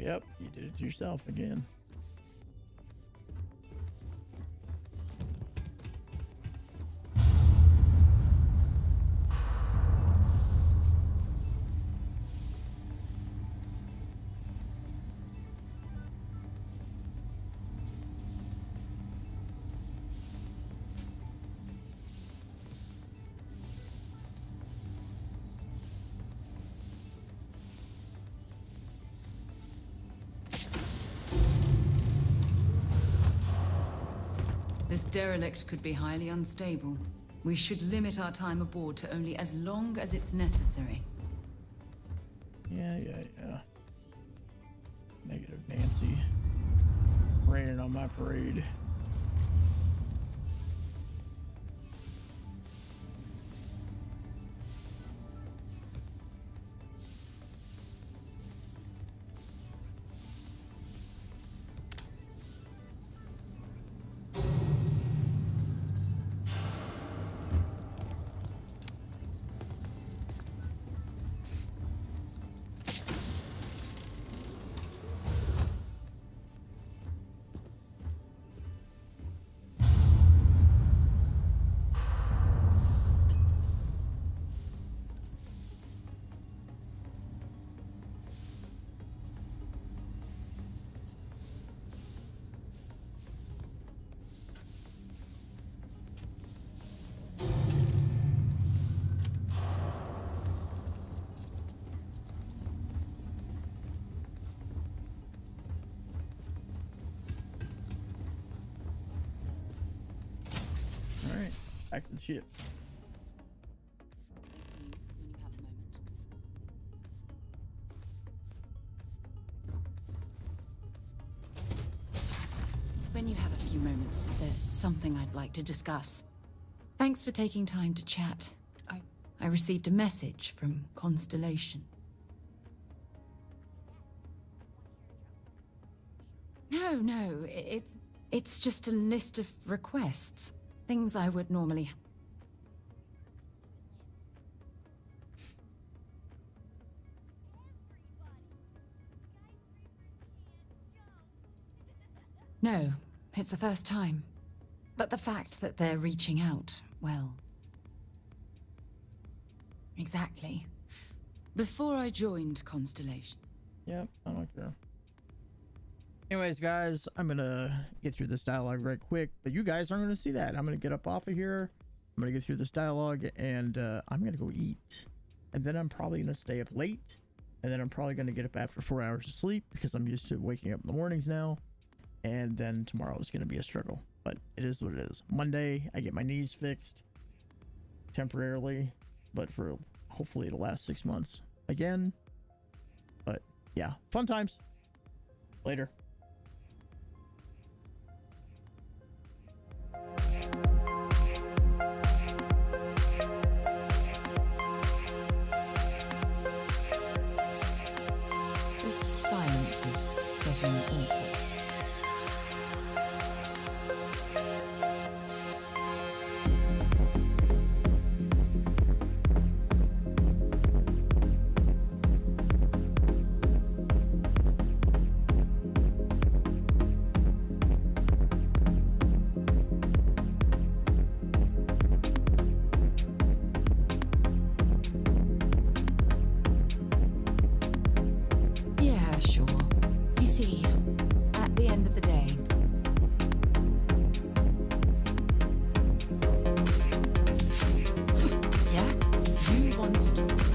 [SPEAKER 2] Yep, you did it yourself again.
[SPEAKER 4] This derelict could be highly unstable. We should limit our time aboard to only as long as it's necessary.
[SPEAKER 2] Yeah. Negative Nancy. Raining on my parade. Alright, back to the ship.
[SPEAKER 4] When you have a few moments, there's something I'd like to discuss. Thanks for taking time to chat. I received a message from Constellation. No, it's just a list of requests. Things I would normally... No, it's the first time. But the fact that they're reaching out, well... Exactly. Before I joined Constellation.
[SPEAKER 2] Yep, I don't care. Anyways, guys, I'm gonna get through this dialogue right quick, but you guys aren't gonna see that. I'm gonna get up off of here. I'm gonna get through this dialogue, and I'm gonna go eat. And then I'm probably gonna stay up late, and then I'm probably gonna get up after 4 hours of sleep because I'm used to waking up in the mornings now. And then tomorrow is gonna be a struggle, but it is what it is. Monday, I get my knees fixed temporarily, but for hopefully it'll last 6 months again. But yeah, fun times. Later.
[SPEAKER 4] This silence is getting awkward. Yeah, sure. You see, at the end of the day, yeah, you once told me